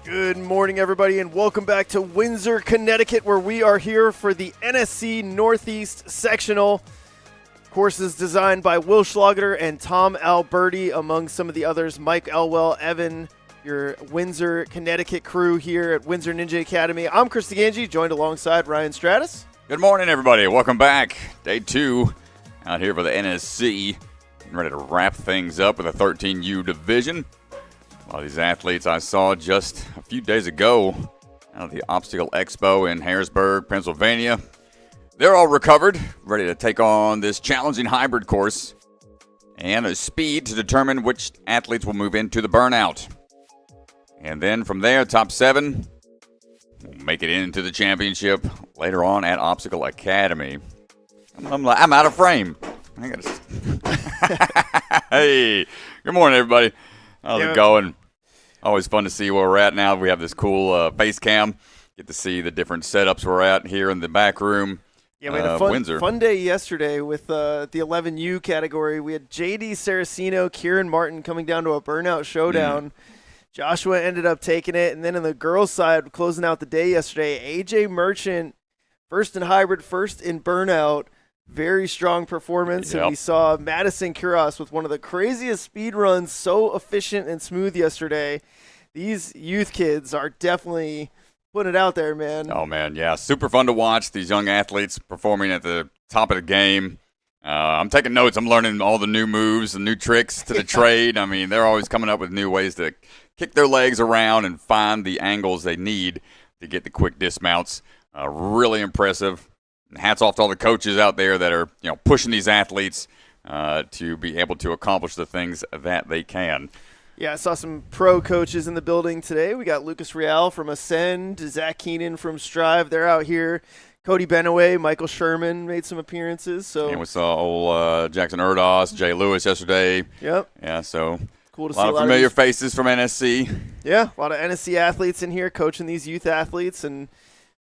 Good morning, everybody, and welcome back to Windsor, Connecticut, where we are here for the NSC Northeast Sectional. Courses designed by Will Schlageter and Tom Alberti, among some of the others. Mike Elwell, Evan, your Windsor, Connecticut crew here at Windsor Ninja Academy. I'm Chris DeGangi, joined alongside Ryan Stratus. Good morning, everybody. Welcome back. Day 2 out here for the NSC. Getting ready to wrap things up with a 13U division. A lot of these athletes I saw just a few days ago out of the Obstacle Expo in Harrisburg, Pennsylvania. They're all recovered, ready to take on this challenging hybrid course and a speed to determine which athletes will move into the burnout. And then from there, top 7 will make it into the championship later on at Obstacle Academy. I'm out of frame. Hey, good morning, everybody. How's it going? Always fun to see where we're at now. We have this cool face cam. Get to see the different setups we're at here in the back room. Yeah, we had a fun day yesterday with the 11U category. We had J.D. Saraceno, Kieran Martin coming down to a burnout showdown. Joshua ended up taking it. And then in the girls' side, closing out the day yesterday, A.J. Merchant, first in hybrid, first in burnout. Very strong performance, and we saw Madison Kuros with one of the craziest speed runs, so efficient and smooth yesterday. These youth kids are definitely putting it out there, man. Oh, man, yeah. Super fun to watch these young athletes performing at the top of the game. I'm taking notes. I'm learning all the new moves and new tricks to the trade. I mean, they're always coming up with new ways to kick their legs around and find the angles they need to get the quick dismounts. Really impressive. Hats off to all the coaches out there that are, pushing these athletes to be able to accomplish the things that they can. Yeah, I saw some pro coaches in the building today. We got Lucas Real from Ascend, Zach Keenan from Strive. They're out here. Cody Benaway, Michael Sherman made some appearances. And we saw old Jackson Erdos, Jay Lewis yesterday. Yep. Yeah, so cool to see a lot of familiar faces from NSC. Yeah, a lot of NSC athletes in here coaching these youth athletes, and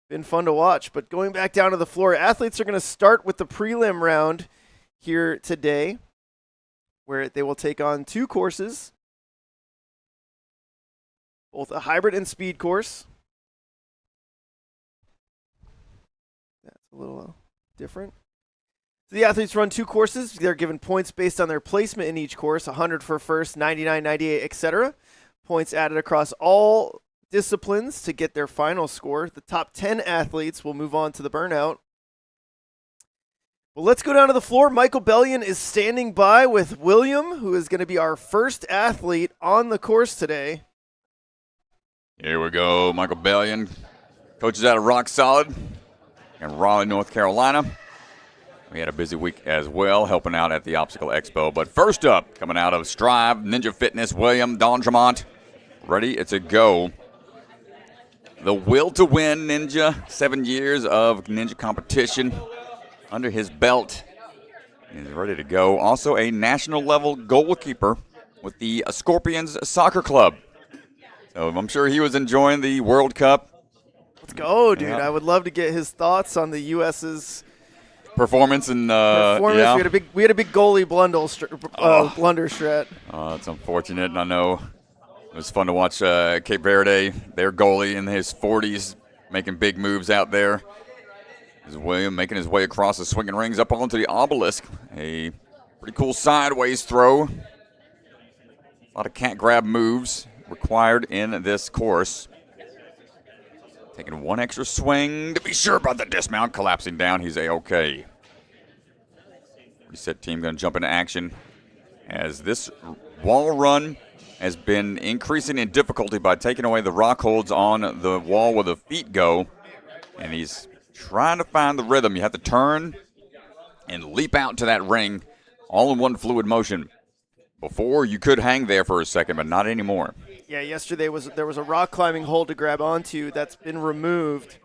been fun to watch. But going back down to the floor, athletes are going to start with the prelim round here today, where they will take on 2 courses, both a hybrid and speed course. That's a little different. So the athletes run 2 courses. They're given points based on their placement in each course, 100 for first, 99, 98, etc. Points added across all disciplines to get their final score. The top 10 athletes will move on to the burnout. Well, let's go down to the floor. Michael Bellion is standing by with William, who is going to be our first athlete on the course today. Here we go. Michael Bellion, coaches out of Rock Solid in Raleigh, North Carolina. We had a busy week as well, helping out at the Obstacle Expo. But first up, coming out of Strive, Ninja Fitness, William Dondramont. Ready? It's a go. The will to win ninja, 7 years of ninja competition under his belt. He's ready to go. Also a national level goalkeeper with the Scorpions Soccer Club. So I'm sure he was enjoying the World Cup. Let's go, dude. Yeah. I would love to get his thoughts on the U.S.'s performance. And we had a big goalie blunder, Strat. That's unfortunate, and I know. It was fun to watch Cape Verde, their goalie in his 40s, making big moves out there. Is William making his way across the swinging rings up onto the obelisk. A pretty cool sideways throw. A lot of can't grab moves required in this course. Taking one extra swing to be sure about the dismount. Collapsing down, he's A-OK. Reset team going to jump into action as this wall run has been increasing in difficulty by taking away the rock holds on the wall where the feet go. And he's trying to find the rhythm. You have to turn and leap out to that ring all in one fluid motion. Before, you could hang there for a second, but not anymore. Yeah, yesterday there was a rock climbing hold to grab onto that's been removed.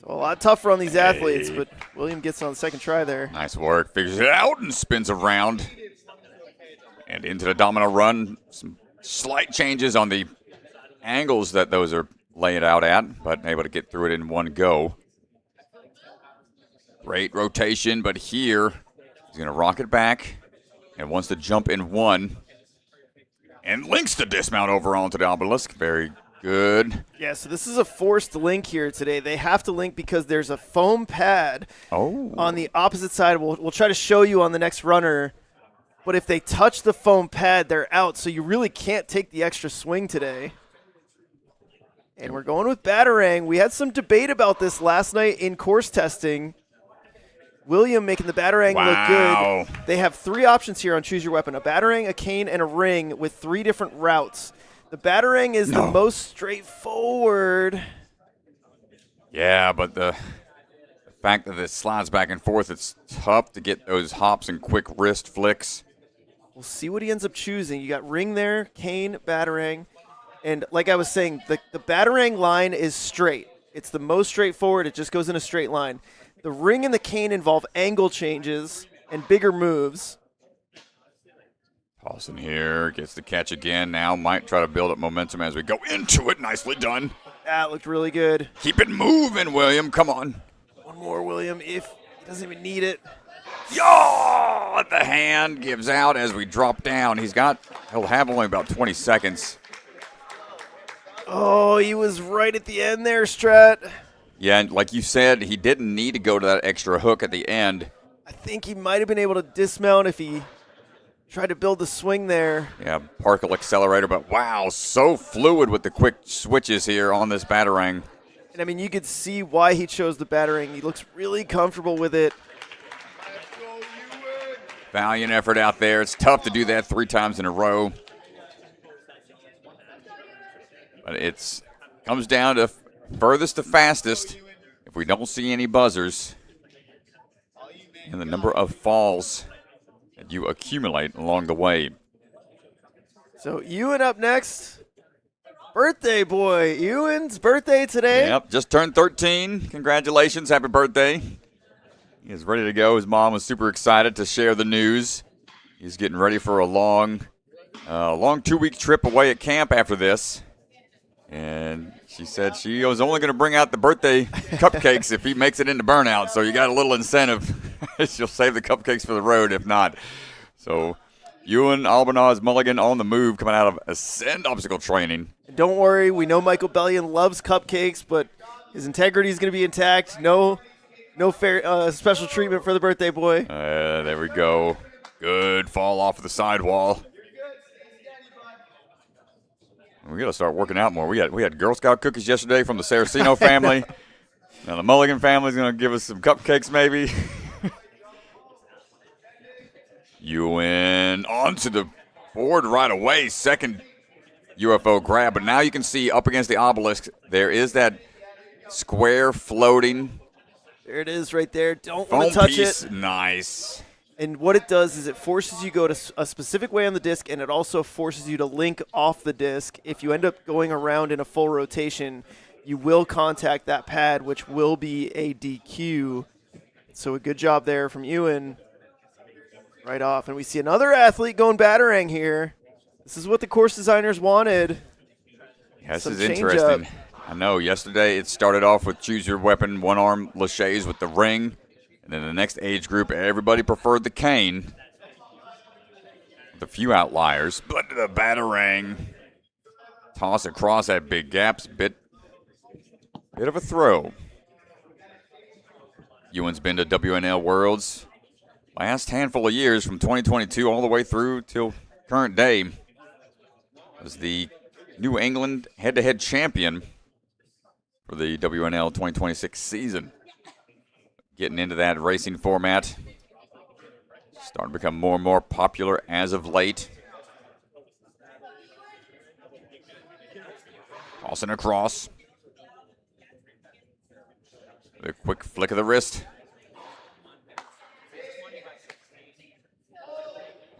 So a lot tougher on these athletes, but William gets on the second try there. Nice work. Figures it out and spins around. And into the domino run. Some slight changes on the angles that those are laying out at, but able to get through it in one go. Great rotation, but here he's going to rock it back and wants to jump in one. And links the dismount over onto the obelisk. Very good. Yeah, so this is a forced link here today. They have to link because there's a foam pad on the opposite side. We'll try to show you on the next runner. But if they touch the foam pad, they're out. So you really can't take the extra swing today. And we're going with Batarang. We had some debate about this last night in course testing. William making the Batarang look good. They have three options here on Choose Your Weapon. A Batarang, a cane, and a ring with three different routes. The Batarang is the most straightforward. Yeah, but the fact that it slides back and forth, it's tough to get those hops and quick wrist flicks. We'll see what he ends up choosing. You got ring there, cane, Batarang. And like I was saying, the Batarang line is straight. It's the most straightforward. It just goes in a straight line. The ring and the cane involve angle changes and bigger moves. Paulson here gets the catch again. Now might try to build up momentum as we go into it. Nicely done. That looked really good. Keep it moving, William. Come on. One more, William, if he doesn't even need it. Yo! The hand gives out as we drop down. He'll have only about 20 seconds. Oh, he was right at the end there, Strat. Yeah, and like you said, he didn't need to go to that extra hook at the end. I think he might have been able to dismount if he tried to build the swing there. Yeah, particle accelerator, but wow, so fluid with the quick switches here on this Batarang. And I mean, you could see why he chose the Batarang. He looks really comfortable with it. Valiant effort out there. It's tough to do that 3 times in a row. But it comes down to furthest to fastest. If we don't see any buzzers, and the number of falls that you accumulate along the way. So Ewan up next. Birthday boy. Ewan's birthday today. Yep, just turned 13. Congratulations. Happy birthday. He is ready to go. His mom was super excited to share the news. He's getting ready for a long 2-week trip away at camp after this. And she said she was only going to bring out the birthday cupcakes if he makes it into burnout. So you got a little incentive. She'll save the cupcakes for the road if not. So Ewan Albanaz Mulligan on the move coming out of Ascend obstacle training. Don't worry. We know Michael Bellion loves cupcakes, but his integrity is going to be intact. No fair special treatment for the birthday boy. There we go. Good fall off of the sidewall. We got to start working out more. We had Girl Scout cookies yesterday from the Saraceno family. Now the Mulligan family's going to give us some cupcakes maybe. Ewan onto the board right away. Second UFO grab. But now you can see up against the obelisk, there is that square floating. There it is right there. Don't want to touch piece. it. Nice. And what it does is it forces you to go to a specific way on the disc, and it also forces you to link off the disc. If you end up going around in a full rotation, you will contact that pad, which will be a DQ. So a good job there from Ewan right off. And we see another athlete going Batarang here. This is what the course designers wanted. Yeah, this is interesting. I know yesterday it started off with Choose Your Weapon, one-arm laches with the ring. And then the next age group, everybody preferred the cane. With a few outliers. But the Batarang. Toss across that big gap. Bit of a throw. Ewan's been to WNL Worlds last handful of years, from 2022 all the way through till current day. Was the New England head-to-head champion for the WNL 2026 season. Getting into that racing format. Starting to become more and more popular as of late. Tossing across. The quick flick of the wrist.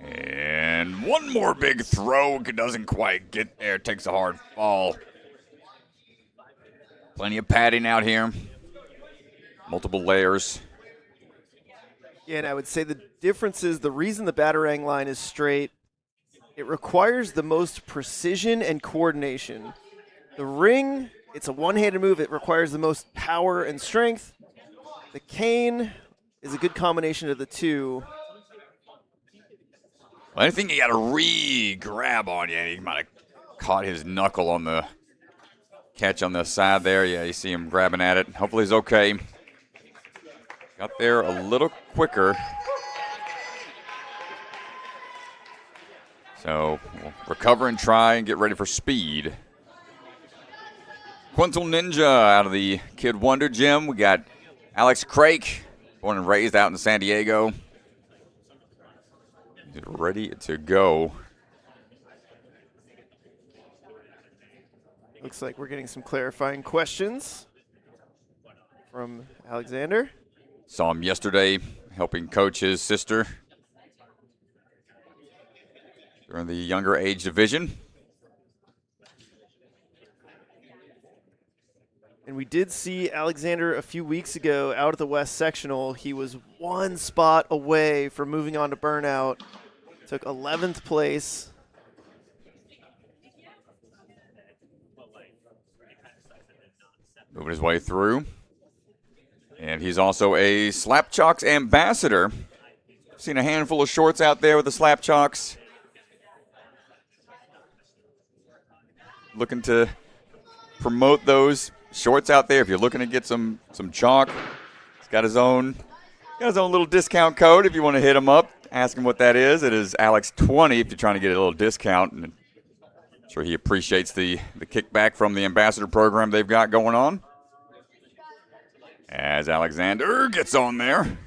And one more big throw. Doesn't quite get there. Takes a hard fall. Plenty of padding out here. Multiple layers. Yeah, and I would say the difference is the reason the Batarang line is straight, it requires the most precision and coordination. The ring, it's a one-handed move. It requires the most power and strength. The cane is a good combination of the two. Well, I think he got a re-grab on you. He might have caught his knuckle on the catch on the side there. Yeah, you see him grabbing at it. Hopefully he's okay. Got there a little quicker. So we'll recover and try and get ready for speed. Quintal Ninja out of the Kid Wonder Gym. We got Alex Craik, born and raised out in San Diego. He's ready to go. Looks like we're getting some clarifying questions from Alexander. Saw him yesterday helping coach his sister during the younger age division. And we did see Alexander a few weeks ago out at the West Sectional. He was one spot away from moving on to Burnout. Took 11th place. Moving his way through. And he's also a Slap Chalks ambassador. Seen a handful of shorts out there with the Slap Chalks. Looking to promote those shorts out there. If you're looking to get some chalk, he's got his own little discount code if you want to hit him up. Ask him what that is. It is Alex20 if you're trying to get a little discount. And I'm sure he appreciates the kickback from the ambassador program they've got going on. As Alexander gets on there.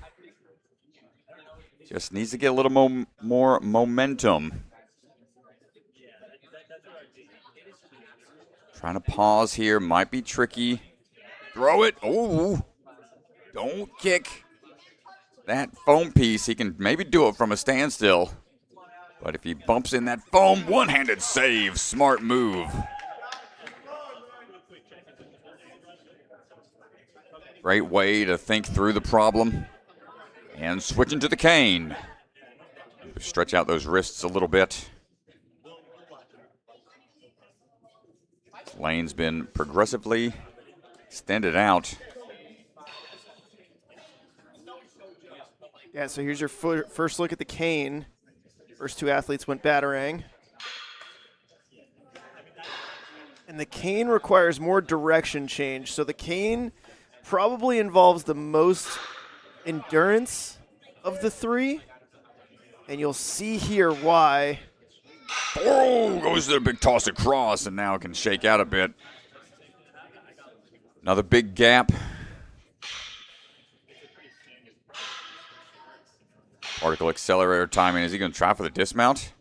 Just needs to get a little more momentum. Trying to pause here. Might be tricky. Throw it. Oh, don't kick that foam piece. He can maybe do it from a standstill. But if he bumps in that foam, one-handed save. Smart move. Great way to think through the problem. And switching to the cane. Stretch out those wrists a little bit. This lane's been progressively extended out. Yeah, so here's your first look at the cane. First two athletes went Batarang. And the cane requires more direction change. So the cane probably involves the most endurance of the three. And you'll see here why. Oh, goes to the big toss across, and now it can shake out a bit. Another big gap. Particle accelerator timing. Is he going to try for the dismount?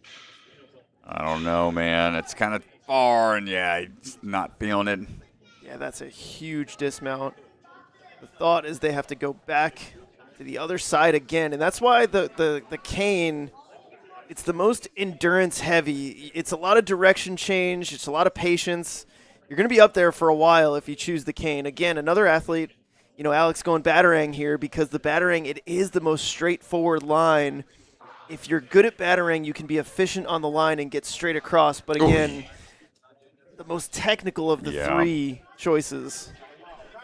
I don't know, man. It's kind of far, and yeah, he's not feeling it. Yeah, that's a huge dismount. The thought is they have to go back to the other side again, and that's why the cane, it's the most endurance heavy. It's a lot of direction change. It's a lot of patience. You're going to be up there for a while if you choose the cane. Again, another athlete, you know, Alex going Batarang here because the Batarang, it is the most straightforward line. If you're good at Batarang, you can be efficient on the line and get straight across. But again, the most technical of the three choices.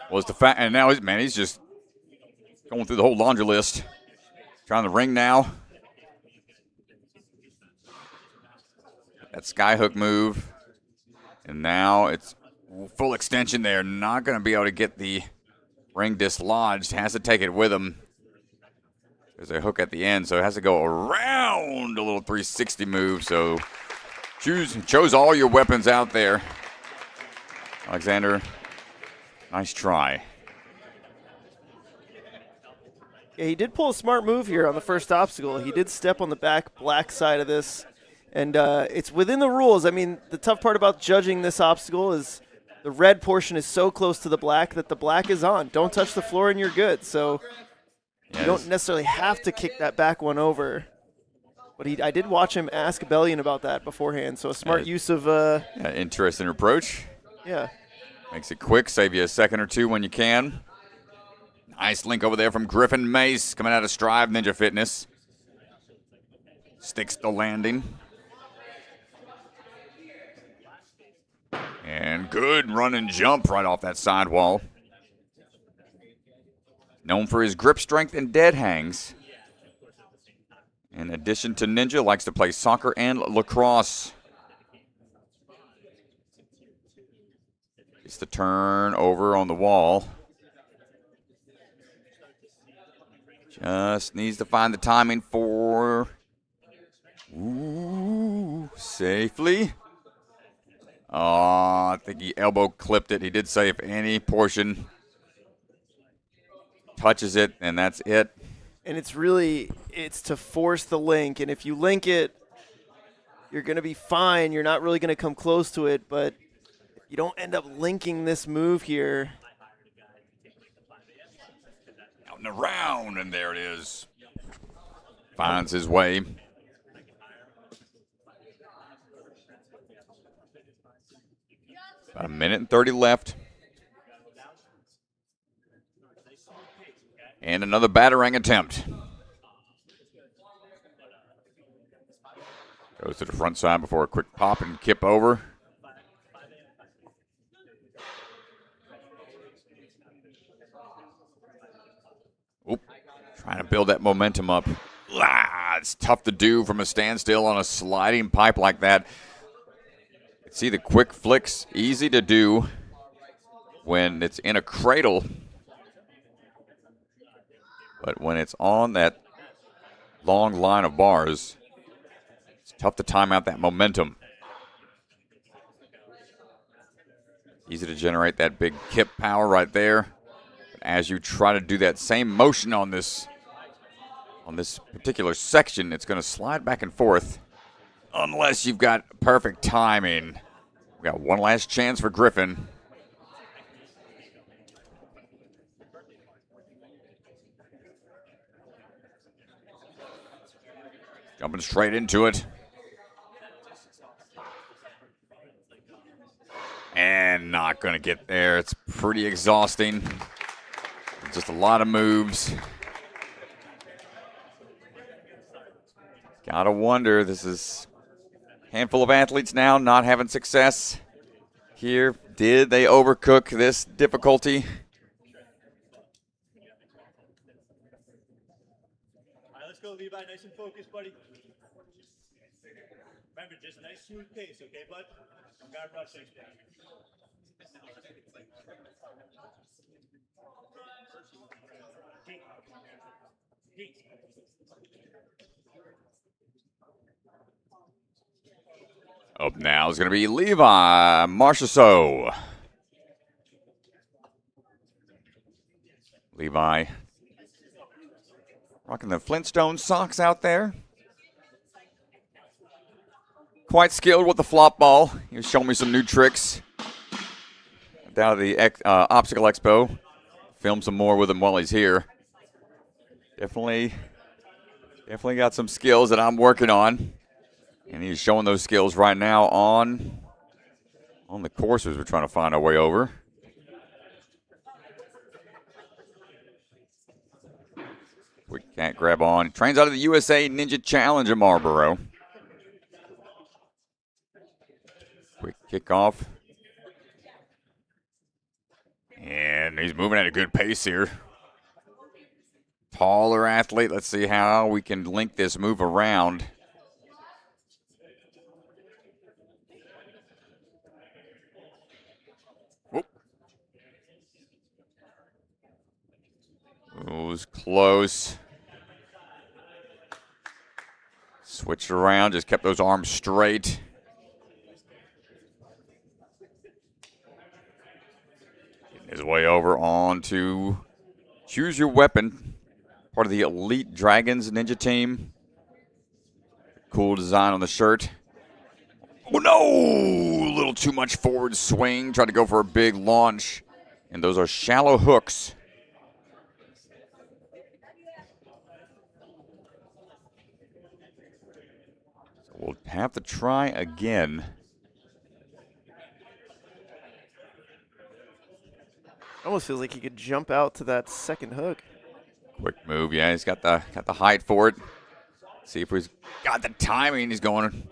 Well, it's the fact, and now he's just going through the whole laundry list. Trying the ring now. That skyhook move. And now it's full extension there. Not going to be able to get the Ring dislodged. Has to take it with him. There's a hook at the end, so it has to go around a little 360 move. So chose all your weapons out there. Alexander, nice try. Yeah, he did pull a smart move here on the first obstacle. He did step on the back black side of this, and it's within the rules. I mean, the tough part about judging this obstacle is the red portion is so close to the black that the black is on. Don't touch the floor and you're good. So you don't necessarily have to kick that back one over. But I did watch him ask Bellion about that beforehand, so a smart use of interesting approach. Yeah. Makes it quick, save you a second or two when you can. Nice link over there from Griffin Mace, coming out of Strive Ninja Fitness. Sticks the landing. And good run and jump right off that sidewall. Known for his grip strength and dead hangs. In addition to Ninja, likes to play soccer and lacrosse. Gets the turn over on the wall. Just needs to find the timing for safely. Oh, I think he elbow clipped it. He did say if any portion touches it, and that's it. And it's to force the link. And if you link it, you're going to be fine. You're not really going to come close to it. But if you don't end up linking this move here. Out and around, and there it is. Finds his way. About a minute and 30 left. And another battering attempt. Goes to the front side before a quick pop and kip over. Oop. Trying to build that momentum up. It's tough to do from a standstill on a sliding pipe like that. See the quick flicks, easy to do when it's in a cradle. But when it's on that long line of bars, it's tough to time out that momentum. Easy to generate that big kip power right there. As you try to do that same motion on this particular section, it's going to slide back and forth unless you've got perfect timing. We got one last chance for Griffin. Jumping straight into it. And not going to get there. It's pretty exhausting. Just a lot of moves. Gotta wonder, this is a handful of athletes now not having success here. Did they overcook this difficulty? All right, let's go, Levi. Nice and focused, buddy. Remember, just nice, smooth pace, okay, bud? I'm not rushing. Up now is going to be Levi Marchessault. Levi rocking the Flintstone socks out there. Quite skilled with the flop ball. He was showing me some new tricks down at the Obstacle Expo. Film some more with him while he's here. Definitely got some skills that I'm working on. And he's showing those skills right now on the courses we're trying to find our way over. Quick cat grab on. Trains out of the USA Ninja Challenge in Marlboro. Quick kickoff. And he's moving at a good pace here. Taller athlete. Let's see how we can link this move around. was close. Switched around, just kept those arms straight. Getting his way over on to Choose Your Weapon. Part of the Elite Dragons Ninja team. Cool design on the shirt. Oh no! A little too much forward swing. Tried to go for a big launch. And those are shallow hooks. So we'll have to try again. Almost feels like he could jump out to that second hook. Quick move, yeah. He's got the height for it. See if he's got the timing. He's going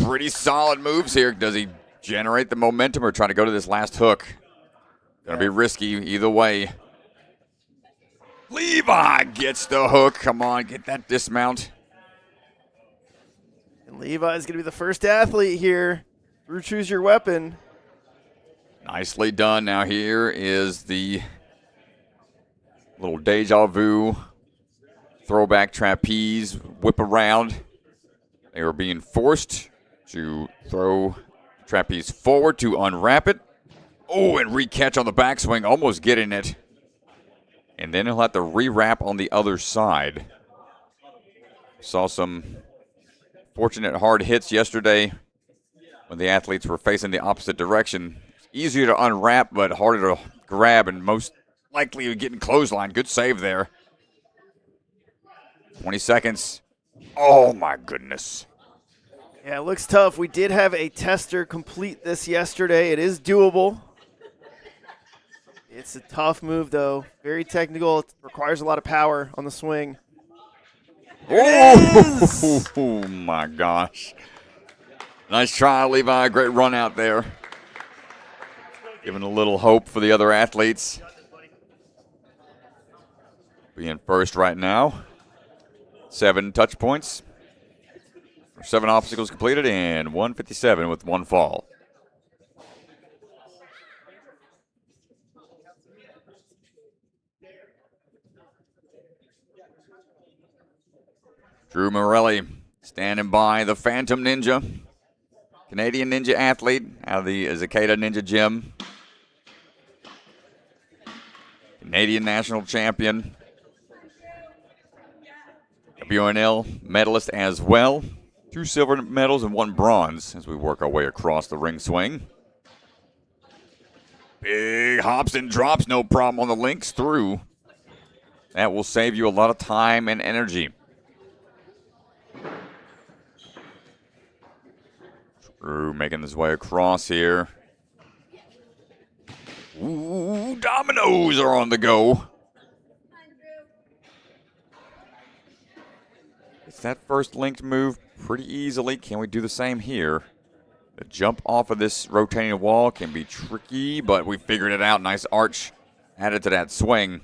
pretty solid moves here. Does he generate the momentum or try to go to this last hook? Gonna be risky either way. Levi gets the hook. Come on, get that dismount. And Levi's going to be the first athlete here through Choose Your Weapon. Nicely done. Now here is the little deja vu throwback trapeze whip around. They were being forced to throw trapeze forward to unwrap it. Oh, and re-catch on the backswing, almost getting it. And then he'll have to re-wrap on the other side. Saw some fortunate hard hits yesterday when the athletes were facing the opposite direction. It's easier to unwrap, but harder to grab, and most likely getting clothesline. Good save there. 20 seconds. Oh, my goodness. Yeah, it looks tough. We did have a tester complete this yesterday. It is doable. It's a tough move, though. Very technical. It requires a lot of power on the swing. Oh, my gosh. Nice try, Levi. Great run out there. Giving a little hope for the other athletes. Being first right now. 7 touch points. 7 obstacles completed and 157 with 1 fall. Drew Morelli standing by, the Phantom Ninja. Canadian Ninja athlete out of the Zicada Ninja Gym. Canadian national champion. WNL medalist as well. 2 silver medals and 1 bronze as we work our way across the ring swing. Big hops and drops, no problem on the links through. That will save you a lot of time and energy. Drew making his way across here. Ooh, dominoes are on the go. It's that first linked move pretty easily. Can we do the same here? The jump off of this rotating wall can be tricky, but we figured it out. Nice arch added to that swing.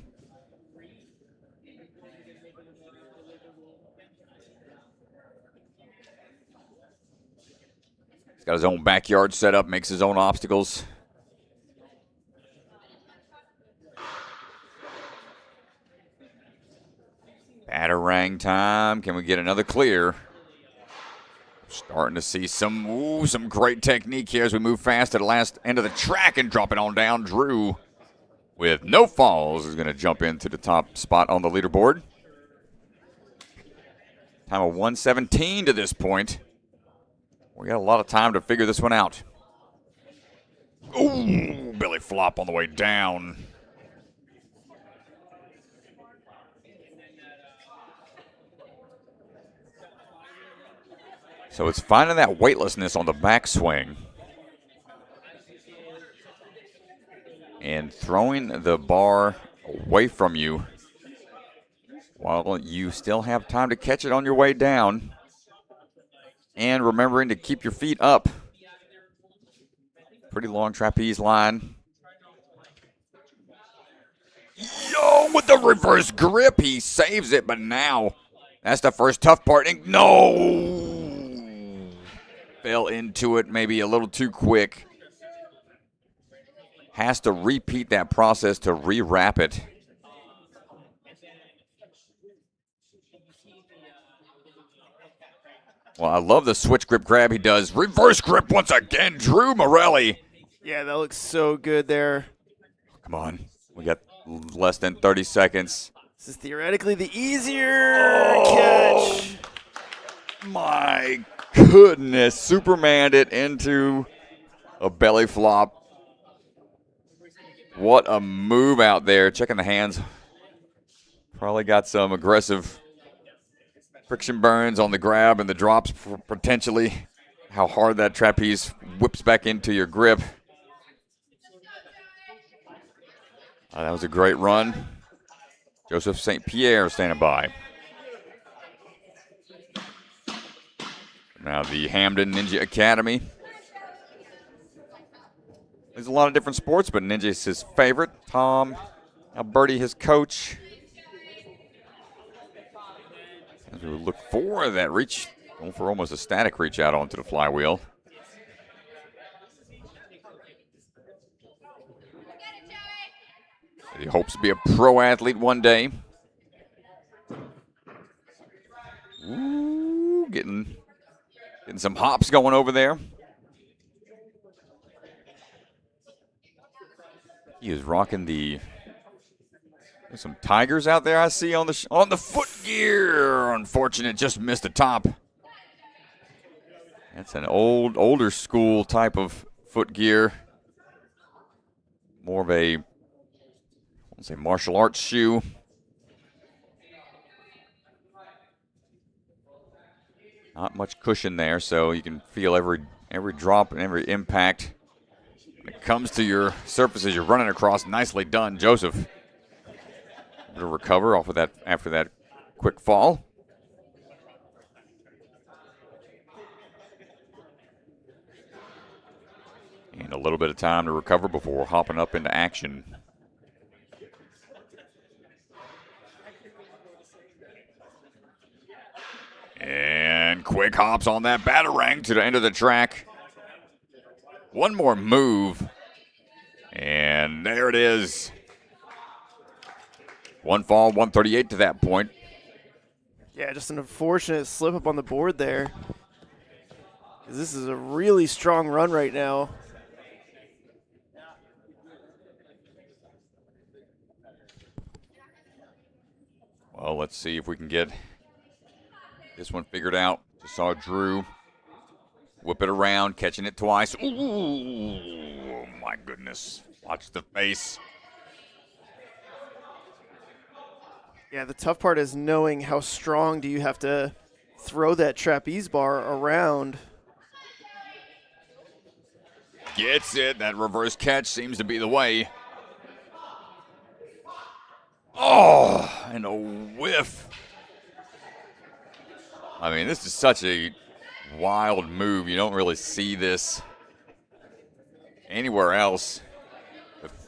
He's got his own backyard set up, makes his own obstacles. Batarang time. Can we get another clear? Starting to see some great technique here as we move fast to the last end of the track and drop it on down. Drew, with no falls, is going to jump into the top spot on the leaderboard. Time of 1:17 to this point. We got a lot of time to figure this one out. Ooh, belly flop on the way down. So it's finding that weightlessness on the backswing and throwing the bar away from you while you still have time to catch it on your way down, and remembering to keep your feet up. Pretty long trapeze line. Yo, with the reverse grip, he saves it, but now that's the first tough part. No! Fell into it maybe a little too quick. Has to repeat that process to re-wrap it. Well, I love the switch grip grab he does. Reverse grip once again, Drew Morelli. Yeah, that looks so good there. Come on. We got less than 30 seconds. This is theoretically the easier catch. My goodness. Supermaned it into a belly flop. What a move out there. Checking the hands. Probably got some aggressive friction burns on the grab and the drops potentially. How hard that trapeze whips back into your grip. That was a great run. Joseph St. Pierre standing by. Now the Hamden Ninja Academy. There's a lot of different sports, but Ninja is his favorite. Tom Alberti, his coach. As we look for that reach, going for almost a static reach out onto the flywheel. He hopes to be a pro athlete one day. Ooh, getting some hops going over there. He is rocking there's some tigers out there I see on the foot gear. Unfortunate, just missed the top. That's an older school type of foot gear. More of a, let's say, martial arts shoe. Not much cushion there, so you can feel every drop and every impact. When it comes to your surfaces you're running across, nicely done, Joseph. Able to recover off of that after that quick fall. And a little bit of time to recover before hopping up into action. And quick hops on that batarang to the end of the track. One more move. And there it is. One fall, 138 to that point. Yeah, just an unfortunate slip up on the board there. This is a really strong run right now. Well, let's see if we can get this one figured out. Just saw Drew whip it around, catching it twice. Ooh, my goodness. Watch the face. Yeah, the tough part is knowing how strong do you have to throw that trapeze bar around. Gets it. That reverse catch seems to be the way. Oh, and a whiff. I mean, this is such a wild move. You don't really see this anywhere else.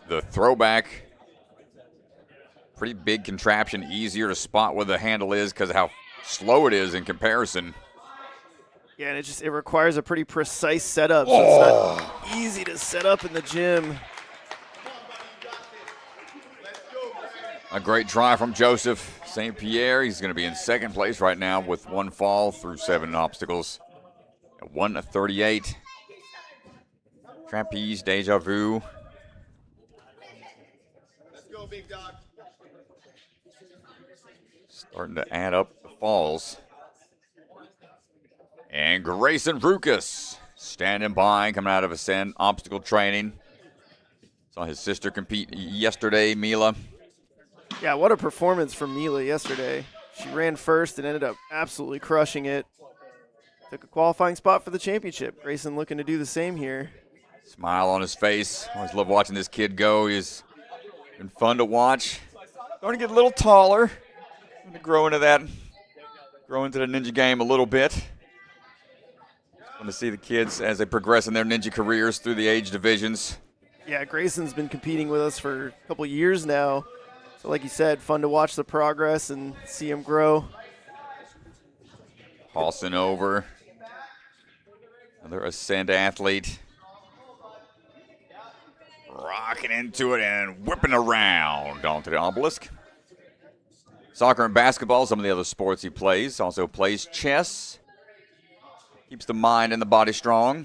The throwback, pretty big contraption, easier to spot where the handle is because of how slow it is in comparison. Yeah, and it requires a pretty precise setup, so it's not easy to set up in the gym. A great try from Joseph St. Pierre. He's going to be in second place right now with one fall through 7 obstacles. At 1:38. Trapeze, deja vu. Let's go, big dog. Starting to add up the falls. And Grayson Rukas standing by, coming out of Ascend obstacle training. Saw his sister compete yesterday, Mila. Yeah, what a performance from Mila yesterday. She ran first and ended up absolutely crushing it. Took a qualifying spot for the championship. Grayson looking to do the same here. Smile on his face. Always love watching this kid go. He's been fun to watch. Starting to get a little taller. Going to grow into that. Grow into the ninja game a little bit. Fun to see the kids as they progress in their ninja careers through the age divisions. Yeah, Grayson's been competing with us for a couple years now. So like you said, fun to watch the progress and see him grow. Halsing over. Another Ascend athlete. Rocking into it and whipping around onto the obelisk. soccer and basketball, some of the other sports he plays. Also plays chess. Keeps the mind and the body strong.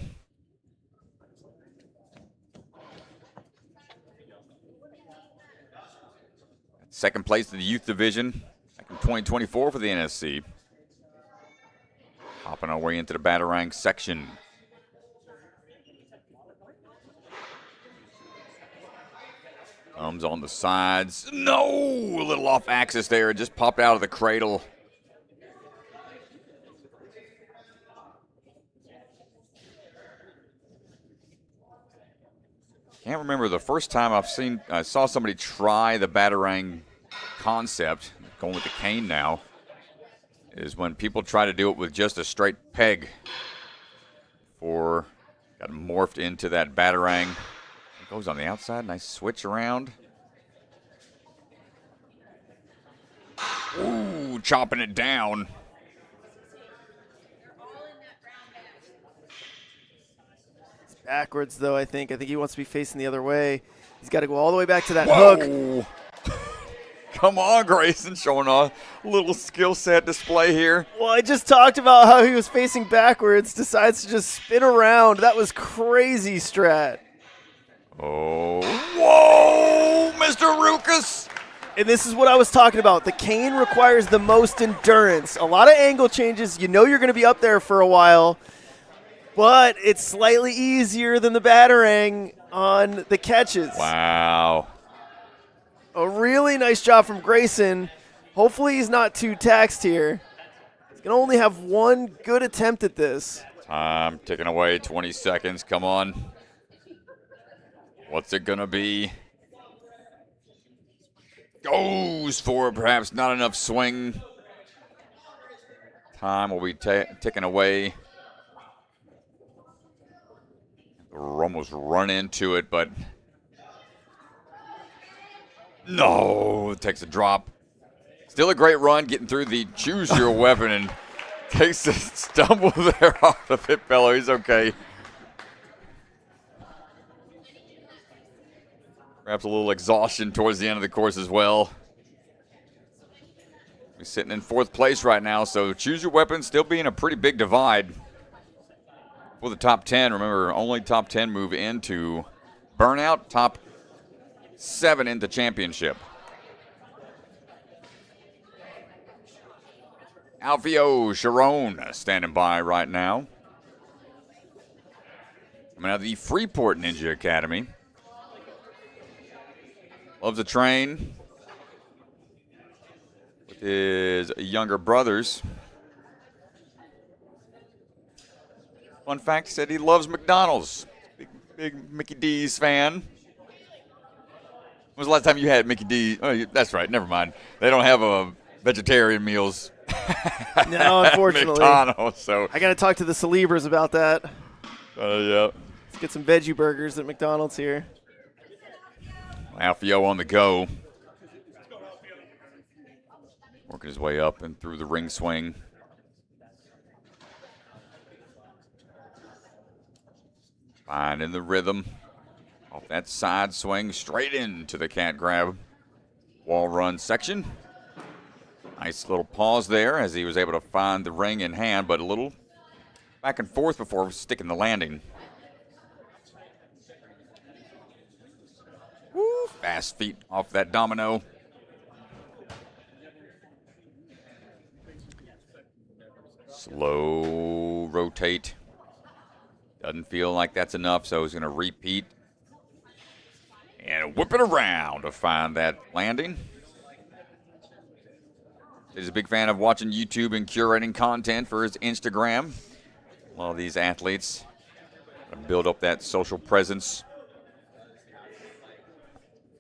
Second place in the youth division back in 2024 for the NSC. Hopping our way into the Batarang section. Thumbs on the sides. No! A little off axis there. It just popped out of the cradle. Can't remember the first time I saw somebody try the Batarang concept, going with the cane now, is when people try to do it with just a straight peg. Got morphed into that Batarang. It goes on the outside, nice switch around. Ooh, chopping it down. Backwards, though, I think. I think he wants to be facing the other way. He's got to go all the way back to that hook. Come on, Grayson, showing a little skill set display here. Well, I just talked about how he was facing backwards, decides to just spin around. That was crazy strat. Oh, whoa, Mr. Rukas. And this is what I was talking about. The cane requires the most endurance. A lot of angle changes. You know you're going to be up there for a while. But it's slightly easier than the Batarang on the catches. Wow. A really nice job from Grayson. Hopefully he's not too taxed here. He's going to only have one good attempt at this. Time ticking away, 20 seconds. Come on. What's it going to be? Goes for it, perhaps not enough swing. Time will be ticking away. Almost run into it, but no, it takes a drop. Still a great run, getting through the choose your weapon, and takes a stumble there off the pit bellow. He's okay. Perhaps a little exhaustion towards the end of the course as well. He's sitting in fourth place right now, so choose your weapon still being a pretty big divide. For the top 10, remember, only top 10 move into burnout, top 7 into championship. Alfio Sharon standing by right now. Coming out of the Freeport Ninja Academy. Loves to train with his younger brothers. Fun fact, he said he loves McDonald's. Big Mickey D's fan. When was the last time you had Mickey D's? Oh, that's right. Never mind. They don't have vegetarian meals. No, unfortunately. McDonald's, so. I got to talk to the Celebras about that. Yeah. Let's get some veggie burgers at McDonald's here. Alfio on the go. Working his way up and through the ring swing. Finding the rhythm off that side swing straight into the cat grab wall run section. Nice little pause there as he was able to find the ring in hand, but a little back and forth before sticking the landing. Woo, fast feet off that domino. Slow rotate. Doesn't feel like that's enough, so he's going to repeat and whip it around to find that landing. He's a big fan of watching YouTube and curating content for his Instagram. A lot of these athletes build up that social presence,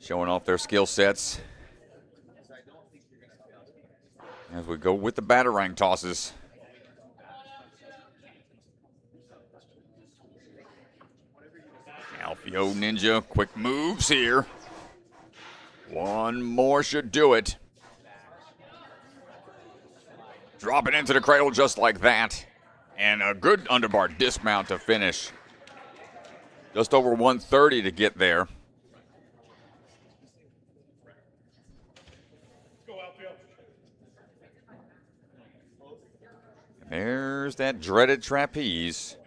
showing off their skill sets. As we go with the Batarang tosses. Alfio Ninja, quick moves here. One more should do it. Dropping into the cradle just like that. And a good underbar dismount to finish. Just over 130 to get there. There's that dreaded trapeze.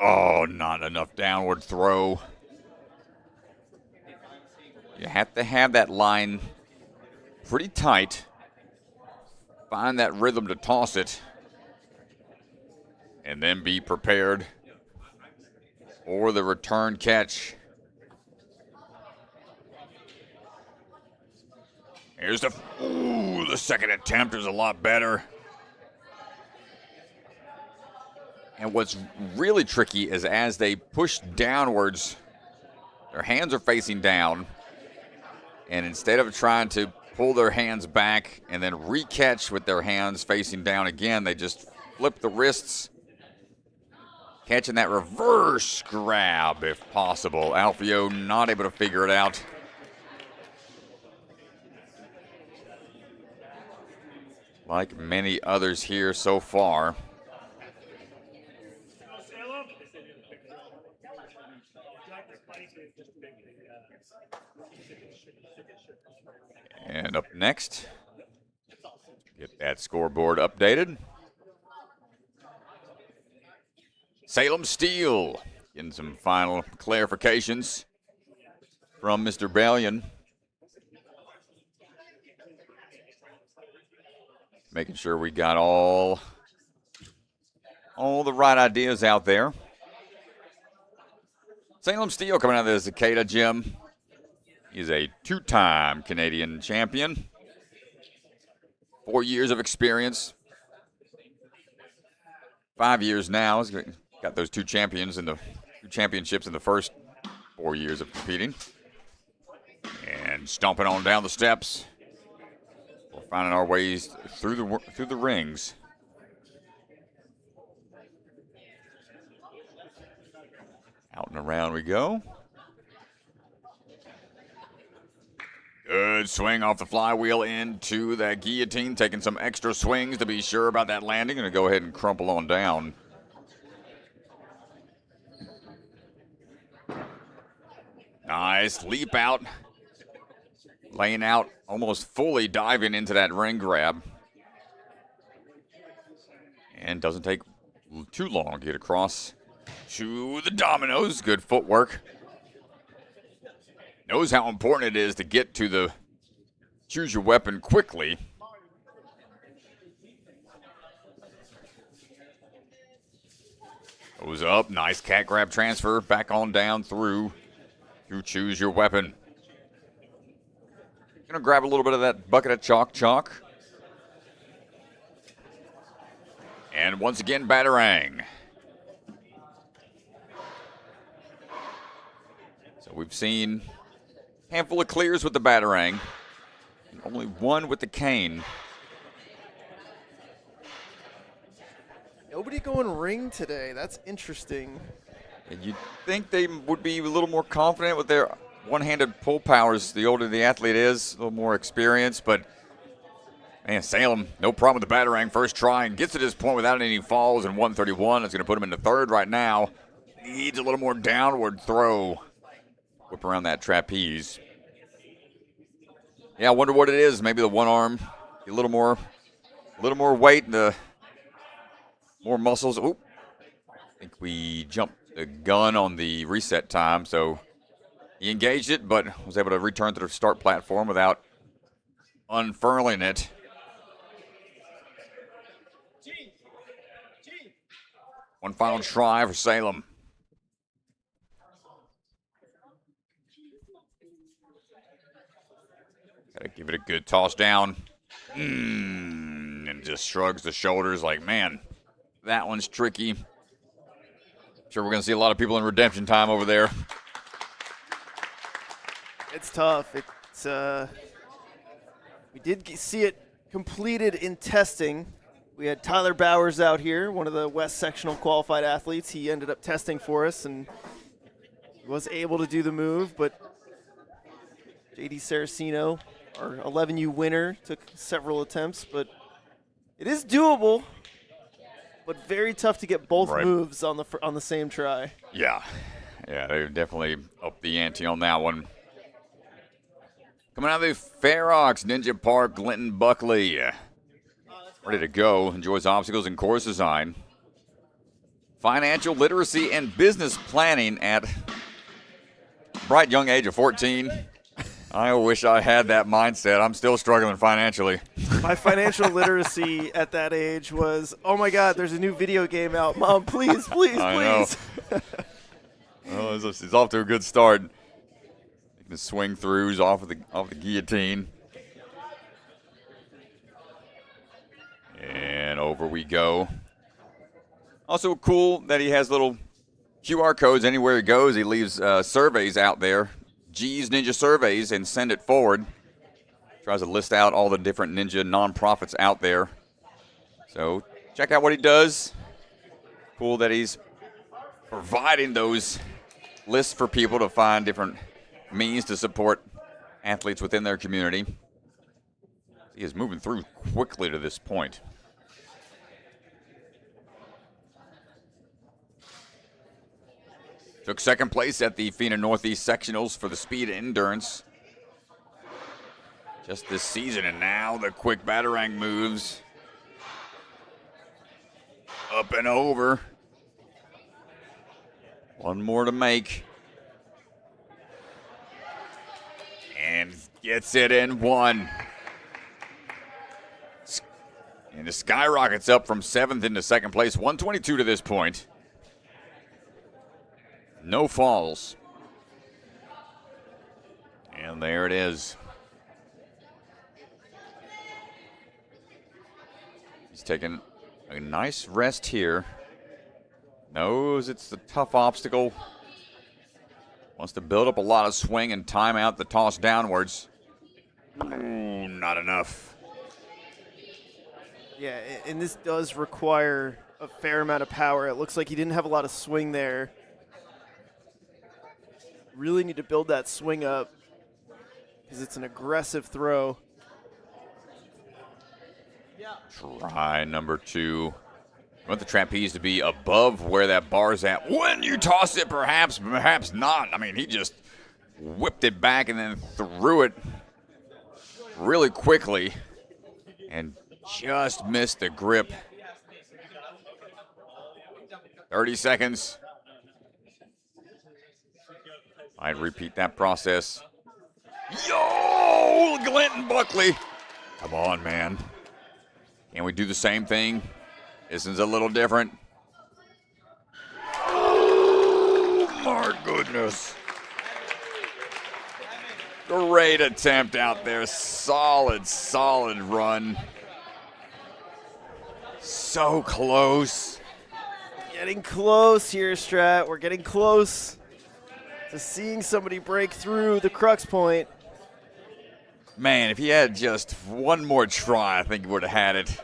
Oh, not enough downward throw. You have to have that line pretty tight. Find that rhythm to toss it. And then be prepared for the return catch. Here's the second attempt is a lot better. And what's really tricky is as they push downwards, their hands are facing down. And instead of trying to pull their hands back and then re-catch with their hands facing down again, they just flip the wrists, catching that reverse grab if possible. Alfio not able to figure it out. Like many others here so far. And up next, get that scoreboard updated. Salem Steel getting some final clarifications from Mr. Bellion. Making sure we got all the right ideas out there. Salem Steel coming out of the Cicada Gym. He's a two-time Canadian champion. 4 years of experience. 5 years now. He's got those two championships in the first 4 years of competing. And stomping on down the steps. We're finding our ways through the rings. Out and around we go. Good swing off the flywheel into that guillotine, taking some extra swings to be sure about that landing. Going to go ahead and crumple on down. Nice leap out. Laying out, almost fully diving into that ring grab. And doesn't take too long to get across to the dominoes. Good footwork. Knows how important it is to get to the choose your weapon quickly. Goes up, nice cat grab transfer, back on down through to choose your weapon. Gonna grab a little bit of that bucket of chalk. And once again, Batarang. So we've seen handful of clears with the Batarang. Only one with the cane. Nobody going ring today. That's interesting. And you'd think they would be a little more confident with their one-handed pull powers. The older the athlete is, a little more experience. But, man, Salem, no problem with the Batarang. First try and gets to this point without any falls in 131. That's going to put him into third right now. Needs a little more downward throw. Whip around that trapeze. Yeah, I wonder what it is. Maybe the one arm, a little more weight, and the more muscles. Oop. I think we jumped the gun on the reset time, so he engaged it, but was able to return to the start platform without unfurling it. One final try for Salem. Gotta give it a good toss down. And just shrugs the shoulders like, man, that one's tricky. Sure, we're going to see a lot of people in redemption time over there. It's tough. We did see it completed in testing. We had Tyler Bowers out here, one of the West Sectional qualified athletes. He ended up testing for us and was able to do the move, but JD Saraceno, our 11U winner, took several attempts, but it is doable, but very tough to get both moves on the same try. Yeah, they definitely upped the ante on that one. Coming out of the Ferox Ninja Park, Glinton Buckley. Ready to go. Enjoys obstacles and course design. Financial literacy and business planning at bright young age of 14. I wish I had that mindset. I'm still struggling financially. My financial literacy at that age was, oh my God, there's a new video game out. Mom, please, please, I please. Well, he's off to a good start. He can swing throughs off of the guillotine. And over we go. Also cool that he has little QR codes anywhere he goes. He leaves surveys out there, G's Ninja surveys, and send it forward. Tries to list out all the different ninja nonprofits out there. So check out what he does. Cool that he's providing those lists for people to find different means to support athletes within their community. He is moving through quickly to this point. Took second place at the FINA Northeast Sectionals for the speed and endurance just this season, and now the quick batarang moves. Up and over. One more to make. And gets it in one. And it skyrockets up from 7th into 2nd place, 122 to this point. No falls. And there it is. He's taking a nice rest here. Knows it's a tough obstacle. Wants to build up a lot of swing and time out the toss downwards. Ooh, not enough. Yeah, and this does require a fair amount of power. It looks like he didn't have a lot of swing there. Really need to build that swing up because it's an aggressive throw. Try number 2. You want the trapeze to be above where that bar's at. When you toss it, perhaps not. I mean, he just whipped it back and then threw it really quickly and just missed the grip. 30 seconds. I'd repeat that process. Yo, Glinton Buckley. Come on, man. Can we do the same thing? This is a little different. Oh, my goodness. Great attempt out there. Solid run. So close. Getting close here, Strat. We're getting close to seeing somebody break through the crux point. Man, if he had just one more try, I think he would have had it.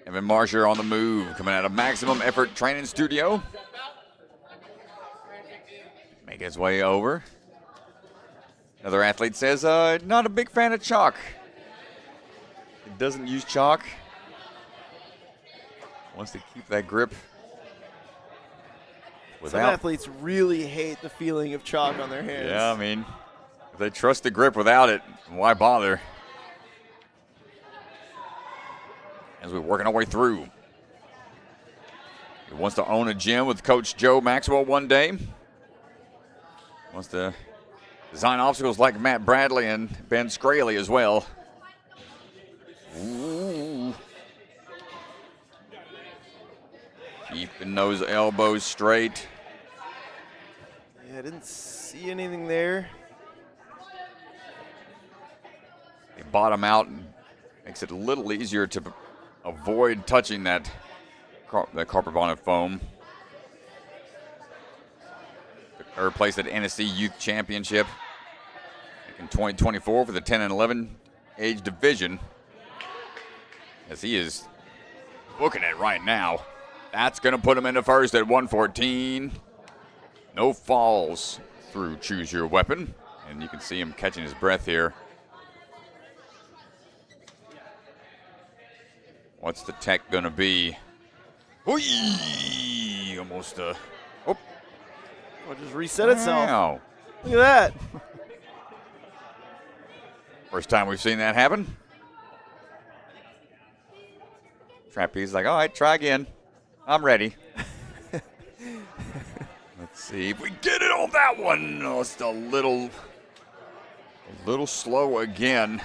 Evan Marsher on the move, coming out of Maximum Effort Training Studio. Make his way over. Another athlete says, not a big fan of chalk. He doesn't use chalk. Wants to keep that grip. Some athletes really hate the feeling of chalk on their hands. Yeah, I mean, if they trust the grip without it, why bother? As we're working our way through. He wants to own a gym with Coach Joe Maxwell one day. Wants to design obstacles like Matt Bradley and Ben Scraley as well. Ooh. Keeping those elbows straight. Yeah, I didn't see anything there. They bottom out and makes it a little easier to avoid touching that carpet bonnet foam. Third place at NSC Youth Championship in 2024 for the 10 and 11 age division. As he is booking it right now. That's going to put him into first at 114. No falls through Choose Your Weapon. And you can see him catching his breath here. What's the tech going to be? Whee! Almost oh. Or just reset itself. Wow. Look at that. First time we've seen that happen. Trapeze like, all right, try again. I'm ready. Let's see if we get it on that one. Oh, it's a little slow again.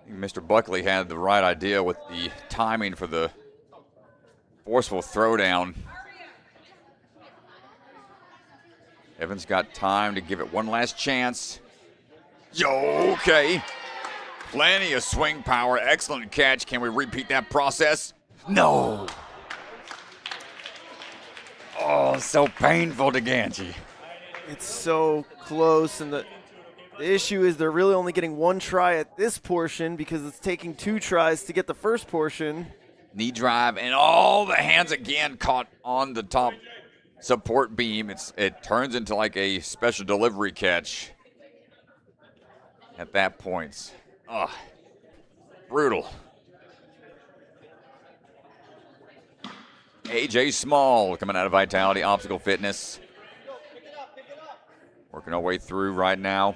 I think Mr. Buckley had the right idea with the timing for the forceful throwdown. Evans got time to give it one last chance. Okay. Plenty of swing power. Excellent catch. Can we repeat that process? No. Oh, so painful to Ganji. It's so close, and the issue is they're really only getting one try at this portion because it's taking 2 tries to get the first portion. Knee drive, and all the hands again caught on the top support beam. It turns into like a special delivery catch at that point. Ugh. Brutal. AJ Small coming out of Vitality Obstacle Fitness. Working our way through right now.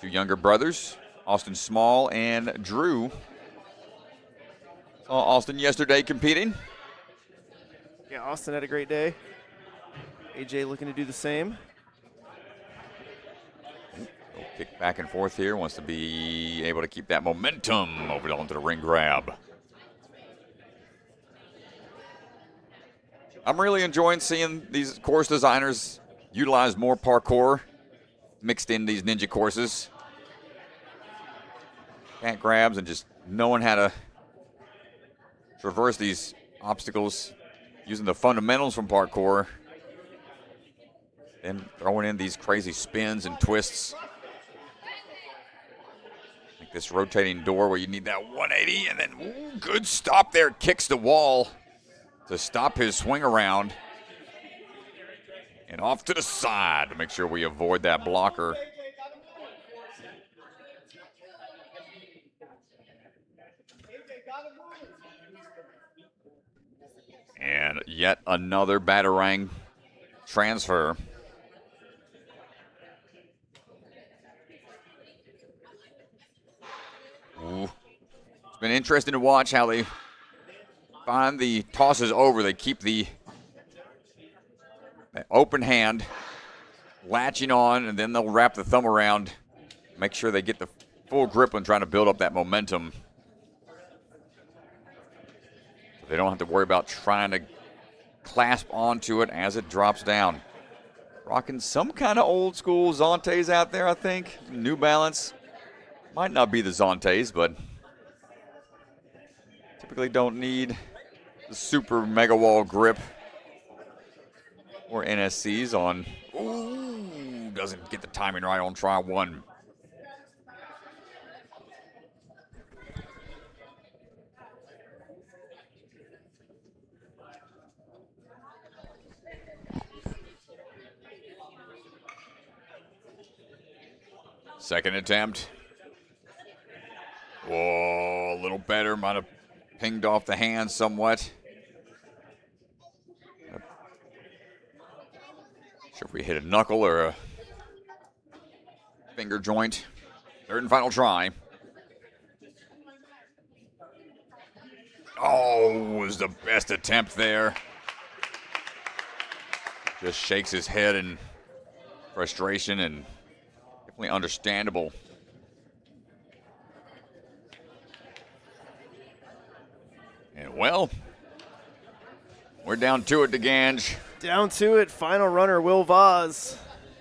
2 younger brothers, Austin Small and Drew. Saw Austin yesterday competing. Yeah, Austin had a great day. AJ looking to do the same. Kick back and forth here. Wants to be able to keep that momentum over onto the ring grab. I'm really enjoying seeing these course designers utilize more parkour mixed in these ninja courses. Cat grabs and just knowing how to traverse these obstacles using the fundamentals from parkour. Then throwing in these crazy spins and twists. Like this rotating door where you need that 180 and then ooh, good stop there. Kicks the wall to stop his swing around. And off to the side to make sure we avoid that blocker. And yet another Batarang transfer. Ooh. It's been interesting to watch how they find the tosses over. They keep the open hand latching on, and then they'll wrap the thumb around, make sure they get the full grip on trying to build up that momentum. So they don't have to worry about trying to clasp onto it as it drops down. Rocking some kind of old school Zontes out there, I think. New Balance. Might not be the Zontes, but typically don't need the super mega wall grip or NSCs on. Ooh, doesn't get the timing right on try 1. Second attempt. Whoa, a little better. Might have pinged off the hand somewhat. Sure if we hit a knuckle or a finger joint. Third and final try. Oh, was the best attempt there. Just shakes his head in frustration and definitely understandable. And well, we're down to it, DeGange. Down to it, final runner Will Vaz,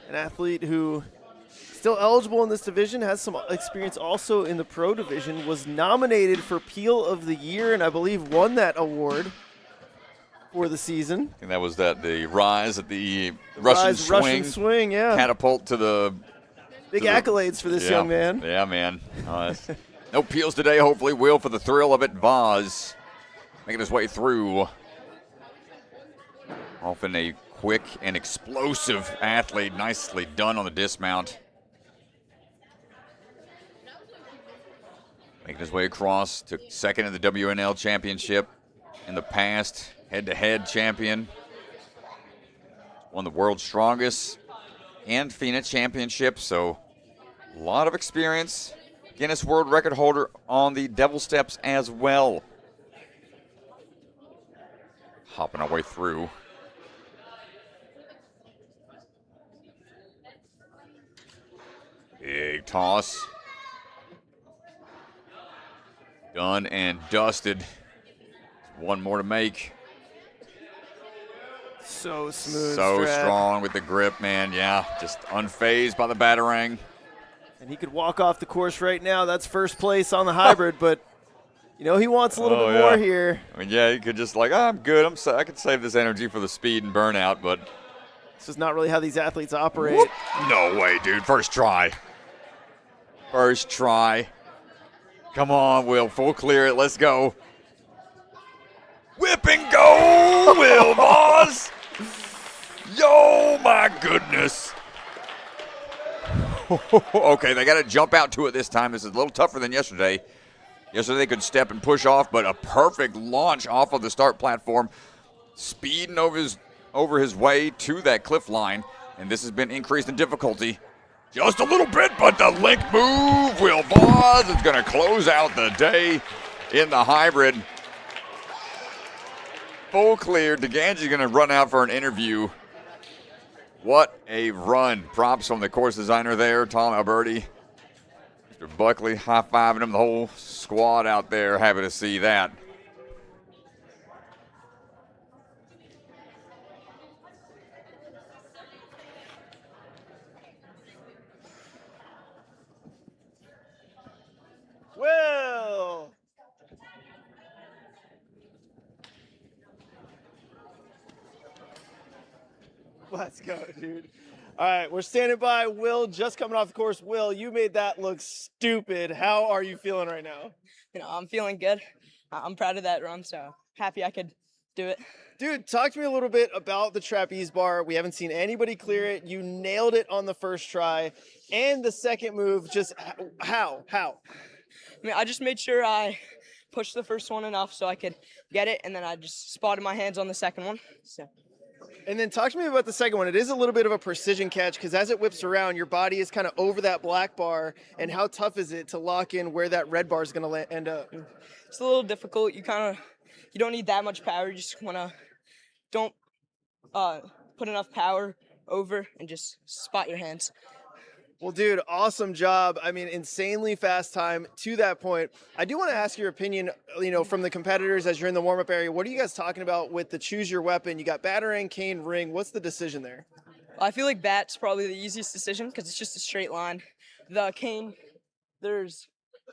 an athlete who still eligible in this division, has some experience also in the pro division, was nominated for Peel of the Year and I believe won that award for the season. And that was the rise at the Russian swing, yeah. Catapult to the big accolades for this young man. Yeah, man. No peels today. Hopefully, will for the thrill of it. Vaz making his way through. Often a quick and explosive athlete. Nicely done on the dismount. Making his way across, took second in the WNL championship in the past, head-to-head champion. Won the world's strongest and FINA championship, so a lot of experience. Guinness World Record holder on the Devil Steps as well. Hopping our way through. Big toss. Done and dusted. One more to make. So smooth. So strap. strong with the grip, man. Yeah, just unfazed by the batarang. And he could walk off the course right now. That's first place on the hybrid, but you know he wants a little bit more here. I mean, yeah, he could just like, I'm good. I could save this energy for the speed and burnout, but this is not really how these athletes operate. Whoop. No way, dude. First try. First try. Come on, Will. Full clear it. Let's go. Whip and go, Will Voss. Yo, my goodness. Okay, they got to jump out to it this time. This is a little tougher than yesterday. Yesterday they could step and push off, but a perfect launch off of the start platform, speeding over his way to that cliff line, and this has been increased in difficulty just a little bit, but the link move, Will Voss is going to close out the day in the hybrid. Full clear. DeGangi's going to run out for an interview. What a run. Props from the course designer there, Tom Alberti. Mr. Buckley high-fiving him, the whole squad out there. Happy to see that. Will! Let's go, dude. All right, we're standing by. Will just coming off the course. Will, you made that look stupid. How are you feeling right now? You know, I'm feeling good. I'm proud of that run, so happy I could do it. Dude, talk to me a little bit about the trapeze bar. We haven't seen anybody clear it. You nailed it on the first try. And the second move, just how? I mean, I just made sure I pushed the first one enough so I could get it, and then I just spotted my hands on the second one. So. And then talk to me about the second one. It is a little bit of a precision catch because as it whips around, your body is kind of over that black bar. And how tough is it to lock in where that red bar is going to end up? It's a little difficult. You don't need that much power. You just don't put enough power over and just spot your hands. Well, dude, awesome job. I mean, insanely fast time to that point. I do want to ask your opinion, from the competitors as you're in the warm-up area. What are you guys talking about with the choose your weapon? You got batarang, cane, ring. What's the decision there? I feel like bat's probably the easiest decision because it's just a straight line. The cane, it's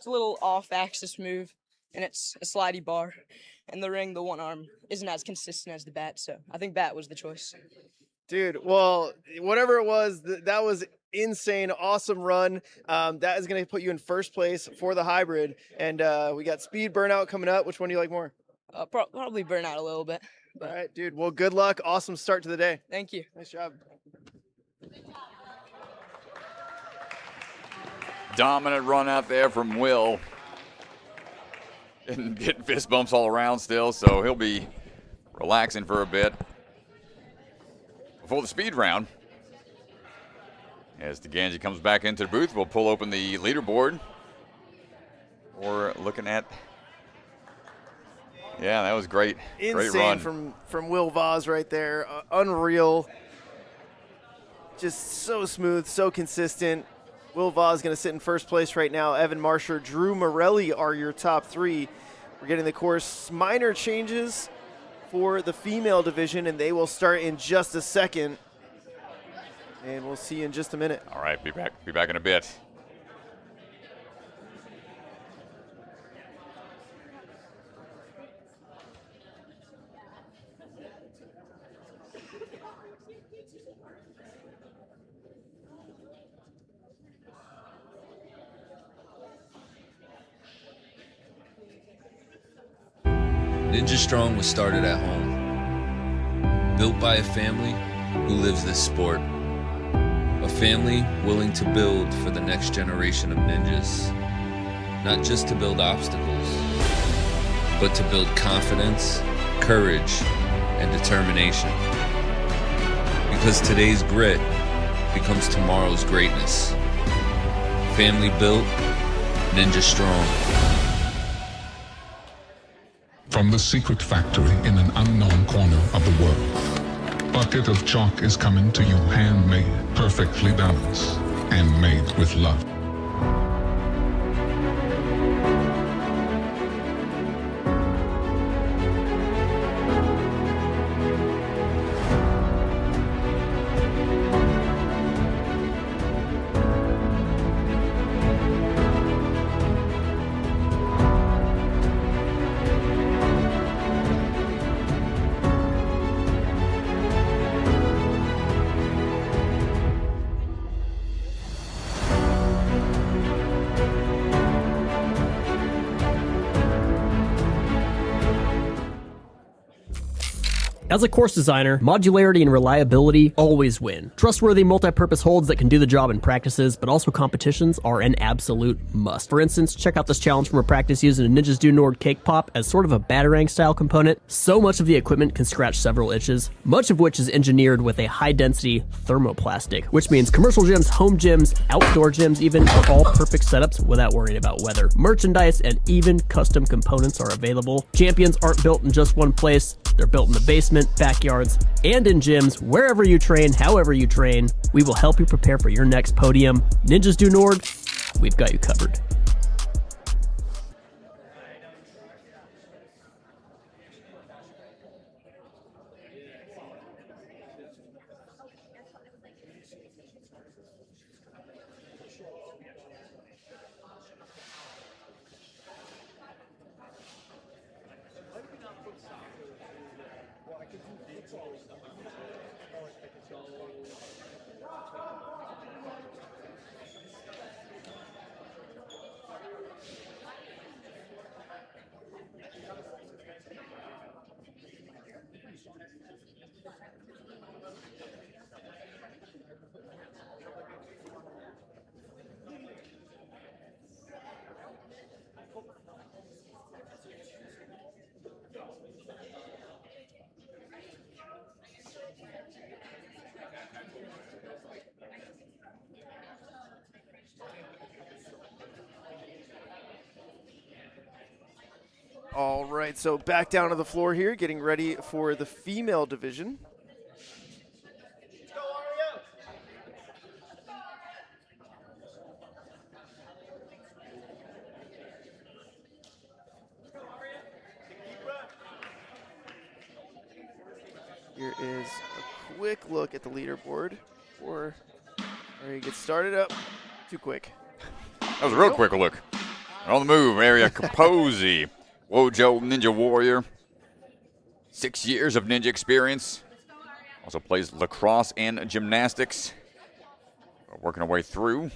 a little off-axis move, and it's a slidey bar. And the ring, the one arm, isn't as consistent as the bat, so I think bat was the choice. Dude, well, whatever it was, that was insane, awesome run. That is going to put you in first place for the hybrid. And we got speed, burnout coming up. Which one do you like more? Probably burnout a little bit. All right, dude. Well, good luck. Awesome start to the day. Thank you. Nice job. Dominant run out there from Will. And getting fist bumps all around still, so he'll be relaxing for a bit before the speed round. As DeGangi comes back into the booth, we'll pull open the leaderboard. We're looking at, yeah, that was great. Insane great run. from Will Voss right there. Unreal. Just so smooth, so consistent. Will Voss is going to sit in first place right now. Evan Marsher, Drew Morelli are your top three. We're getting the course minor changes for the female division, and they will start in just a second. And we'll see you in just a minute. All right, be back in a bit. Ninja Strong was started at home, built by a family who lives this sport, a family willing to build for the next generation of ninjas. not just to build obstacles, but to build confidence, courage, and determination. Because today's grit becomes tomorrow's greatness. Family built, ninja strong. From the secret factory in an unknown corner of the world, bucket of chalk is coming to you handmade, perfectly balanced, and made with love. As a course designer, modularity and reliability always win. Trustworthy multi-purpose holds that can do the job in practices, but also competitions are an absolute must. For instance, check out this challenge from a practice using a Ninjas Do Nord cake pop as sort of a Batarang style component. So much of the equipment can scratch several itches, much of which is engineered with a high-density thermoplastic, which means commercial gyms, home gyms, outdoor gyms even, are all perfect setups without worrying about weather. Merchandise and even custom components are available. Champions aren't built in just one place. They're built in the basement, backyards, and in gyms, wherever you train, however you train. We will help you prepare for your next podium. Ninjas Do Nord, we've got you covered. All right, so back down to the floor here, getting ready for the female division. Here is a quick look at the leaderboard before Ari gets started up. Too quick. That was a real quick look. On the move, Area Kaposi. Wojo Ninja Warrior. 6 years of ninja experience. Also plays lacrosse and gymnastics. We're working our way through.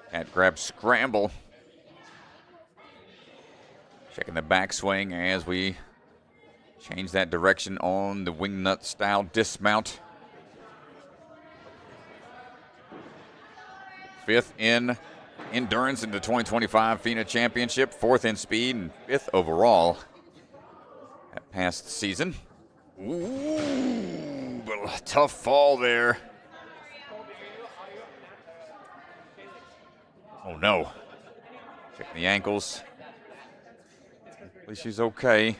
Cat grab scramble. Checking the backswing as we change that direction on the wingnut style dismount. 5th in endurance in the 2025 FINA Championship, 4th in speed, and 5th overall that past season. Ooh, but a tough fall there. Oh no. Checking the ankles. At least she's okay.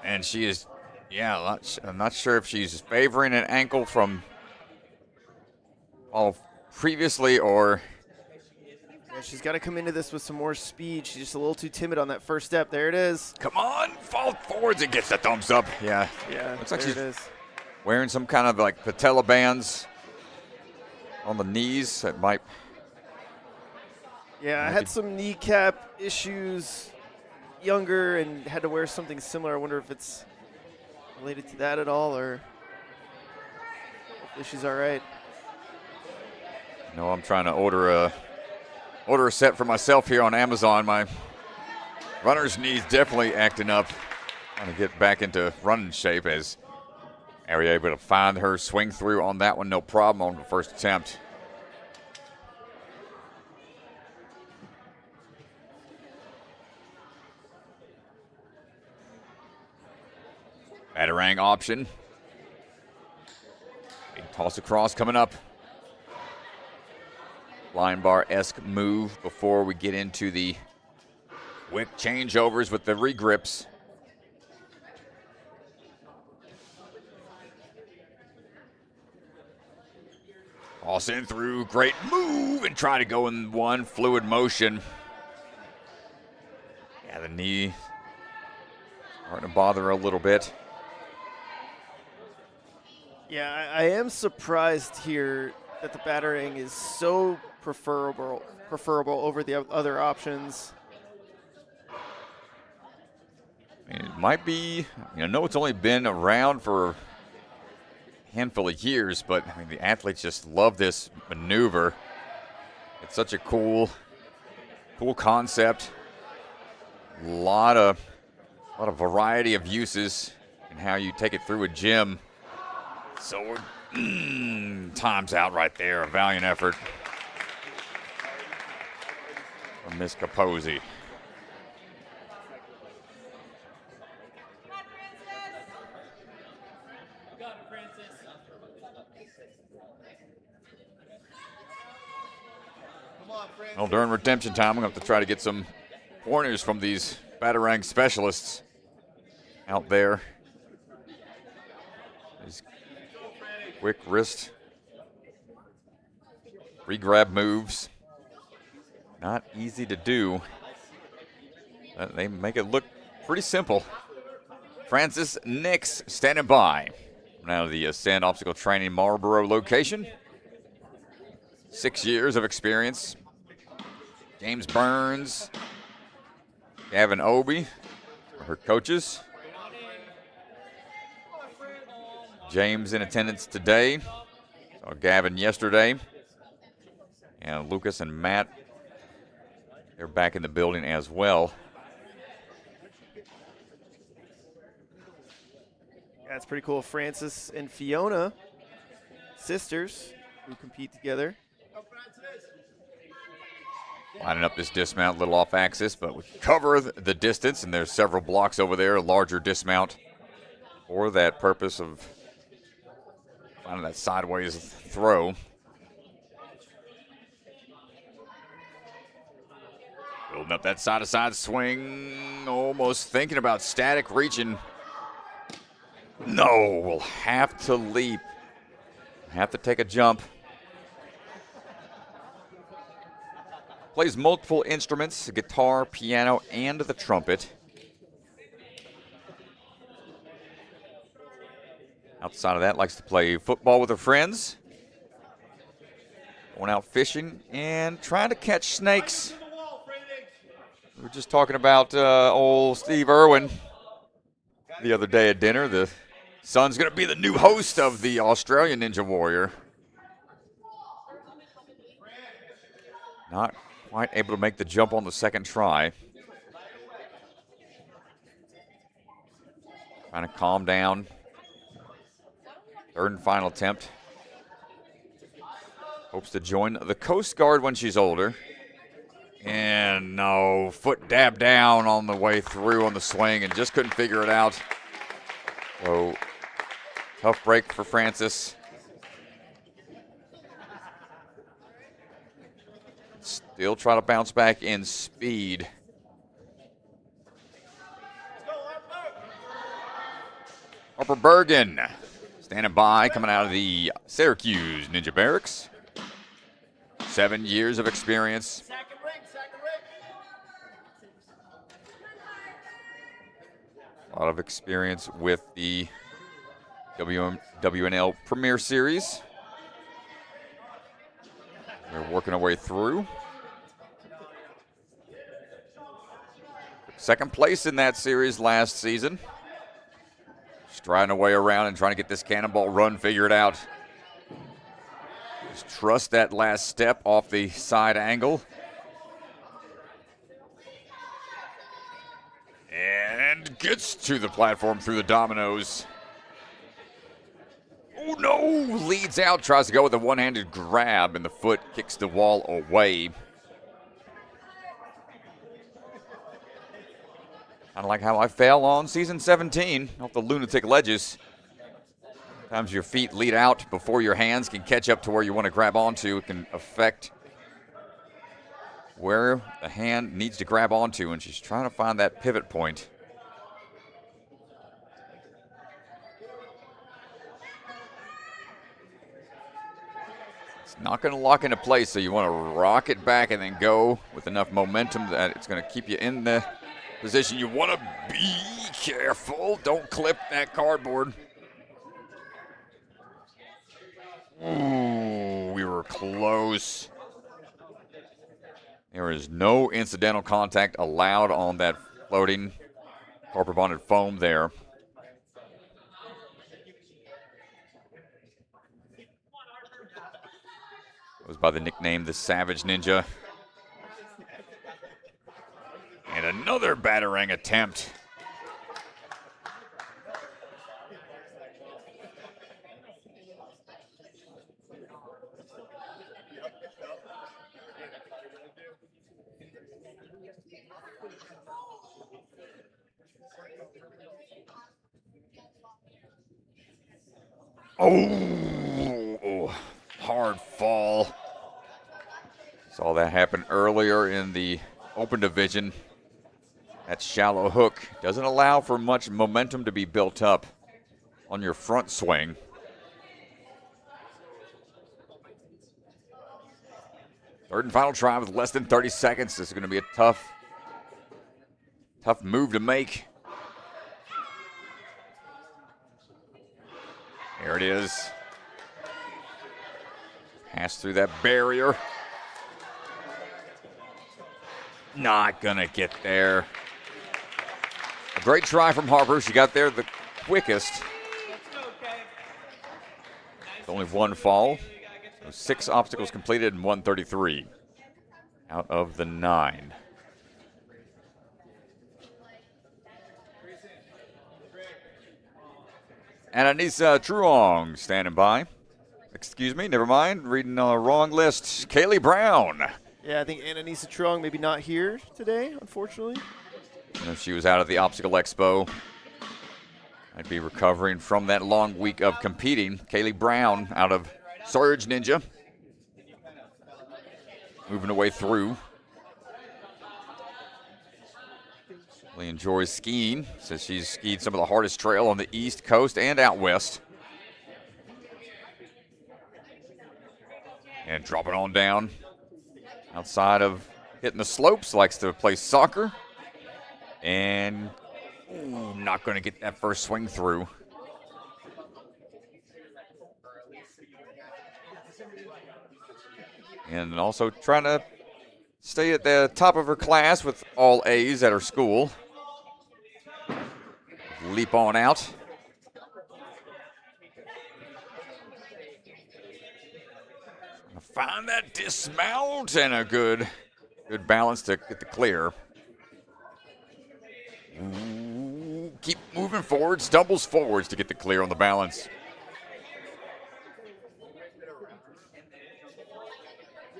And she is, yeah, I'm not sure if she's favoring an ankle from all previously or... Yeah, she's got to come into this with some more speed. She's just a little too timid on that first step. There it is. Come on, fall forwards and gets the thumbs up. Yeah. Yeah, looks like there she's it is. wearing some kind of like patella bands on the knees that might... Yeah, I had some kneecap issues younger and had to wear something similar. I wonder if it's related to that at all, or hopefully she's all right. No, I'm trying to order a set for myself here on Amazon. My runner's knee's definitely acting up. Trying to get back into running shape as Ari able to find her swing through on that one, no problem on the first attempt. Batarang option. Big toss across coming up. Line bar-esque move before we get into the quick changeovers with the regrips. Toss in through, great move, and try to go in one fluid motion. Yeah, the knee starting to bother a little bit. Yeah, I am surprised here that the battering is so preferable over the other options. I mean, it might be, I know it's only been around for a handful of years, but I mean, the athletes just love this maneuver. It's such a cool concept. A lot of variety of uses in how you take it through a gym. So we're time's out right there. A valiant effort from Miss Capozzi. Well, during redemption time, I'm going to have to try to get some pointers from these batarang specialists out there. These quick wrist re-grab moves. Not easy to do. They make it look pretty simple. Francis Nix standing by. Now the Ascend Obstacle Training Marlboro location. 6 years of experience. James Burns, Gavin Obie are her coaches. James in attendance today. Saw Gavin yesterday. And Lucas and Matt, they're back in the building as well. That's pretty cool. Francis and Fiona, sisters who compete together. Lining up this dismount a little off axis, but we cover the distance, and there's several blocks over there, a larger dismount for that purpose of finding that sideways throw. Building up that side-to-side swing, almost thinking about static reaching. No, we'll have to leap. Have to take a jump. Plays multiple instruments, the guitar, piano, and the trumpet. Outside of that, likes to play football with her friends. Going out fishing and trying to catch snakes. We were just talking about old Steve Irwin the other day at dinner. The son's going to be the new host of the Australian Ninja Warrior. Not quite able to make the jump on the second try. Trying to calm down. Third and final attempt. Hopes to join the Coast Guard when she's older. And no, foot dabbed down on the way through on the swing and just couldn't figure it out. So, tough break for Francis. Still trying to bounce back in speed. Harper Bergen standing by, coming out of the Syracuse Ninja Barracks. 7 years of experience. A lot of experience with the WNL Premier Series. We're working our way through. Second place in that series last season. Striding away around and trying to get this cannonball run figured out. Just trust that last step off the side angle. And gets to the platform through the dominoes. Oh no! Leads out, tries to go with a one-handed grab, and the foot kicks the wall away. Kind of like how I fell on season 17 off the lunatic ledges. Sometimes your feet lead out before your hands can catch up to where you want to grab onto. It can affect where the hand needs to grab onto, and she's trying to find that pivot point. It's not going to lock into place, so you want to rock it back and then go with enough momentum that it's going to keep you in the position you want to be. Careful, don't clip that cardboard. Ooh, we were close. There is no incidental contact allowed on that floating copper bonded foam there. Goes by the nickname the Savage Ninja. And another batarang attempt. Oh, hard fall. Saw that happen earlier in the open division. That shallow hook doesn't allow for much momentum to be built up on your front swing. Third and final try with less than 30 seconds. This is going to be a tough move to make. There it is. Pass through that barrier. Not gonna get there. A great try from Harper. She got there the quickest. Only one fall. So 6 obstacles completed in 133 out of the 9. And Anissa Truong standing by. Excuse me, never mind. Reading the wrong list. Kaylee Brown. Yeah, I think Anissa Truong maybe not here today, unfortunately. If she was out at the Obstacle Expo, I'd be recovering from that long week of competing. Kaylee Brown out of Surge Ninja. Moving her way through. Really enjoys skiing. Says she's skied some of the hardest trail on the East Coast and out west. And dropping on down. Outside of hitting the slopes, likes to play soccer. And not going to get that first swing through. And also trying to stay at the top of her class with all A's at her school. Leap on out. Find that dismount and a good balance to get the clear. Ooh, keep moving forward, stumbles forwards to get the clear on the balance.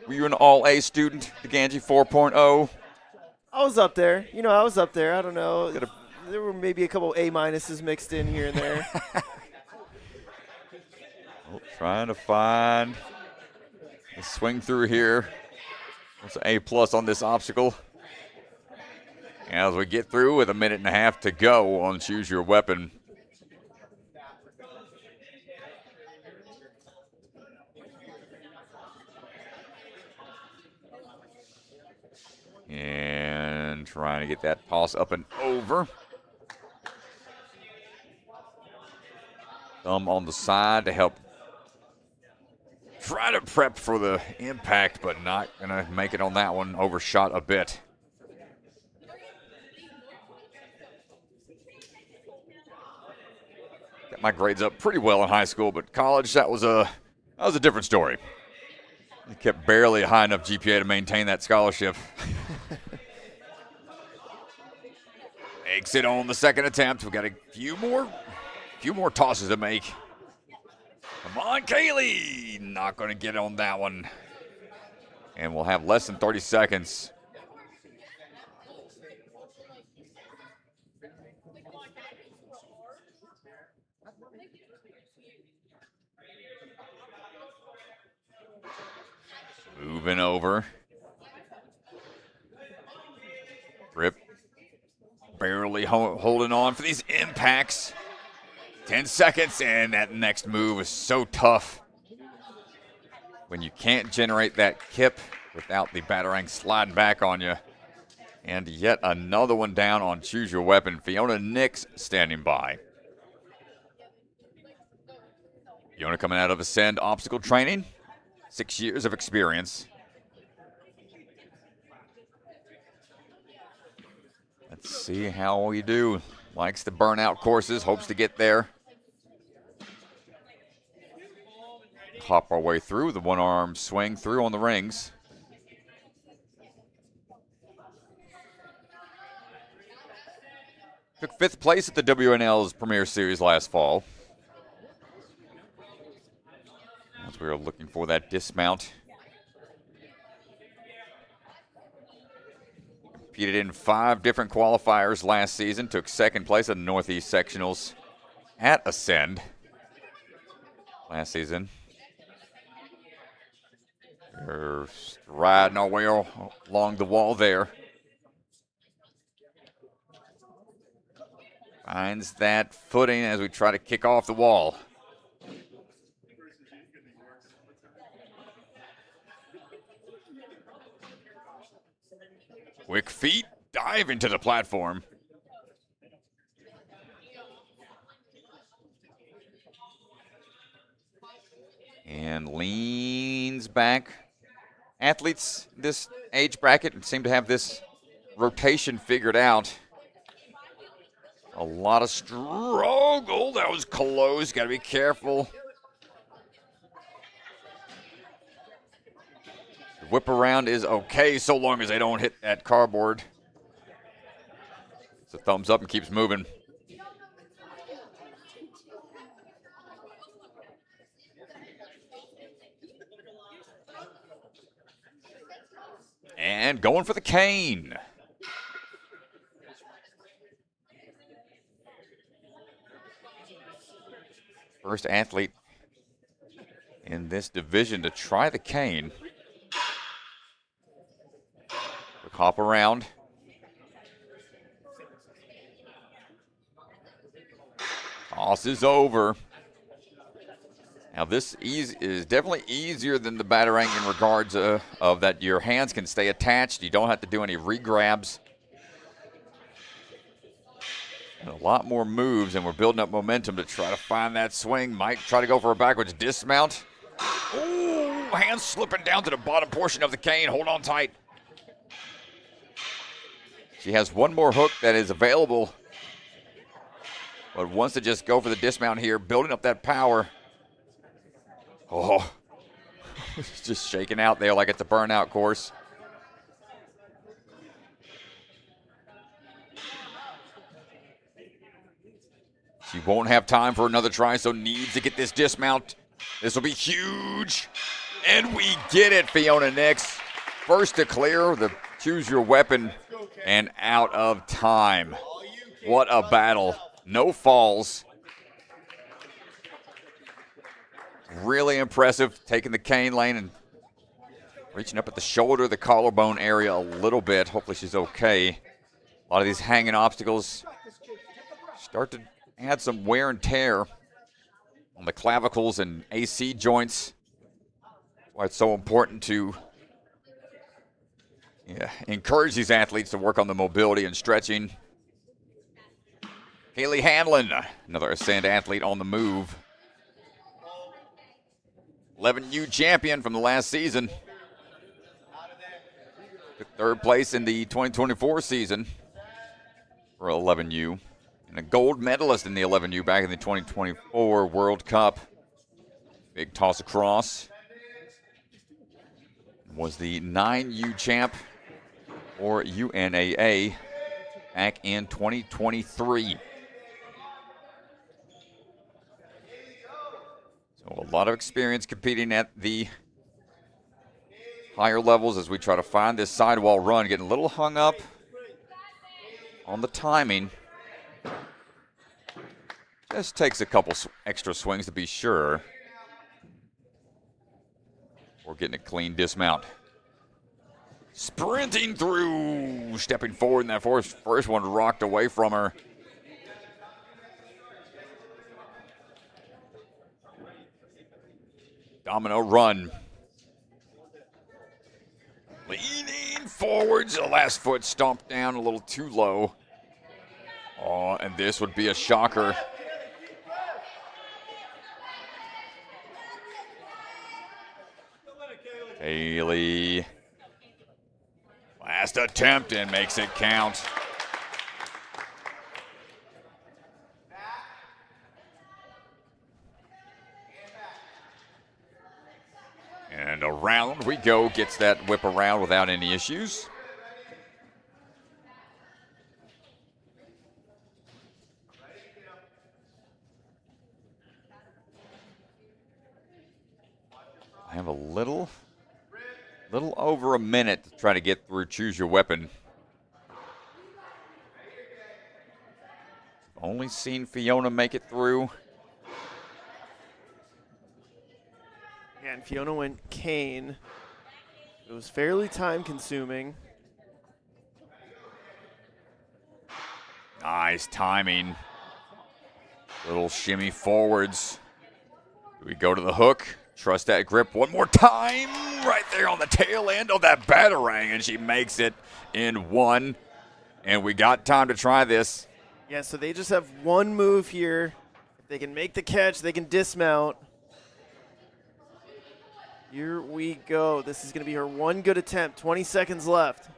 Were you an all-A student, the Ganji 4.0? I was up there. I was up there. I don't know. There were maybe a couple A-minuses mixed in here and there. Trying to find the swing through here. It's an A+ on this obstacle. As we get through with a minute and a half to go on Choose Your Weapon. And trying to get that toss up and over. Thumb on the side to help try to prep for the impact, but not going to make it on that one. Overshot a bit. Got my grades up pretty well in high school, but college, that was a different story. I kept barely a high enough GPA to maintain that scholarship. Makes it on the second attempt. We've got a few more tosses to make. Come on, Kaylee. Not going to get on that one. And we'll have less than 30 seconds. Moving over. Rip barely holding on for these impacts. 10 seconds, and that next move is so tough. When you can't generate that kip without the batarang sliding back on you. And yet another one down on Choose Your Weapon. Fiona Nix standing by. Fiona coming out of Ascend obstacle training. 6 years of experience. Let's see how we do. Likes the burnout courses, hopes to get there. Hop our way through the one-arm swing through on the rings. Took 5th place at the WNL's Premier Series last fall. As we were looking for that dismount. Competed in 5 different qualifiers last season. Took 2nd place at the Northeast Sectionals at Ascend last season. We're riding our way along the wall there. Finds that footing as we try to kick off the wall. Quick feet, dive into the platform. And leans back. Athletes this age bracket seem to have this rotation figured out. A lot of struggle. That was close. Got to be careful. The whip around is okay so long as they don't hit that cardboard. It's a thumbs up and keeps moving. And going for the cane. First athlete in this division to try the cane. Quick hop around. Toss is over. Now this is definitely easier than the batarang in regards of that your hands can stay attached. You don't have to do any re-grabs. And a lot more moves, and we're building up momentum to try to find that swing. Might try to go for a backwards dismount. Ooh, hands slipping down to the bottom portion of the cane. Hold on tight. She has one more hook that is available, but wants to just go for the dismount here, building up that power. Oh, it's just shaking out there like it's a burnout course. She won't have time for another try, so needs to get this dismount. This will be huge. And we get it, Fiona Nix. First to clear the Choose Your Weapon and out of time. What a battle. No falls. Really impressive, taking the cane lane and reaching up at the shoulder, the collarbone area a little bit. Hopefully she's okay. A lot of these hanging obstacles start to add some wear and tear on the clavicles and AC joints. That's why it's so important to encourage these athletes to work on the mobility and stretching. Haley Hanlon, another Ascend athlete on the move. 11U champion from the last season. Took 3rd place in the 2024 season for 11U. And a gold medalist in the 11U back in the 2024 World Cup. Big toss across. Was the 9U champ for UNAA back in 2023. So a lot of experience competing at the higher levels as we try to find this sidewall run. Getting a little hung up on the timing. Just takes a couple extra swings to be sure. or getting a clean dismount. Sprinting through, stepping forward, and that first one rocked away from her. Domino run. Leaning forwards, the last foot stomped down a little too low. Oh, and this would be a shocker. Haley. Last attempt and makes it count. And around we go, gets that whip around without any issues. I have a little over a minute to try to get through Choose Your Weapon. Only seen Fiona make it through. Yeah, and Fiona went cane. It was fairly time consuming. Nice timing. Little shimmy forwards. Do we go to the hook? Trust that grip one more time. Right there on the tail end of that batarang, and she makes it in one. And we got time to try this. Yeah, so they just have one move here. If they can make the catch, they can dismount. Here we go. This is going to be her one good attempt. 20 seconds left.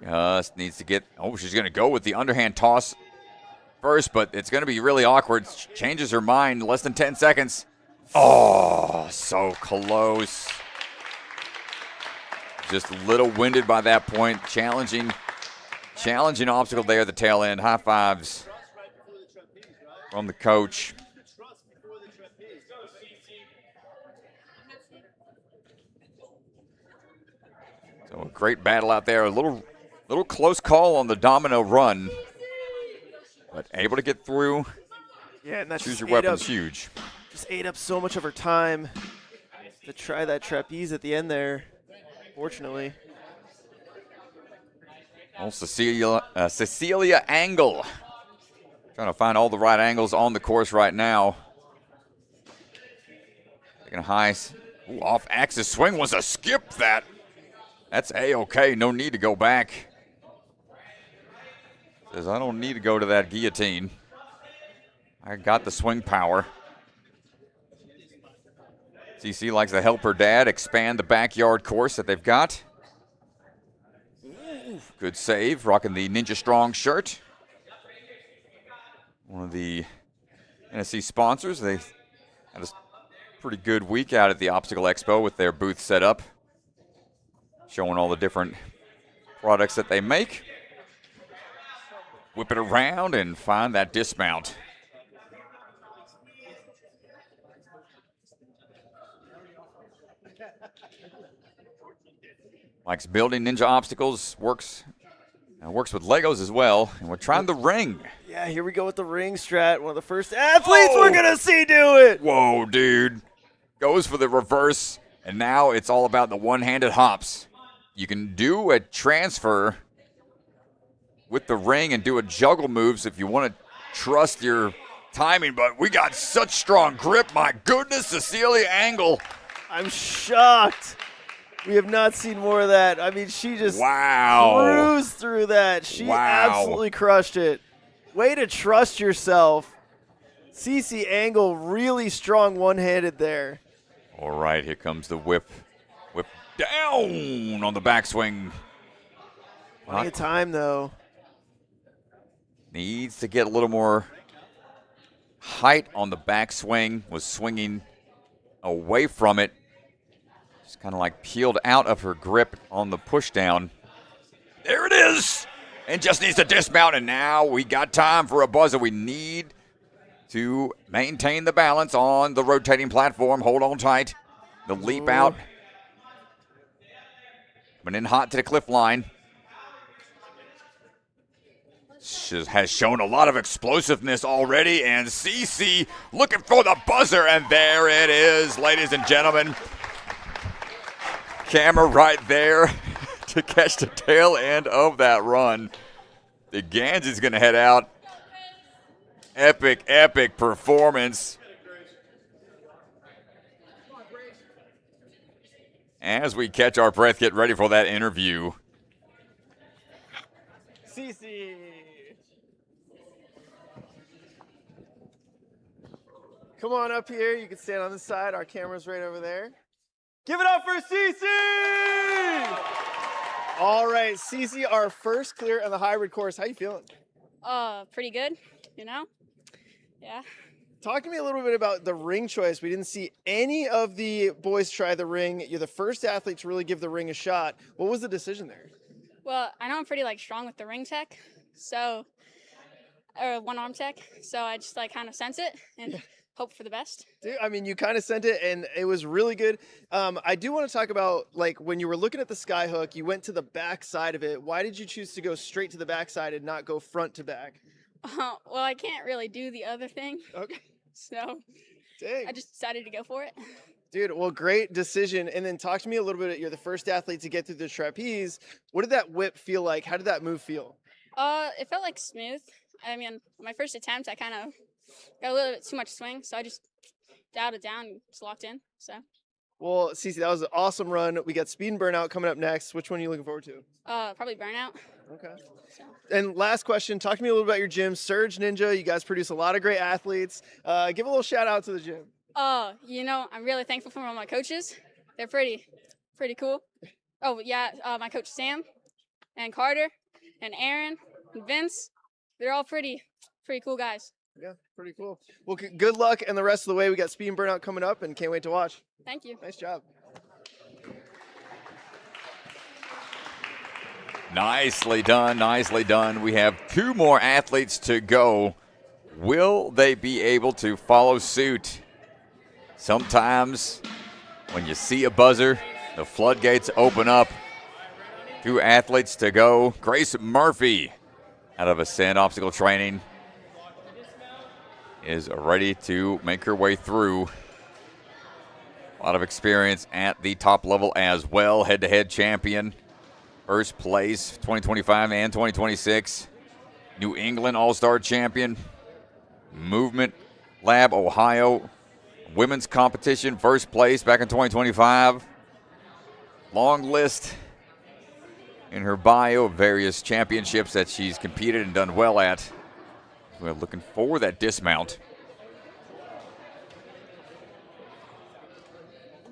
Just needs to get, she's going to go with the underhand toss first, but it's going to be really awkward. Changes her mind, less than 10 seconds. Oh, so close. Just a little winded by that point. Challenging obstacle there at the tail end. High fives from the coach. So a great battle out there. A little close call on the domino run, but able to get through. Yeah, and that's Choose Your Weapon's huge. Just ate up so much of her time to try that trapeze at the end there, fortunately. Oh, Cecilia Angle. Trying to find all the right angles on the course right now. Taking a high off-axis swing, wants to skip that. That's A-okay, no need to go back. Says, I don't need to go to that guillotine. I got the swing power. CC likes to help her dad expand the backyard course that they've got. Good save, rocking the Ninja Strong shirt. One of the NSC sponsors. They had a pretty good week out at the Obstacle Expo with their booth set up, showing all the different products that they make. Whip it around and find that dismount. Likes building ninja obstacles, works with Legos as well, and we're trying the ring. Yeah, here we go with the ring strat. One of the first athletes we're going to see do it. Whoa, dude. Goes for the reverse, and now it's all about the one-handed hops. You can do a transfer with the ring and do a juggle moves if you want to trust your timing, but we got such strong grip. My goodness, Cecilia Angle. I'm shocked. We have not seen more of that. I mean, she just cruised through that. She absolutely crushed it. Way to trust yourself. CC Angle really strong one-handed there. All right, here comes the whip. Whip down on the backswing. Plenty of time, though. Needs to get a little more height on the backswing. Was swinging away from it. Just kind of like peeled out of her grip on the push down. There it is! And just needs to dismount, and now we got time for a buzzer. We need to maintain the balance on the rotating platform. Hold on tight. The leap out. Coming in hot to the cliff line. She has shown a lot of explosiveness already, and Cece looking for the buzzer, and there it is, ladies and gentlemen. Camera right there to catch the tail end of that run. The Gansey's going to head out. Epic, epic performance. As we catch our breath, get ready for that interview. Cece. Come on up here. You can stand on this side. Our camera's right over there. Give it up for Cece! All right, Cece, our first clear on the hybrid course. How you feeling? Pretty good, you know? Yeah. Talk to me a little bit about the ring choice. We didn't see any of the boys try the ring. You're the first athlete to really give the ring a shot. What was the decision there? Well, I know I'm pretty strong with the ring tech, or one arm tech, so I just kind of sense it and hope for the best. Dude, I mean, you kind of sent it, and it was really good. I do want to talk about when you were looking at the sky hook, you went to the back side of it. Why did you choose to go straight to the back side and not go front to back? Well, I can't really do the other thing. Okay. So Dang. I just decided to go for it. Dude, well, great decision. And then talk to me a little bit. You're the first athlete to get through the trapeze. What did that whip feel like? How did that move feel? It felt smooth. I mean, my first attempt, I kind of got a little bit too much swing, so I just dialed it down and just locked in. So. Well, Cece, that was an awesome run. We got speed and burnout coming up next. Which one are you looking forward to? Probably burnout. Okay. So. And last question, talk to me a little about your gym, Surge Ninja. You guys produce a lot of great athletes. Give a little shout out to the gym. I'm really thankful for all my coaches. They're pretty cool. Oh yeah, my coach Sam, and Carter, and Aaron, and Vince. They're all pretty cool guys. Yeah, pretty cool. Well, good luck and the rest of the way. We got speed and burnout coming up, and can't wait to watch. Thank you. Nice job. Nicely done, nicely done. We have 2 more athletes to go. Will they be able to follow suit? Sometimes when you see a buzzer, the floodgates open up. 2 athletes to go. Grace Murphy, out of Ascend Obstacle Training, is ready to make her way through. A lot of experience at the top level as well. Head-to-head champion. First place 2025 and 2026. New England All-Star champion. Movement Lab Ohio women's competition first place back in 2025. Long list in her bio of various championships that she's competed and done well at. We're looking for that dismount.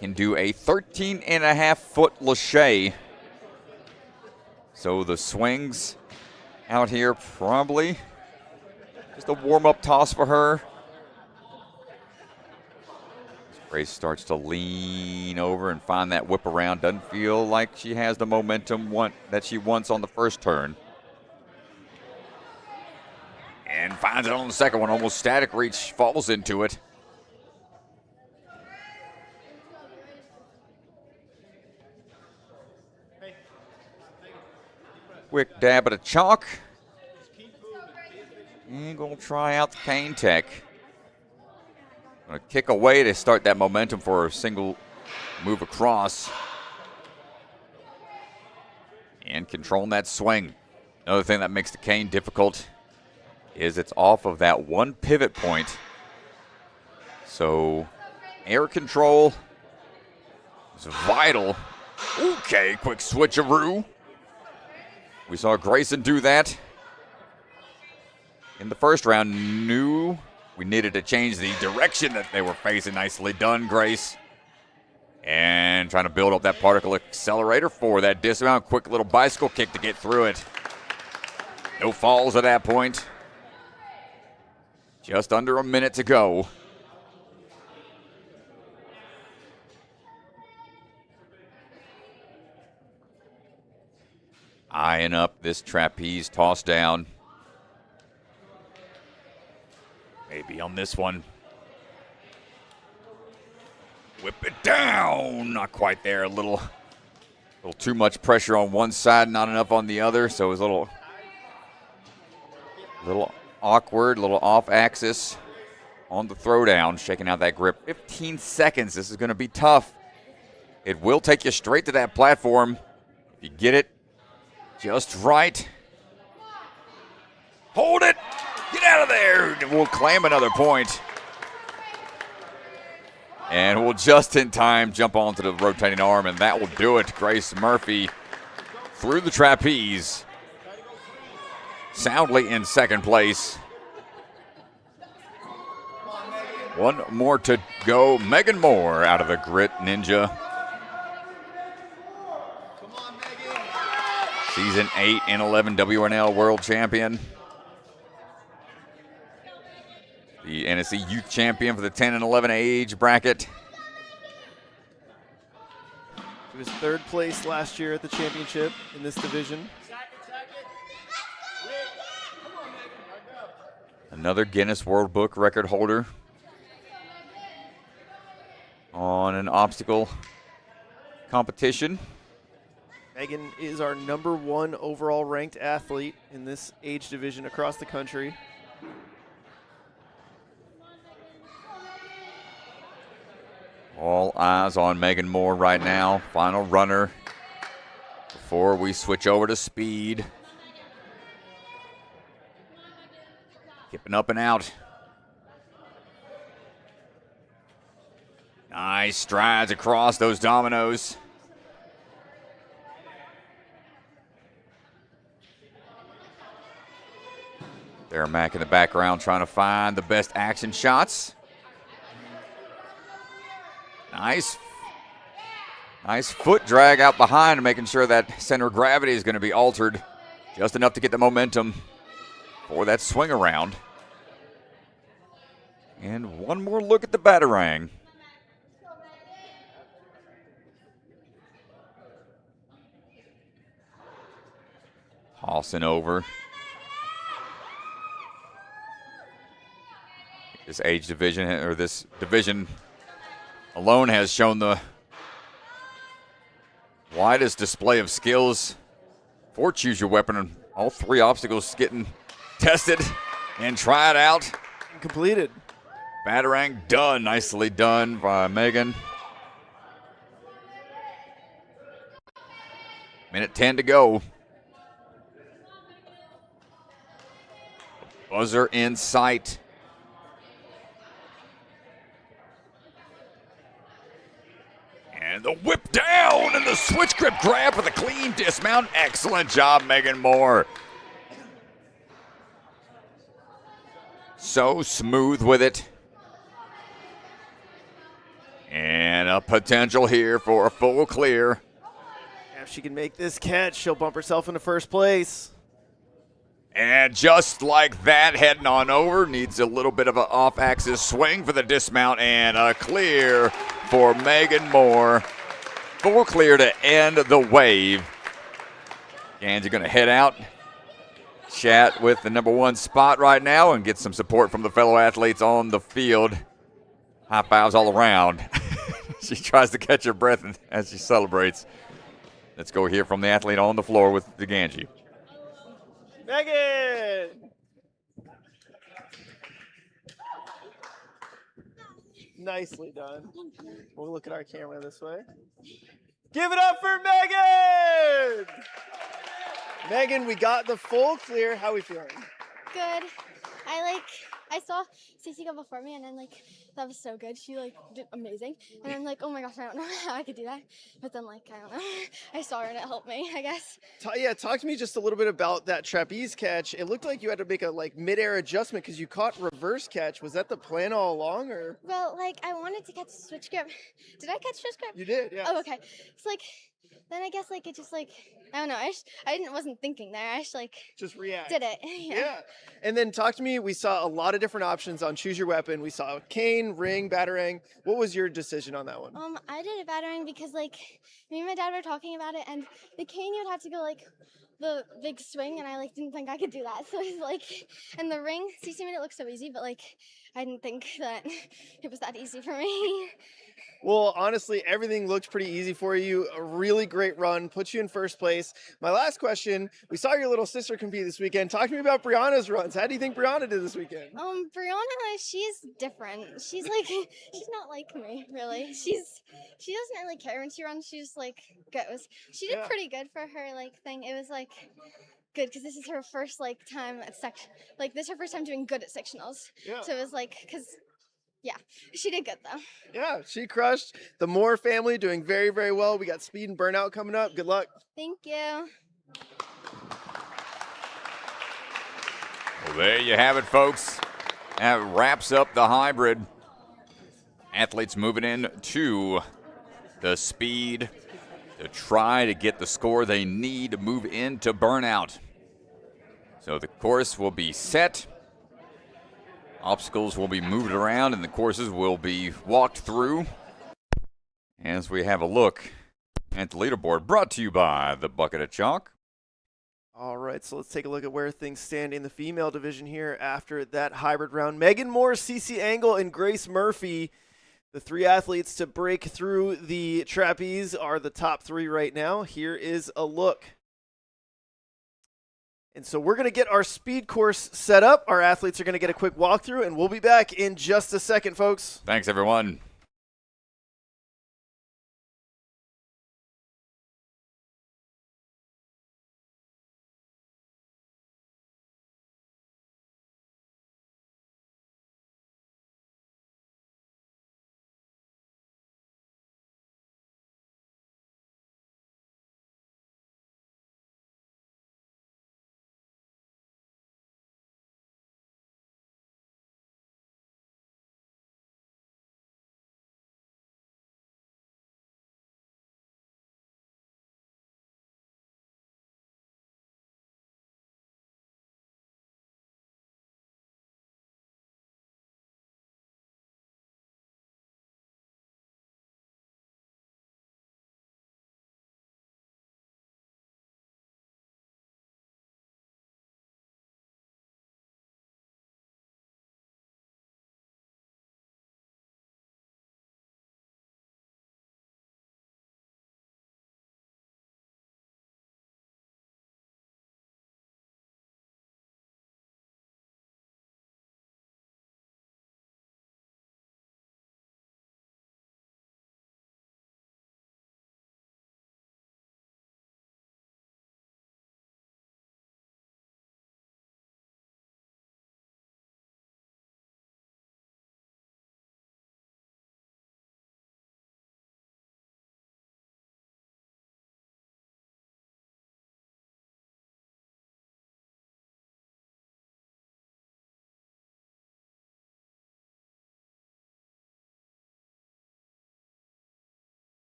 Can do a 13.5-foot lache. So the swings out here probably just a warm-up toss for her. Grace starts to lean over and find that whip around. Doesn't feel like she has the momentum that she wants on the first turn. And finds it on the second one. Almost static reach, falls into it. Quick dab at a chalk. And gonna try out the cane tech. Gonna kick away to start that momentum for a single move across. And controlling that swing. Another thing that makes the cane difficult is it's off of that one pivot point. So air control is vital. Okay, quick switcheroo. We saw Grayson do that in the first round. Knew we needed to change the direction that they were facing. Nicely done, Grace. And trying to build up that particle accelerator for that dismount. Quick little bicycle kick to get through it. No falls at that point. Just under a minute to go. Eyeing up this trapeze toss down. Maybe on this one. Whip it down. Not quite there. A little too much pressure on one side, not enough on the other. So it was a little A little awkward, a little off axis on the throwdown, shaking out that grip. 15 seconds. This is going to be tough. It will take you straight to that platform. If you get it just right. Hold it. Get out of there. We'll claim another point. And we'll just in time jump onto the rotating arm, and that will do it. Grace Murphy through the trapeze. Soundly in second place. One more to go. Megan Moore out of the Grit Ninja. Season 8 and 11 WNL World Champion. The NSC Youth Champion for the 10 and 11 age bracket. He was third place last year at the championship in this division. Another Guinness World Book record holder on an obstacle competition. Megan is our #1 overall ranked athlete in this age division across the country. All eyes on Megan Moore right now. Final runner before we switch over to speed. Kipping up and out. Nice strides across those dominoes. There, Mac in the background trying to find the best action shots. Nice foot drag out behind, making sure that center of gravity is going to be altered just enough to get the momentum for that swing around. And one more look at the batarang. Tossing over. This age division, or this division alone, has shown the widest display of skills for Choose Your Weapon, and all three obstacles getting tested and tried out. Completed. Batarang done. Nicely done by Megan. Minute 10 to go. Buzzer in sight. And the whip down and the switch grip grab with a clean dismount. Excellent job, Megan Moore. So smooth with it. And a potential here for a full clear. If she can make this catch, she'll bump herself into first place. And just like that, heading on over. Needs a little bit of an off-axis swing for the dismount, and a clear for Megan Moore. Full clear to end the wave. And you're going to head out, chat with the #1 spot right now, and get some support from the fellow athletes on the field. High fives all around. She tries to catch her breath as she celebrates. Let's go hear from the athlete on the floor with the Ganji. Megan! Nicely done. We'll look at our camera this way. Give it up for Megan! Megan, we got the full clear. How are we feeling? Good. I saw Stacey go before me, and then that was so good. She did amazing, and I'm like, oh my gosh, I don't know how I could do that. But then I don't know, I saw her and it helped me, I guess. Talk to me just a little bit about that trapeze catch. It looked like you had to make a midair adjustment because you caught reverse catch. Was that the plan all along, or? Well, I wanted to catch switch grip. Did I catch switch grip? You did, yeah. Oh, okay. It's then I guess it just I don't know. Wasn't thinking there. I just react. Did it. Yeah. And then talk to me. We saw a lot of different options on Choose Your Weapon. We saw cane, ring, batarang. What was your decision on that one? I did a batarang because me and my dad were talking about it, and the cane you would have to go the big swing, and I didn't think I could do that. So it was and the ring, Cece made it look so easy, but I didn't think that it was that easy for me. Well, honestly, everything looked pretty easy for you. A really great run, put you in first place. My last question, we saw your little sister compete this weekend. Talk to me about Brianna's runs. How do you think Brianna did this weekend? Brianna, she's different. She's like, she's not like me, really. She doesn't really care when she runs. She just like goes. She did pretty good for her like thing. It was like good because this is her first like time at this is her first time doing good at sectionals. Yeah. So it was like, yeah, she did good though. Yeah, she crushed. The Moore family doing very, very well. We got speed and burnout coming up. Good luck. Thank you. Well, there you have it, folks. That wraps up the hybrid. Athletes moving in to the speed to try to get the score they need to move into burnout. So the course will be set. Obstacles will be moved around and the courses will be walked through. As we have a look at the leaderboard, brought to you by the Bucket of Chalk. All right, so let's take a look at where things stand in the female division here after that hybrid round. Megan Moore, Cece Angle, and Grace Murphy, the three athletes to break through the trapeze, are the top three right now. Here is a look. And so we're going to get our speed course set up. Our athletes are going to get a quick walkthrough, and we'll be back in just a second, folks. Thanks, everyone.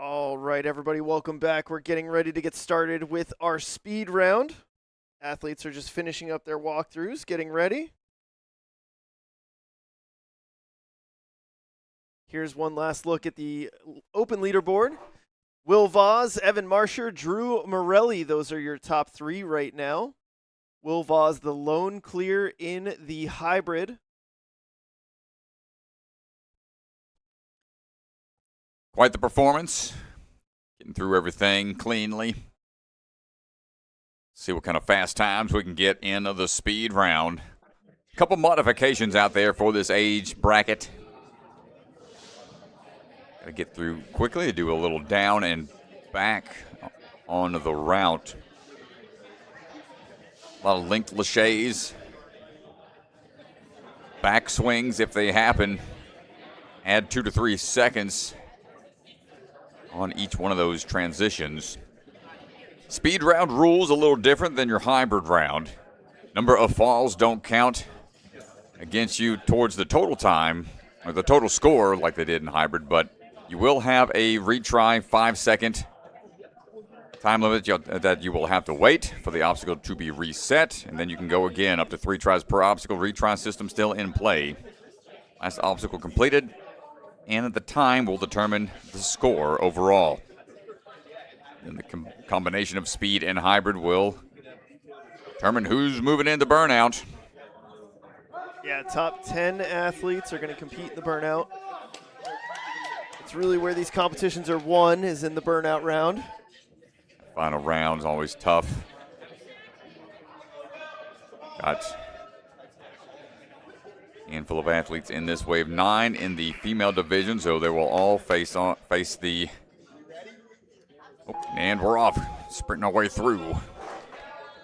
All right, everybody, welcome back. We're getting ready to get started with our speed round. Athletes are just finishing up their walkthroughs, getting ready. Here's one last look at the open leaderboard. Will Voss, Evan Marsher, Drew Morelli, those are your top 3 right now. Will Voss, the lone clear in the hybrid. Quite the performance. Getting through everything cleanly. See what kind of fast times we can get in the speed round. A couple modifications out there for this age bracket. Gotta get through quickly, do a little down and back on the route. A lot of linked laches. Back swings if they happen. Add 2 to 3 seconds on each one of those transitions. Speed round rules a little different than your hybrid round. Number of falls don't count against you towards the total time or the total score like they did in hybrid, but you will have a retry 5-second time limit that you will have to wait for the obstacle to be reset, and then you can go again up to 3 tries per obstacle. Retry system still in play. Last obstacle completed, and the time will determine the score overall. And the combination of speed and hybrid will determine who's moving into burnout. Yeah, top 10 athletes are going to compete in the burnout. It's really where these competitions are won, is in the burnout round. Final round's always tough. Got a handful of athletes in this wave. 9 in the female division, so they will all face the. Oh, and we're off, sprinting our way through.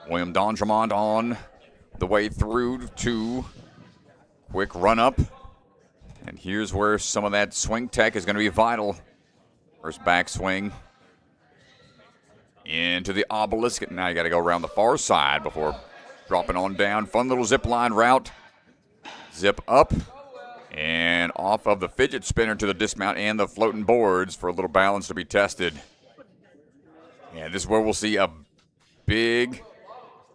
William D'Andrament on the way through to quick run up. And here's where some of that swing tech is going to be vital. First back swing into the obelisk. Now you got to go around the far side before dropping on down. Fun little zip line route. Zip up and off of the fidget spinner to the dismount and the floating boards for a little balance to be tested. And this is where we'll see a big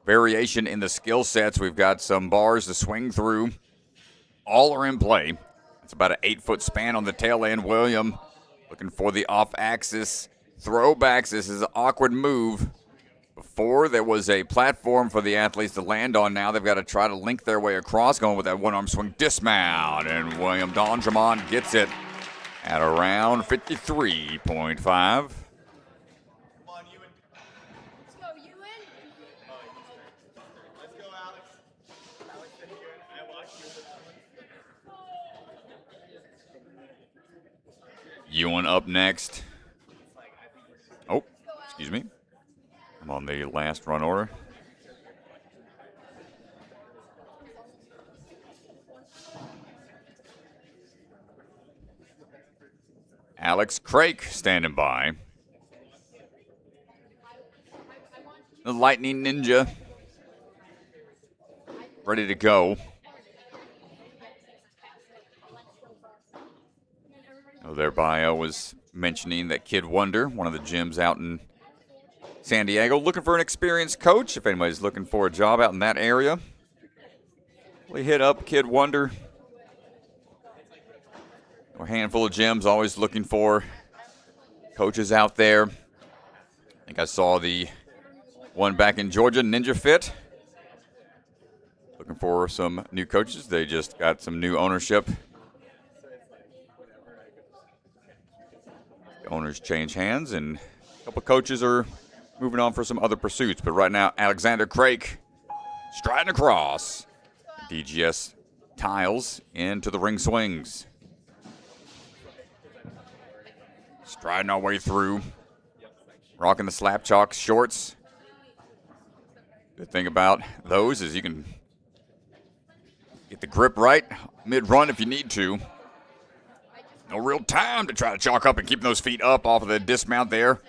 variation in the skill sets. We've got some bars to swing through. All are in play. It's about an 8-foot span on the tail end. William looking for the off-axis throwbacks. This is an awkward move. Before, there was a platform for the athletes to land on. Now they've got to try to link their way across, going with that one-arm swing dismount. And William D'Andrament gets it at around 53.5. Ewan up next. Oh, excuse me. I'm on the last run order. Alex Craik standing by. The Lightning Ninja ready to go. Their bio was mentioning that Kid Wonder, one of the gyms out in San Diego, looking for an experienced coach. If anybody's looking for a job out in that area, we hit up Kid Wonder. A handful of gyms always looking for coaches out there. I think I saw the one back in Georgia, Ninja Fit. Looking for some new coaches. They just got some new ownership. Owners change hands, and a couple coaches are moving on for some other pursuits. But right now, Alexander Craik striding across. DGS tiles into the ring swings. Striding our way through. Rocking the slap chalk shorts. Good thing about those is you can get the grip right mid-run if you need to. No real time to try to chalk up and keep those feet up off of the dismount there.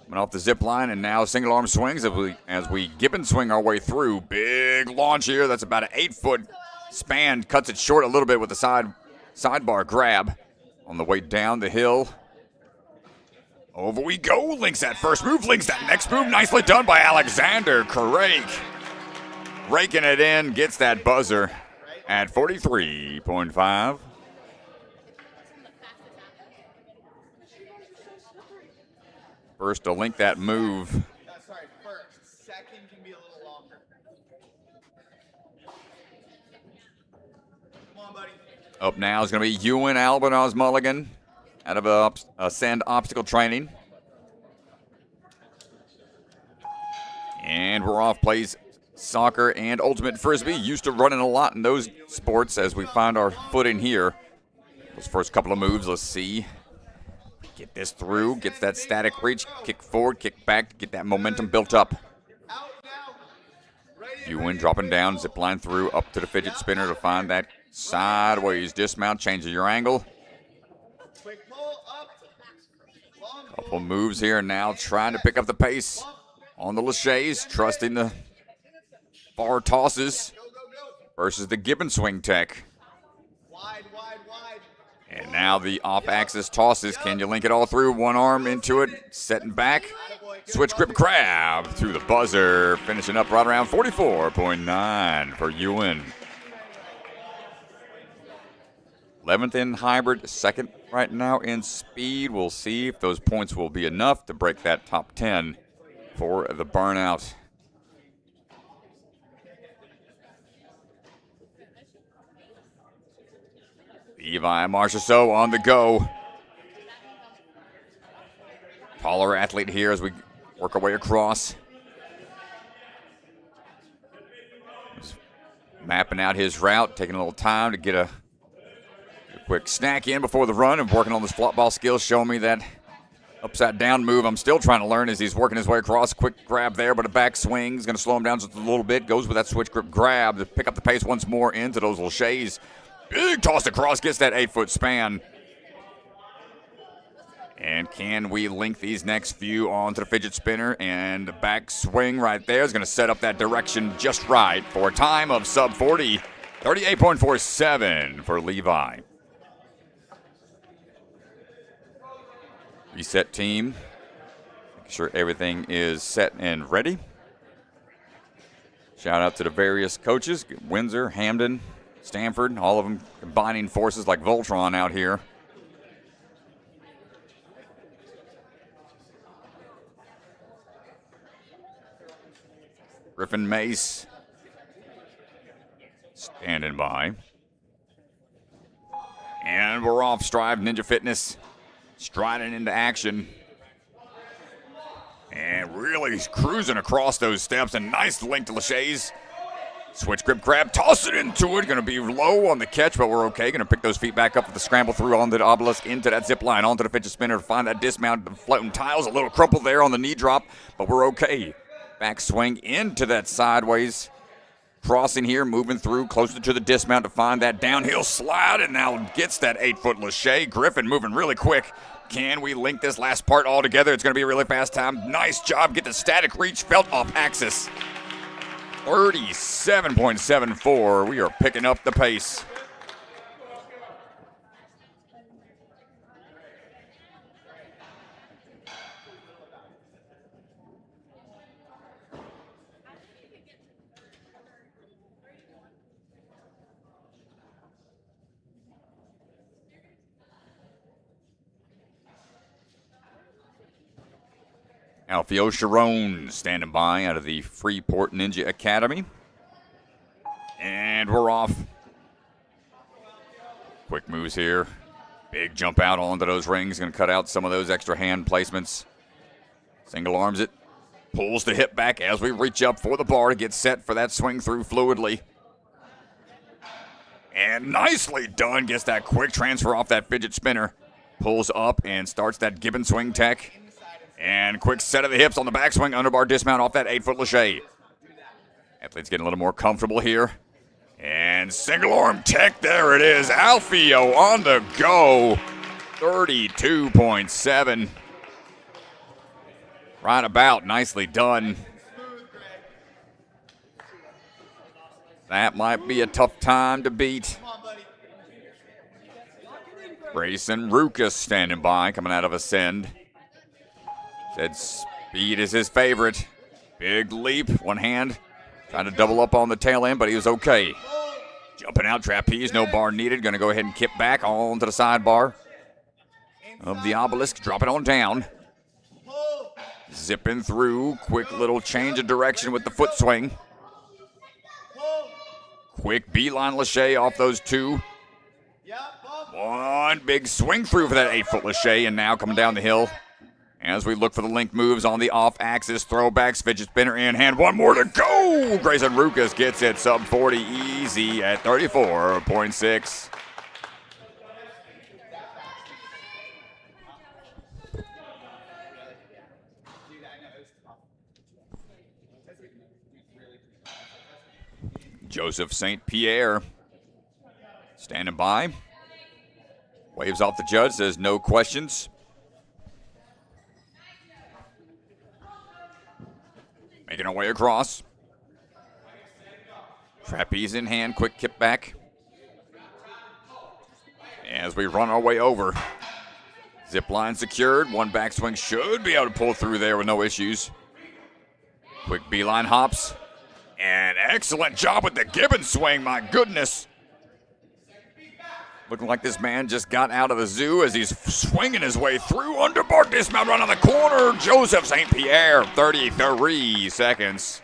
Coming off the zip line, and now single arm swings as we Gibbon swing our way through. Big launch here. That's about an 8-foot span. Cuts it short a little bit with the sidebar grab on the way down the hill. Over we go. Links that first move, links that next move. Nicely done by Alexander Craig. Raking it in, gets that buzzer at 43.5. First to link that move. Sorry, first. Second can be a little longer. Come on, buddy. Up now is going to be Ewan Albanaz Mulligan out of Ascend Obstacle Training. And we're off, plays soccer and ultimate frisbee. Used to running a lot in those sports as we find our footing here. Those first couple of moves, let's see. Get this through, gets that static reach, kick forward, kick back, get that momentum built up. Ewan dropping down, zip line through, up to the fidget spinner to find that sideways dismount, changes your angle. Couple moves here now, trying to pick up the pace on the Lachey's, trusting the far tosses versus the Gibbon swing tech. And now the off-axis tosses. Can you link it all through? One arm into it, setting back. Switch grip grab through the buzzer. Finishing up right around 44.9 for Ewan. 11th in hybrid, second right now in speed. We'll see if those points will be enough to break that top 10 for the burnout. Levi Marchessault on the go. Taller athlete here as we work our way across. Just mapping out his route, taking a little time to get a quick snack in before the run and working on his flop ball skills, showing me that upside down move I'm still trying to learn as he's working his way across. Quick grab there, but a back swing is going to slow him down just a little bit. Goes with that switch grip grab to pick up the pace once more into those Lachey's. Big toss across, gets that 8-foot span. And can we link these next few onto the fidget spinner? And the back swing right there is going to set up that direction just right for a time of sub 40. 38.47 for Levi. Reset team. Make sure everything is set and ready. Shout out to the various coaches, Windsor, Hamden, Stanford, all of them combining forces like Voltron out here. Griffin Mace standing by. And we're off. Strive Ninja Fitness striding into action. And really cruising across those steps. And nice link to Lachey's. Switch grip grab, toss it into it. Going to be low on the catch, but we're okay. Going to pick those feet back up with the scramble through onto the obelisk, into that zip line, onto the fidget spinner to find that dismount. The floating tiles, a little crumple there on the knee drop, but we're okay. Back swing into that sideways. Crossing here, moving through closer to the dismount to find that downhill slide, and now gets that 8-foot Lachey. Griffin moving really quick. Can we link this last part all together? It's going to be a really fast time. Nice job. Get the static reach, felt off axis. 37.74. We are picking up the pace. Alfio Sharon standing by out of the Freeport Ninja Academy. And we're off. Quick moves here. Big jump out onto those rings. Going to cut out some of those extra hand placements. Single arms it. Pulls the hip back as we reach up for the bar to get set for that swing through fluidly. And nicely done. Gets that quick transfer off that fidget spinner. Pulls up and starts that Gibbon swing tech. And quick set of the hips on the backswing, underbar dismount off that 8-foot Lachey. Athlete's getting a little more comfortable here. And single arm tech, there it is. Alfio on the go. 32.7. Right about, nicely done. That might be a tough time to beat. Grayson Rukas standing by, coming out of Ascend. Said speed is his favorite. Big leap, one hand. Trying to double up on the tail end, but he was okay. Jumping out, trapeze, no bar needed. Going to go ahead and kip back onto the sidebar of the obelisk. Drop it on down. Zipping through. Quick little change of direction with the foot swing. Quick beeline lache off those two. One big swing through for that 8-foot lache, and now coming down the hill as we look for the link moves on the off-axis throwbacks. Fidget spinner in hand. One more to go. Grayson Rukas gets it sub 40 easy at 34.6. Joseph St. Pierre standing by. Waves off the judge, says no questions. Making our way across. Trapeze in hand, quick kip back. As we run our way over. Zip line secured, one backswing should be able to pull through there with no issues. Quick beeline hops. And excellent job with the Gibbon swing, my goodness. Looking like this man just got out of the zoo as he's swinging his way through. Underbar dismount run on the corner. Joseph St. Pierre, 33 seconds.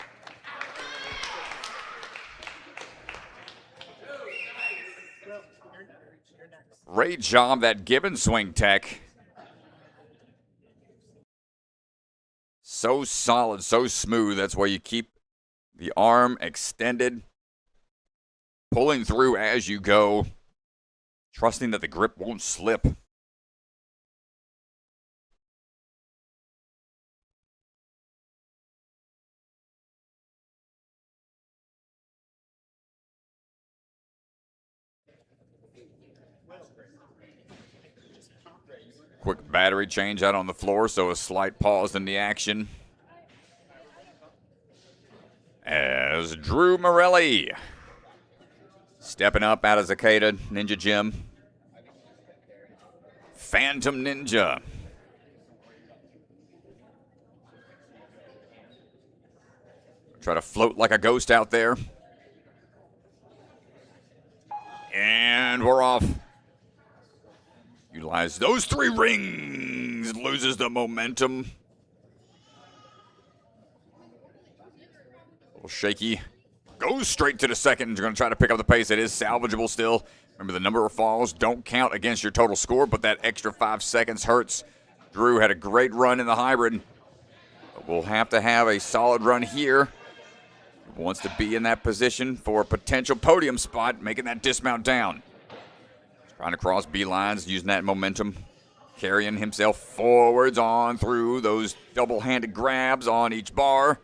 Great job, that Gibbon swing tech. So solid, so smooth. That's why you keep the arm extended, pulling through as you go, trusting that the grip won't slip. Quick battery change out on the floor, so a slight pause in the action. As Drew Morelli stepping up out of Cicada Ninja Gym. Phantom Ninja. Try to float like a ghost out there. And we're off. Utilize those 3 rings. Loses the momentum. A little shaky. Goes straight to the second. You're going to try to pick up the pace. It is salvageable still. Remember, the number of falls don't count against your total score, but that extra 5 seconds hurts. Drew had a great run in the hybrid. But we'll have to have a solid run here. He wants to be in that position for a potential podium spot, making that dismount down. He's trying to cross beelines, using that momentum. Carrying himself forwards on through those double-handed grabs on each bar.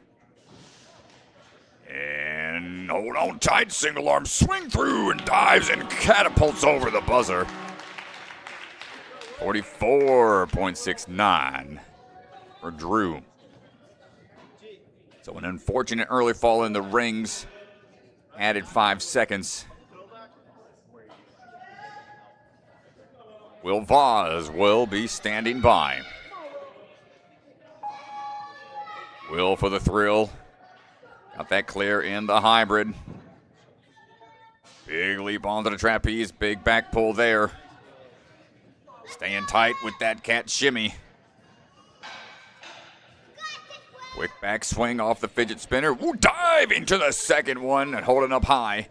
And hold on tight, single arm swing through and dives and catapults over the buzzer. 44.69 for Drew. So an unfortunate early fall in the rings. Added 5 seconds. Will Vaz will be standing by. Will for the thrill. Got that clear in the hybrid. Big leap onto the trapeze. Big back pull there. Staying tight with that cat shimmy. Quick back swing off the fidget spinner. Ooh, diving to the second one and holding up high.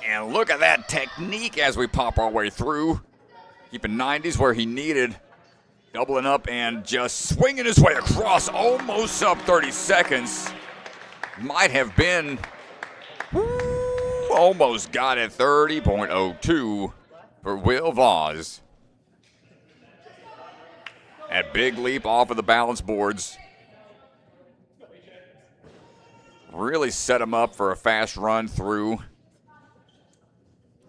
And look at that technique as we pop our way through. Keeping 90s where he needed. Doubling up and just swinging his way across almost sub 30 seconds. Might have been, almost got it, 30.02 for Will Vaz. That big leap off of the balance boards. Really set him up for a fast run through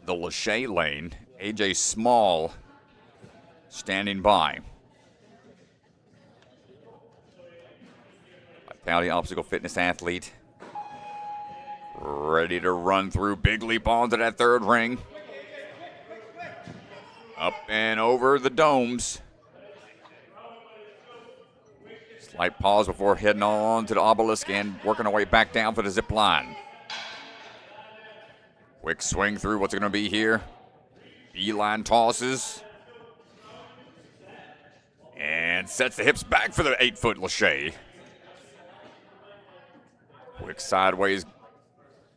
the Lachey lane. AJ Small standing by. Vitality Obstacle Fitness athlete. Ready to run through. Big leap onto that third ring. Up and over the domes. Light pause before heading on to the obelisk and working our way back down for the zip line. Quick swing through. What's it going to be here? Beeline tosses. And sets the hips back for the 8-foot Lachey. Quick sideways.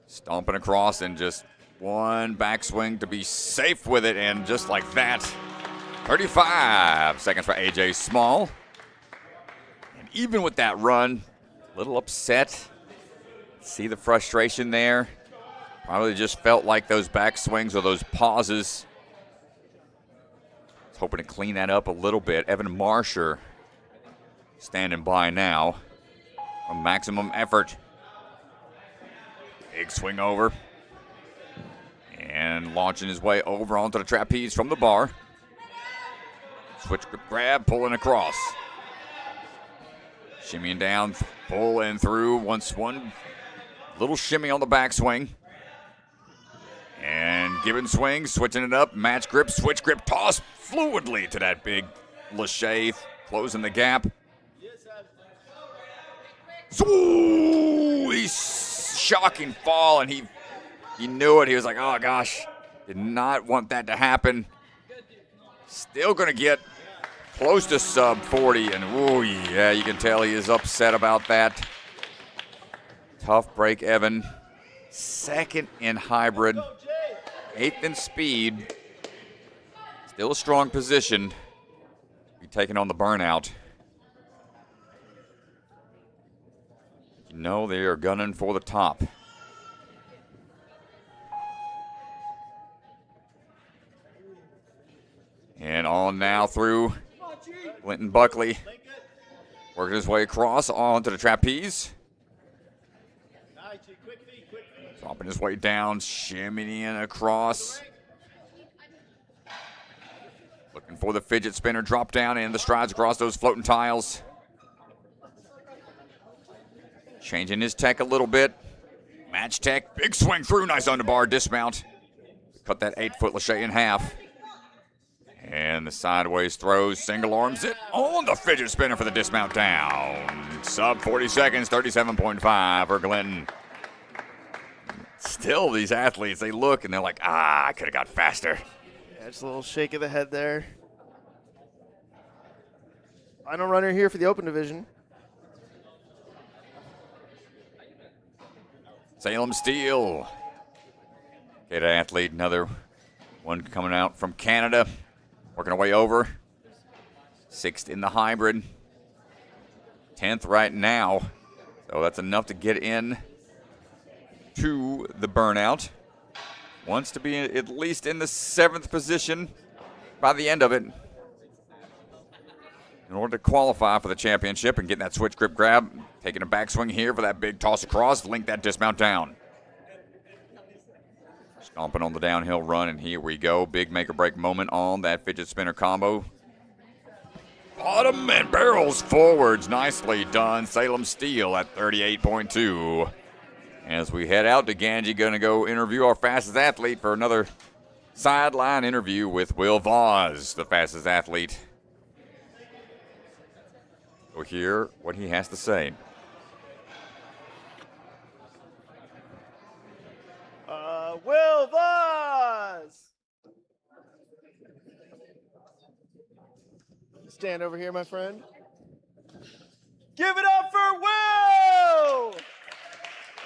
Stomping across and just one backswing to be safe with it. And just like that, 35 seconds for A.J. Small. And even with that run, a little upset. See the frustration there. Probably just felt like those backswings or those pauses. Was hoping to clean that up a little bit. Evan Marsher standing by now. A maximum effort. Big swing over. And launching his way over onto the trapeze from the bar. Switch grab, pulling across. Shimmying down, pulling through. Once one little shimmy on the backswing. And giving swing, switching it up. Match grip, switch grip, toss fluidly to that big Lachey, closing the gap. So he's shocking fall, and he knew it. He was like, oh gosh, did not want that to happen. Still going to get close to sub 40, and ooh, yeah, you can tell he is upset about that. Tough break, Evan. Second in hybrid, 8th in speed. Still a strong position. Be taking on the burnout. You know they are gunning for the top. And on now through Clinton Buckley. Working his way across onto the trapeze. Dropping his way down, shimmying across. Looking for the fidget spinner, drop down, and the strides across those floating tiles. Changing his tech a little bit. Match tech, big swing through, nice underbar dismount. Cut that 8-foot Lachey in half. And the sideways throws, single arms it on the fidget spinner for the dismount down. Sub 40 seconds, 37.5 for Glenton. Still, these athletes, they look and they're like, I could have got faster. Yeah, just a little shake of the head there. Final runner here for the open division. Salem Steel. Canada athlete, another one coming out from Canada. Working our way over. 6th in the hybrid. 10th right now. So that's enough to get in to the burnout. Wants to be at least in the 7th position by the end of it in order to qualify for the championship and get that switch grip grab. Taking a backswing here for that big toss across. Link that dismount down. Stomping on the downhill run, and here we go. Big make or break moment on that fidget spinner combo. Bottom and barrels forwards. Nicely done. Salem Steel at 38.2. As we head out to Ganji, going to go interview our fastest athlete for another sideline interview with Will Voss, the fastest athlete. We'll hear what he has to say. Will Voss! Stand over here, my friend. Give it up for Will!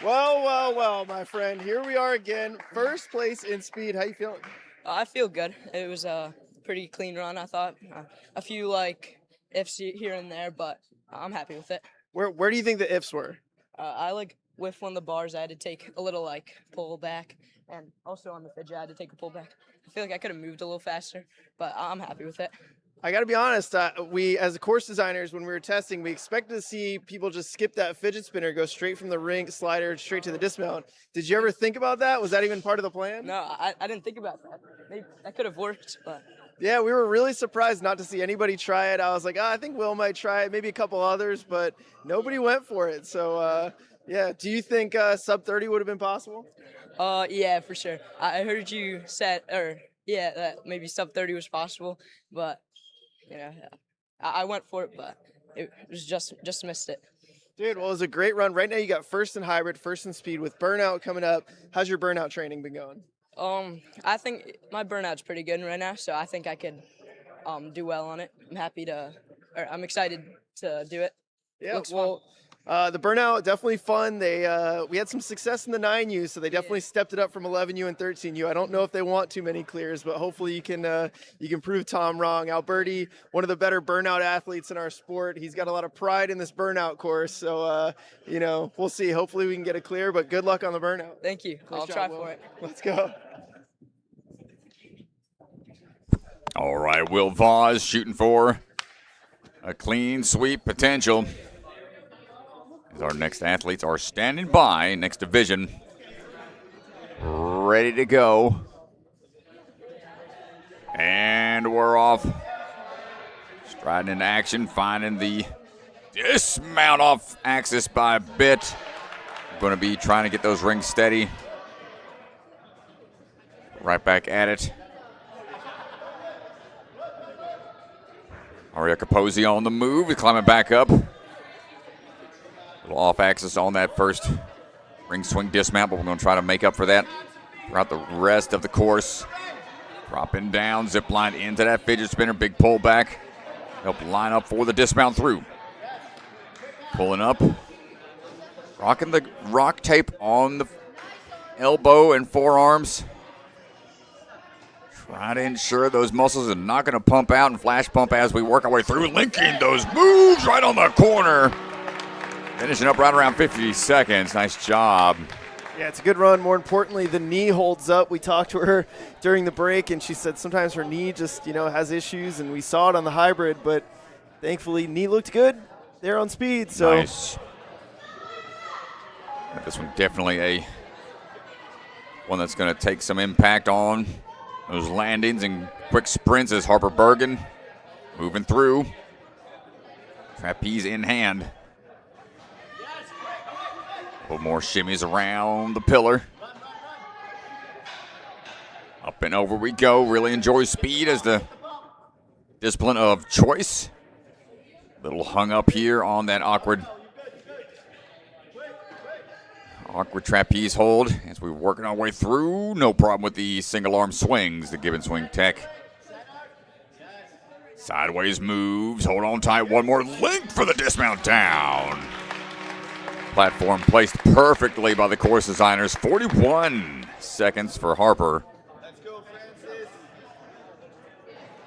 Well, my friend. Here we are again. First place in speed. How you feeling? I feel good. It was a pretty clean run, I thought. A few, ifs here and there, but I'm happy with it. Where do you think the ifs were? I whiffed one of the bars. I had to take a little pull back, and also on the fidget I had to take a pull back. I feel like I could have moved a little faster, but I'm happy with it. I got to be honest. We, as course designers, when we were testing, we expected to see people just skip that fidget spinner, go straight from the ring slider straight to the dismount. Did you ever think about that? Was that even part of the plan? No, I didn't think about that. Maybe that could have worked, but. Yeah, we were really surprised not to see anybody try it. I was like, I think Will might try it, maybe a couple others, but nobody went for it. So, yeah, do you think sub 30 would have been possible? Yeah, for sure. I heard you said, that maybe sub 30 was possible, but, I went for it, but it was just missed it. Dude, well, it was a great run. Right now you got first in hybrid, first in speed with burnout coming up. How's your burnout training been going? I think my burnout's pretty good right now, so I think I could do well on it. I'm excited to do it. Yeah, Looks well, the burnout, definitely fun. We had some success in the 9U, so they definitely stepped it up from 11U and 13U. I don't know if they want too many clears, but hopefully you can prove Tom wrong. Alberti, one of the better burnout athletes in our sport. He's got a lot of pride in this burnout course, so we'll see. Hopefully we can get a clear, but good luck on the burnout. Thank you. Nice I'll job, try Will. for it. Let's go. All right, Will Vaz shooting for a clean sweep potential. As our next athletes are standing by, next division, ready to go. And we're off. Striding into action, finding the dismount off axis by a bit. Going to be trying to get those rings steady. Right back at it. Aria Capozzi on the move. He's climbing back up. Little off axis on that first ring swing dismount, but we're going to try to make up for that throughout the rest of the course. Dropping down, zip line into that fidget spinner, big pullback. Help line up for the dismount through. Pulling up. Rocking the rock tape on the elbow and forearms. Trying to ensure those muscles are not going to pump out and flash pump as we work our way through, linking those moves right on the corner. Finishing up right around 50 seconds. Nice job. Yeah, it's a good run. More importantly, the knee holds up. We talked to her during the break, and she said sometimes her knee just, has issues, and we saw it on the hybrid, but thankfully knee looked good there on speed. So nice. This one definitely one that's going to take some impact on those landings and quick sprints as Harper Bergen moving through. Trapeze in hand. A little more shimmies around the pillar. Up and over we go. Really enjoys speed as the discipline of choice. Little hung up here on that awkward trapeze hold as we're working our way through. No problem with the single arm swings, the give and swing tech. Sideways moves, hold on tight, one more link for the dismount down. Platform placed perfectly by the course designers. 41 seconds for Harper. let's go, Francis.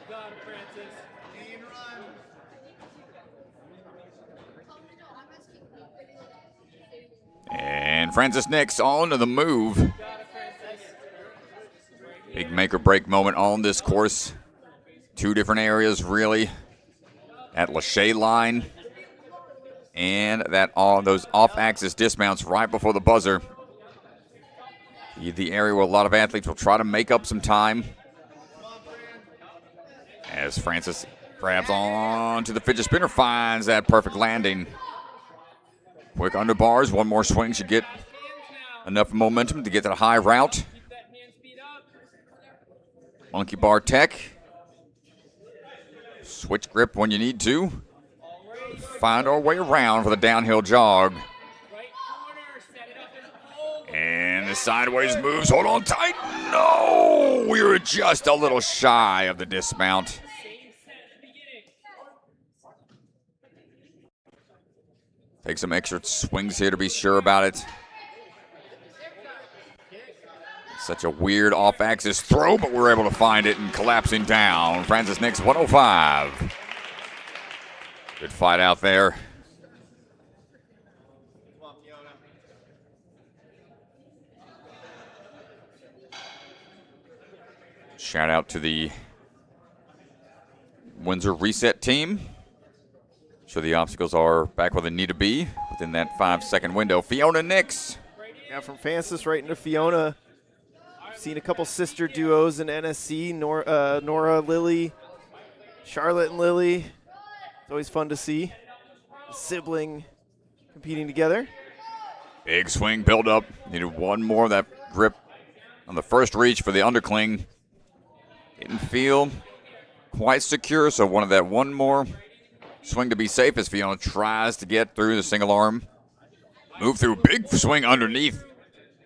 Done, Francis. Clean run. And Francis Nix on to the move. Big make or break moment on this course. Two different areas really. At Lachey line. And those off-axis dismounts right before the buzzer. The area where a lot of athletes will try to make up some time. As Francis grabs on to the fidget spinner, finds that perfect landing. Quick under bars, one more swing should get enough momentum to get to the high route. Monkey bar tech. Switch grip when you need to. Find our way around for the downhill jog. And the sideways moves, hold on tight. No, we were just a little shy of the dismount. Take some extra swings here to be sure about it. Such a weird off-axis throw, but we're able to find it and collapsing down. Francis Nix, 105. Good fight out there. Shout out to the Windsor Reset team. Sure the obstacles are back where they need to be within that 5-second window. Fiona Nix. Yeah, from Francis right into Fiona. Seen a couple sister duos in NSC, Nora, Lily, Charlotte and Lily. It's always fun to see a sibling competing together. Big swing build up. Needed one more of that grip on the first reach for the undercling. Didn't feel quite secure, so wanted that one more swing to be safe as Fiona tries to get through the single arm. Move through, big swing underneath.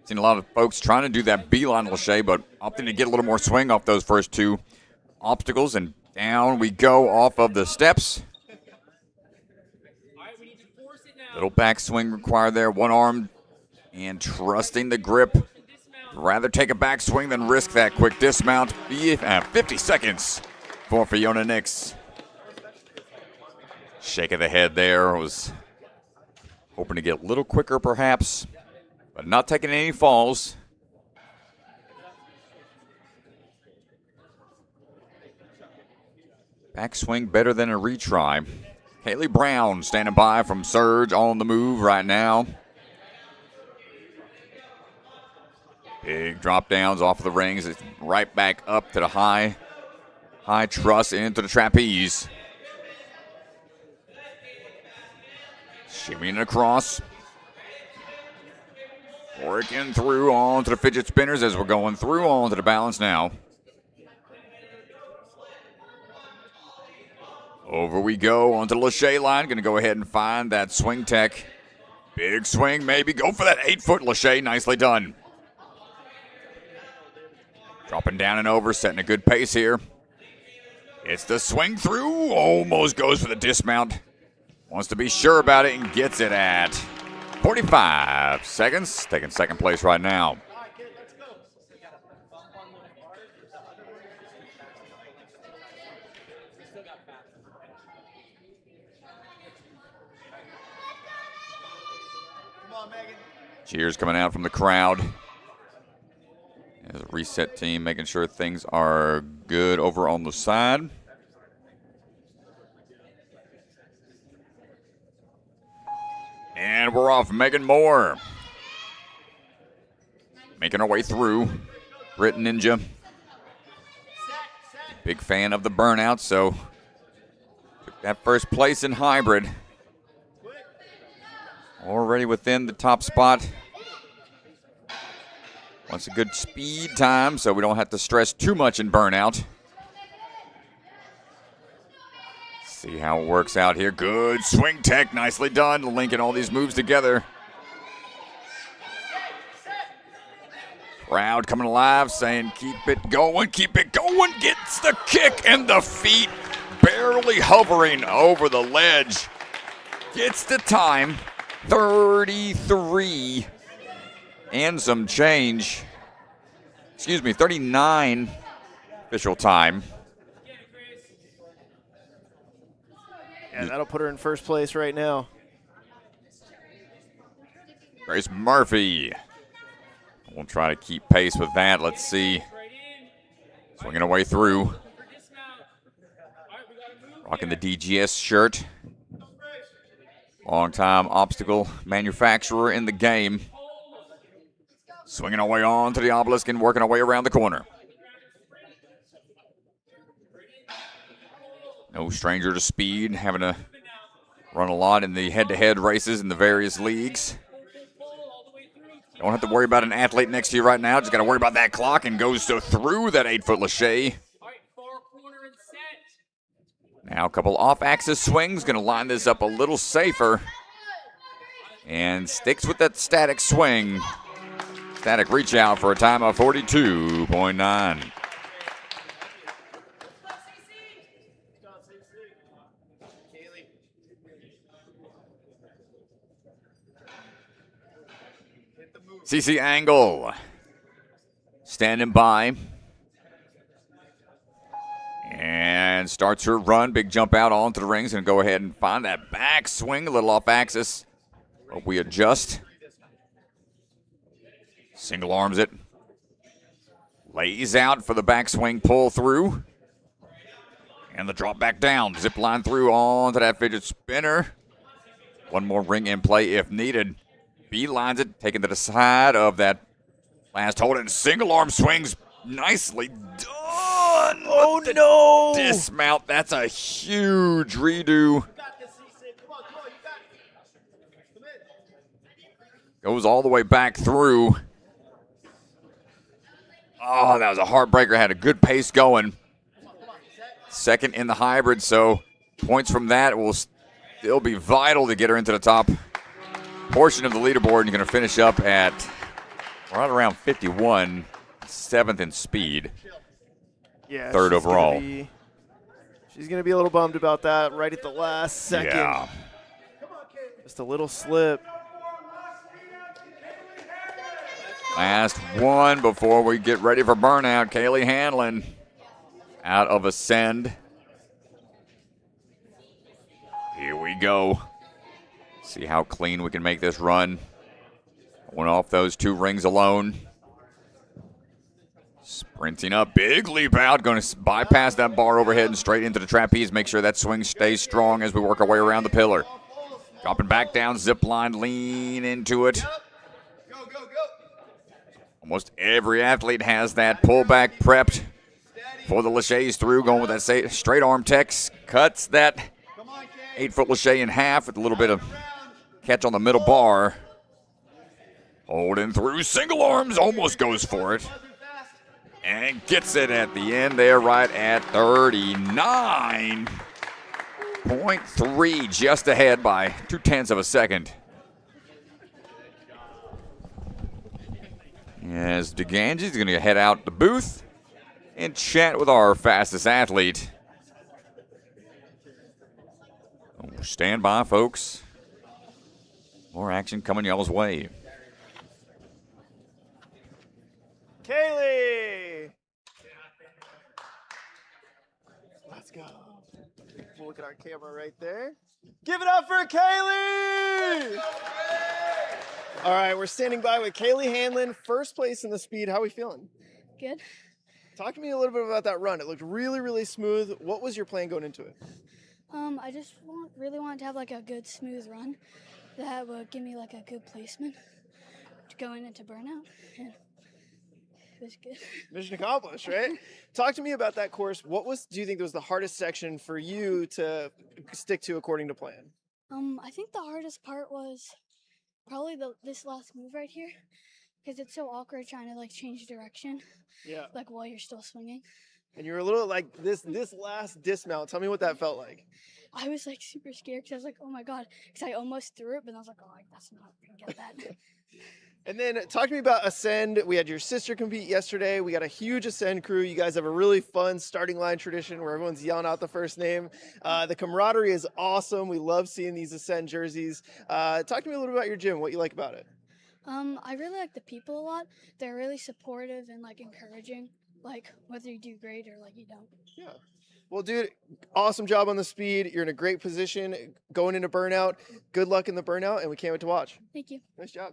Seen a lot of folks trying to do that beeline Lachey, but opting to get a little more swing off those first two obstacles, and down we go off of the steps. Little back swing required there, one arm, and trusting the grip. Rather take a back swing than risk that quick dismount. 50 seconds for Fiona Nix. Shake of the head there. Was hoping to get a little quicker perhaps, but not taking any falls. Back swing better than a retry. Haley Brown standing by from Surge on the move right now. Big drop downs off of the rings. It's right back up to the high truss into the trapeze. Shimmying across. Working through onto the fidget spinners as we're going through onto the balance now. Over we go onto the Lachey line. Going to go ahead and find that swing tech. Big swing, maybe. Go for that 8-foot Lachey. Nicely done. Dropping down and over, setting a good pace here. It's the swing through. Almost goes for the dismount. Wants to be sure about it and gets it at 45 seconds. Taking second place right now. Cheers coming out from the crowd. As a reset team making sure things are good over on the side. And we're off. Megan Moore making our way through. Brit Ninja. Big fan of the burnout, so took that first place in hybrid. Already within the top spot. Wants a good speed time so we don't have to stress too much in burnout. See how it works out here. Good swing tech, nicely done. Linking all these moves together. Crowd coming alive saying keep it going, gets the kick and the feet barely hovering over the ledge. Gets the time, 33 and some change. 39 official time. Yeah, that'll put her in first place right now. Grace Murphy. We'll try to keep pace with that. Let's see. Swinging her way through. Rocking the DGS shirt. Long-time obstacle manufacturer in the game. Swinging our way on to the obelisk and working our way around the corner. No stranger to speed, having to run a lot in the head-to-head races in the various leagues. Don't have to worry about an athlete next to you right now. Just got to worry about that clock, and goes through that 8-foot Lachey. Now a couple off-axis swings. Going to line this up a little safer. And sticks with that static swing. Static reach out for a time of 42.9. CC Angle standing by and starts her run. Big jump out onto the rings and go ahead and find that back swing, a little off axis. Hope we adjust. Single arms it. Lays out for the backswing pull through. And the drop back down. Zip line through onto that fidget spinner. One more ring in play if needed. Beelines it, taking to the side of that last hold, and single arm swings. Nicely done. Oh, no. Dismount. That's a huge redo. Goes all the way back through. Oh, that was a heartbreaker. Had a good pace going. Second in the hybrid, so Points from that will still be vital to get her into the top portion of the leaderboard, and you're going to finish up at right around 51, 7th in speed. Yeah, 3rd overall. She's going to be a little bummed about that right at the last second. Yeah. Just a little slip. Last one before we get ready for burnout. Kaylee Hanlon out of Ascend. Here we go. See how clean we can make this run. Went off those 2 rings alone. Sprinting up, big leap out, going to bypass that bar overhead and straight into the trapeze. Make sure that swing stays strong as we work our way around the pillar. Dropping back down, zip line, lean into it. Almost every athlete has that pullback prepped for the laches through, going with that straight arm tex. Cuts that 8-foot lache in half with a little bit of catch on the middle bar. Holding through, single arms, almost goes for it. And gets it at the end there, right at 39.3, just ahead by 0.2 of a second. As DeGange's going to head out the booth and chat with our fastest athlete. Stand by, folks. More action coming y'all's way. Kaylee! Let's go. We'll look at our camera right there. Give it up for Kaylee! All right, we're standing by with Kaylee Hanlon, first place in the speed. How are we feeling? Good. Talk to me a little bit about that run. It looked really, really smooth. What was your plan going into it? I just really wanted to have like a good smooth run that would give me like a good placement to going into burnout. And it was good. Mission accomplished, right? Talk to me about that course. What do you think was the hardest section for you to stick to according to plan? I think the hardest part was probably this last move right here, because it's so awkward trying to like change direction. Yeah. Like while you're still swinging. And you're a little like this last dismount. Tell me what that felt like. I was like super scared because I was like, oh my God, because I almost threw it, but I was like, oh, that's not going to get that. And then talk to me about Ascend. We had your sister compete yesterday. We got a huge Ascend crew. You guys have a really fun starting line tradition where everyone's yelling out the first name. The camaraderie is awesome. We love seeing these Ascend jerseys. Talk to me a little bit about your gym, what you like about it. I really like the people a lot. They're really supportive and like encouraging, like whether you do great or like you don't. Yeah. Well, dude, awesome job on the speed. You're in a great position going into burnout. Good luck in the burnout, and we can't wait to watch. Thank you. Nice job.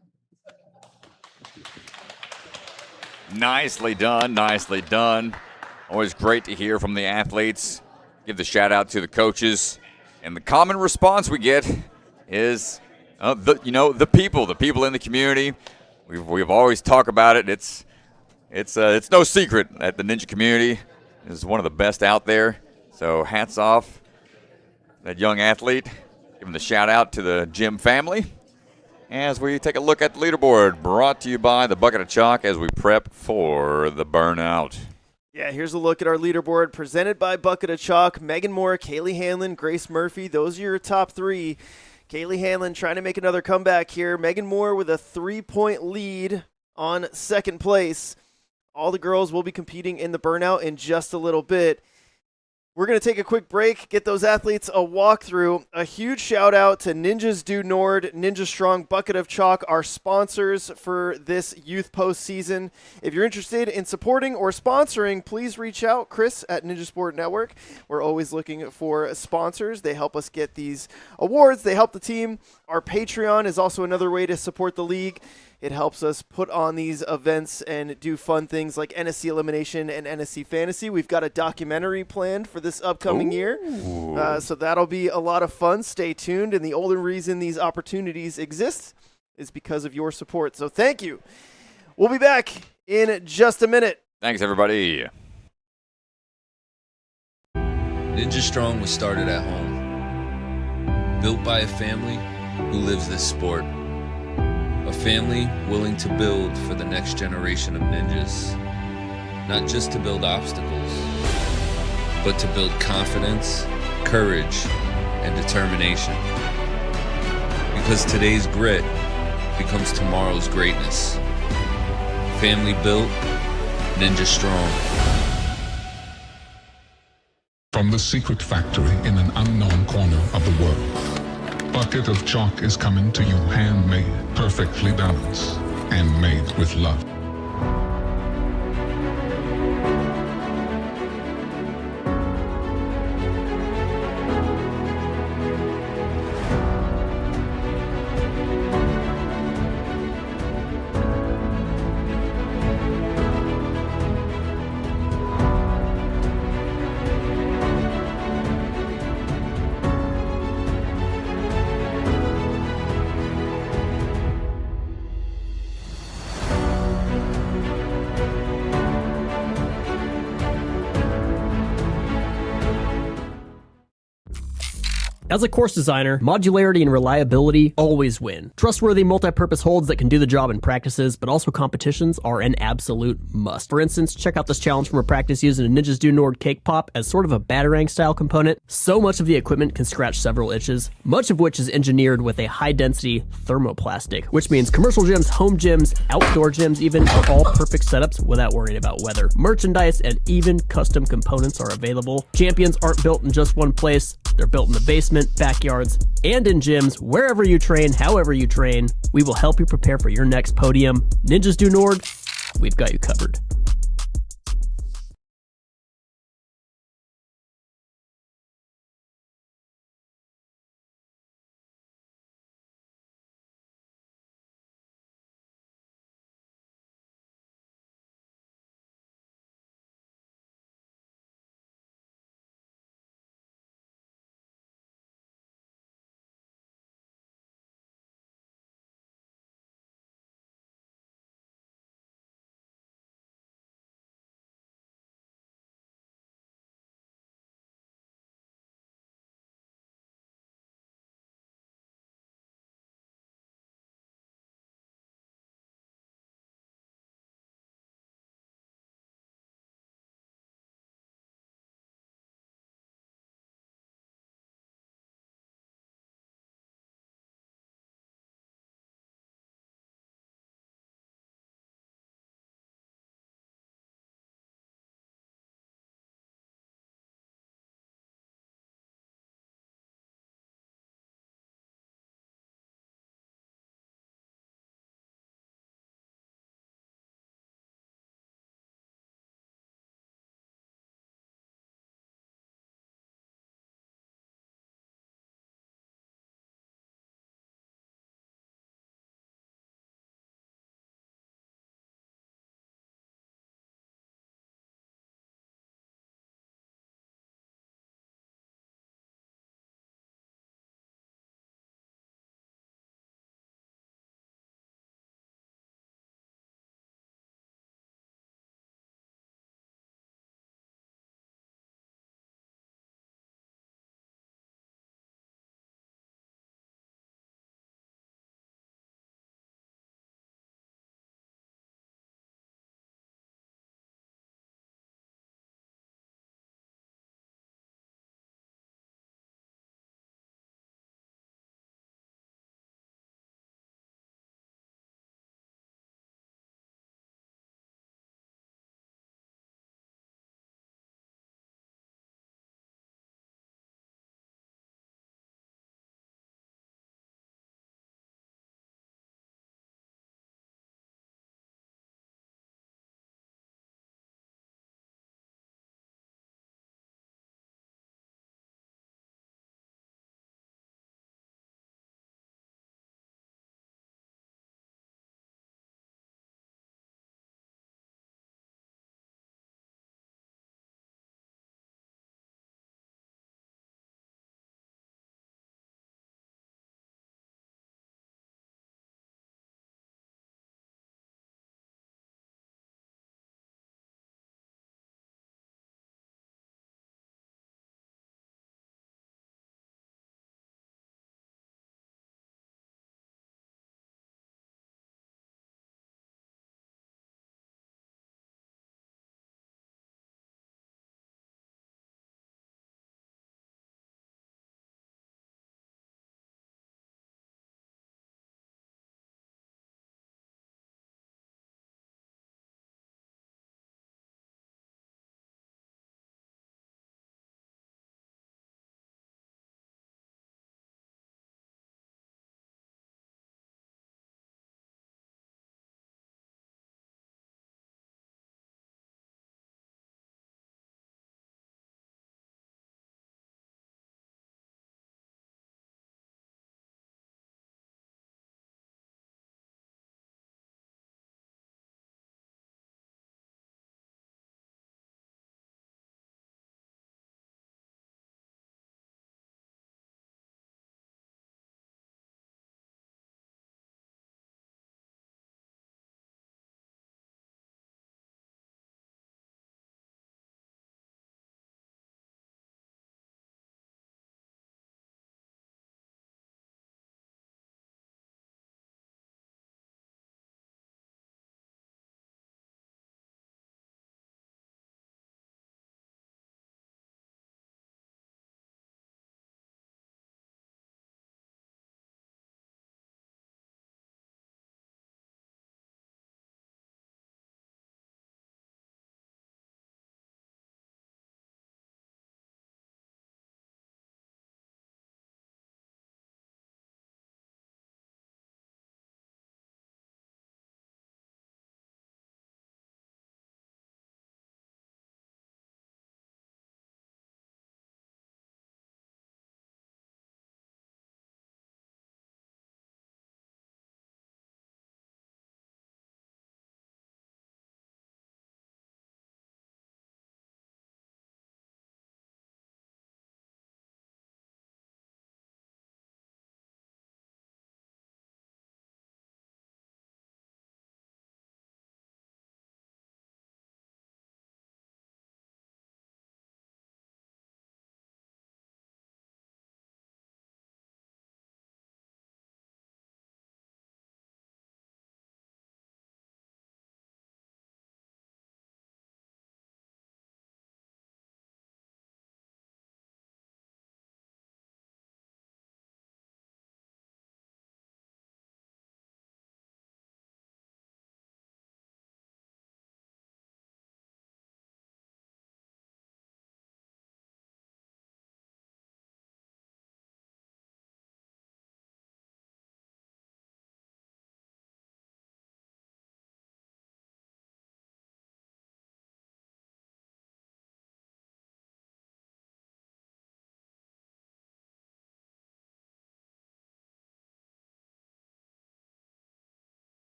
Nicely done, nicely done. Always great to hear from the athletes. Give the shout out to the coaches. And the common response we get is, the people in the community. We've always talked about it. It's no secret that the ninja community is one of the best out there. So hats off that young athlete. Give him the shout out to the gym family. As we take a look at the leaderboard, brought to you by the Bucket of Chalk as we prep for the burnout. Yeah, here's a look at our leaderboard presented by Bucket of Chalk. Megan Moore, Kaylee Hanlon, Grace Murphy. Those are your top 3. Kaylee Hanlon trying to make another comeback here. Megan Moore with a 3-point lead on second place. All the girls will be competing in the burnout in just a little bit. We're going to take a quick break, get those athletes a walkthrough. A huge shout out to Ninjas Do Nord, Ninja Strong, Bucket of Chalk, our sponsors for this youth postseason. If you're interested in supporting or sponsoring, please reach out, Chris at Ninja Sport Network. We're always looking for sponsors. They help us get these awards. They help the team. Our Patreon is also another way to support the league. It helps us put on these events and do fun things like NSC Elimination and NSC Fantasy. We've got a documentary planned for this upcoming year, so that'll be a lot of fun. Stay tuned, and the only reason these opportunities exist is because of your support. So thank you. We'll be back in just a minute. Thanks, everybody. Ninja Strong was started at home, built by a family who lives this sport. A family willing to build for the next generation of ninjas. Not just to build obstacles, but to build confidence courage, and determination. Because today's grit becomes tomorrow's greatness. Family built, ninja strong. From the secret factory in an unknown corner of the world, bucket of chalk is coming to you handmade, perfectly balanced, and made with love. As a course designer, modularity and reliability always win. Trustworthy multi-purpose holds that can do the job in practices, but also competitions are an absolute must. For instance, check out this challenge from a practice using a Ninjas Do Nord cake pop as sort of a Batarang style component. So much of the equipment can scratch several itches, much of which is engineered with a high-density thermoplastic, which means commercial gyms, home gyms, outdoor gyms even are all perfect setups without worrying about weather. Merchandise and even custom components are available. Champions aren't built in just one place. They're built in the basement, backyards, and in gyms, wherever you train, however you train. We will help you prepare for your next podium. Ninjas Do Nord, we've got you covered.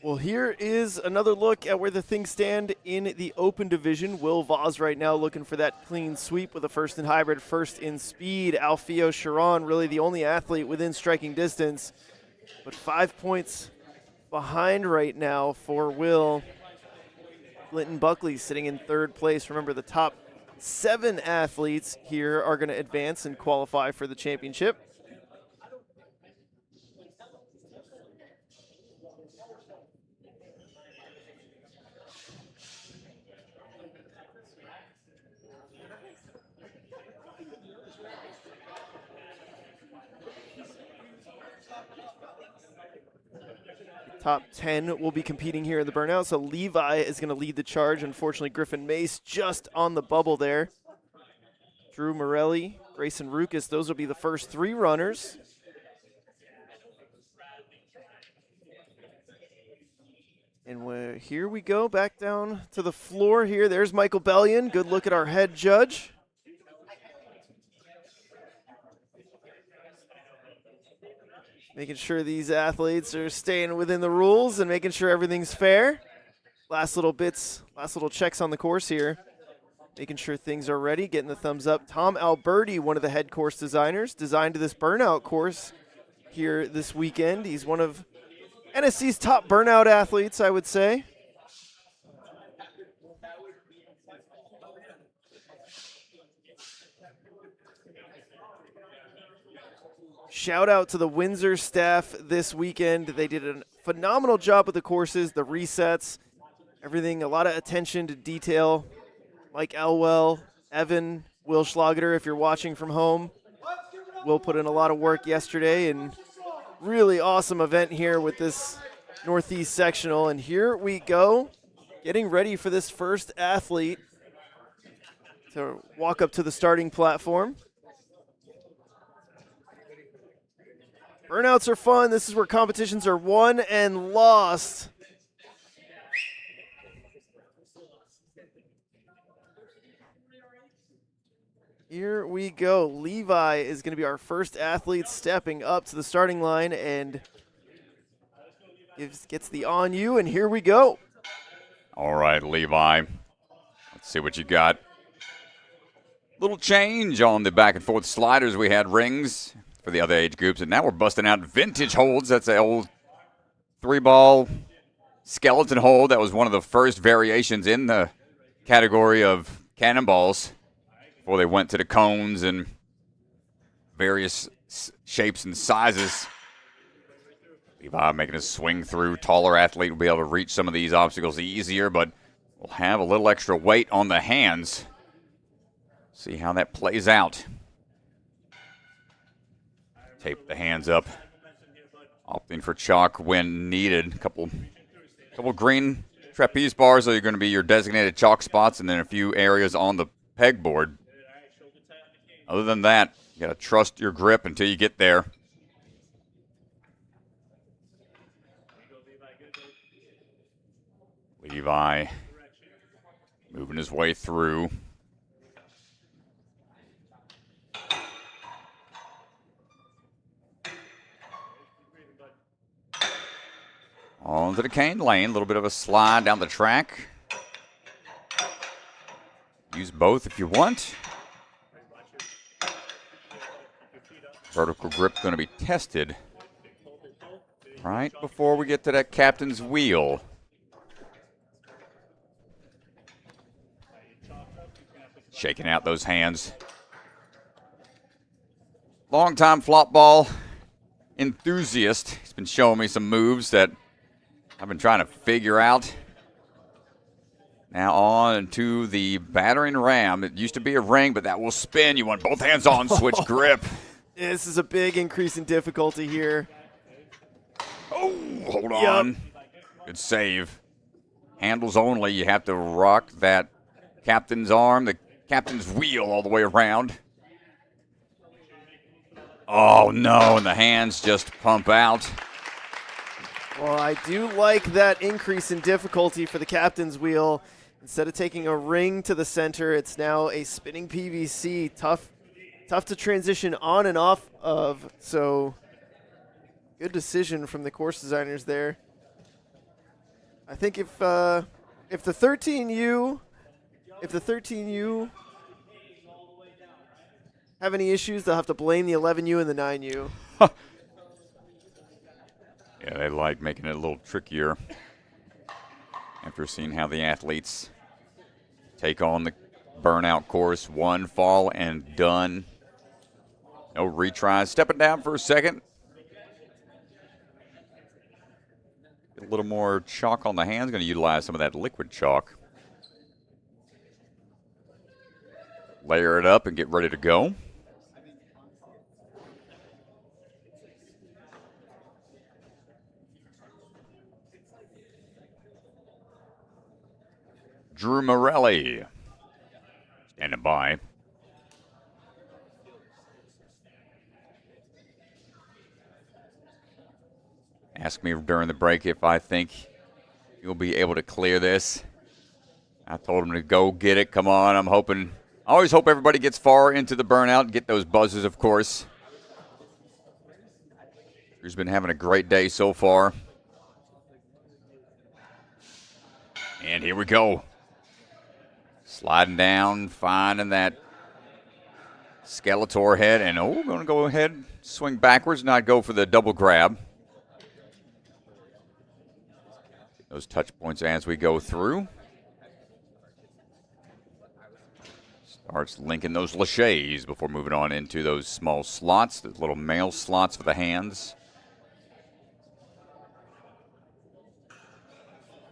Well, here is another look at where the things stand in the open division. Will Vaz right now looking for that clean sweep with a first in hybrid, first in speed. Alfio Sharon, really the only athlete within striking distance, but 5 points behind right now for Will. Clinton Buckley sitting in third place. Remember, the top 7 athletes here are going to advance and qualify for the championship. Top 10 will be competing here in the burnout, so Levi is going to lead the charge. Unfortunately, Griffin Mace just on the bubble there. Drew Morelli, Grayson Rukas, those will be the first 3 runners. And here we go, back down to the floor here. There's Michael Bellion. Good look at our head judge. Making sure these athletes are staying within the rules and making sure everything's fair. Last little checks on the course here. Making sure things are ready, getting the thumbs up. Tom Alberti, one of the head course designers, designed this burnout course here this weekend. He's one of NSC's top burnout athletes, I would say. Shout out to the Windsor staff this weekend. They did a phenomenal job with the courses, the resets, everything, a lot of attention to detail. Mike Elwell, Evan, Will Schlageter, if you're watching from home. Will put in a lot of work yesterday, and really awesome event here with this Northeast Sectional. And here we go, getting ready for this first athlete to walk up to the starting platform. Burnouts are fun. This is where competitions are won and lost. Here we go. Levi is going to be our first athlete stepping up to the starting line and gets the on you, and here we go. All right, Levi. Let's see what you got. Little change on the back and forth sliders. We had rings for the other age groups, and now we're busting out vintage holds. That's an old 3-ball skeleton hold. That was one of the first variations in the category of cannonballs before they went to the cones and various shapes and sizes. Levi making a swing through. Taller athlete will be able to reach some of these obstacles easier, but will have a little extra weight on the hands. See how that plays out. Tape the hands up. Opting for chalk when needed. A couple green trapeze bars are going to be your designated chalk spots, and then a few areas on the pegboard. Other than that, you got to trust your grip until you get there. Levi moving his way through. Onto the cane lane, a little bit of a slide down the track. Use both if you want. Vertical grip going to be tested right before we get to that captain's wheel. Shaking out those hands. Long-time flop ball enthusiast. He's been showing me some moves that I've been trying to figure out. Now on to the battering ram. It used to be a ring, but that will spin. You want both hands on, switch grip. This is a big increase in difficulty here. Oh, hold on. Good save. Handles only. You have to rock that captain's arm, the captain's wheel all the way around. Oh, no, and the hands just pump out. Well, I do like that increase in difficulty for the captain's wheel. Instead of taking a ring to the center, it's now a spinning PVC. Tough to transition on and off of. So good decision from the course designers there. I think if the 13U have any issues, they'll have to blame the 11U and the 9U. Yeah, they like making it a little trickier after seeing how the athletes take on the burnout course. One fall and done. No retries. Stepping down for a second. Get a little more chalk on the hands. Going to utilize some of that liquid chalk. Layer it up and get ready to go. Drew Morelli standing by. Asked me during the break if I think you'll be able to clear this. I told him to go get it. Come on, I'm hoping. I always hope everybody gets far into the burnout and get those buzzers, of course. Drew's been having a great day so far. And here we go. Sliding down, finding that Skeletor head, and going to go ahead, swing backwards, not go for the double grab. Those touch points as we go through. Starts linking those laches before moving on into those small slots, the little male slots for the hands.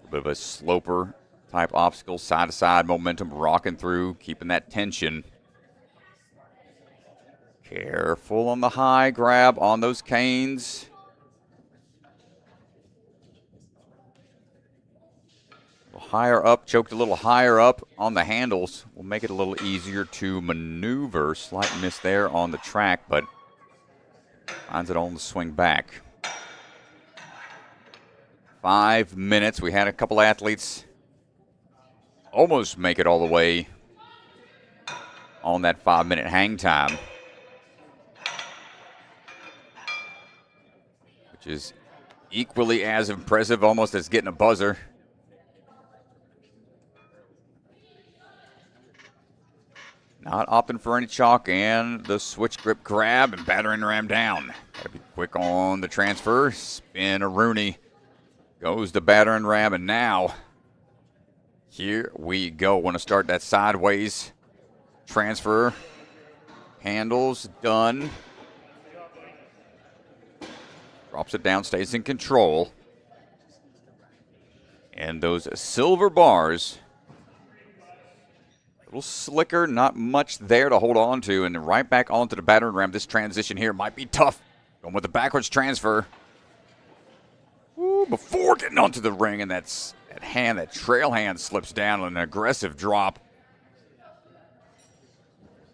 A bit of a sloper type obstacle, side-to-side momentum, rocking through, keeping that tension. Careful on the high grab on those canes. A little higher up, choked a little higher up on the handles. Will make it a little easier to maneuver. Slight miss there on the track, but finds it on the swing back. 5 minutes. We had a couple athletes almost make it all the way on that 5-minute hang time, which is equally as impressive almost as getting a buzzer. Not opting for any chalk, and the switch grip grab and battering ram down. Gotta be quick on the transfer. Spin a Rooney. Goes the battering ram, and now here we go. Want to start that sideways transfer. Handles done. Drops it down, stays in control. And those silver bars, a little slicker, not much there to hold on to. And right back onto the battering ram. This transition here might be tough. Going with the backwards transfer. Ooh, before getting onto the ring, and that trail hand slips down on an aggressive drop.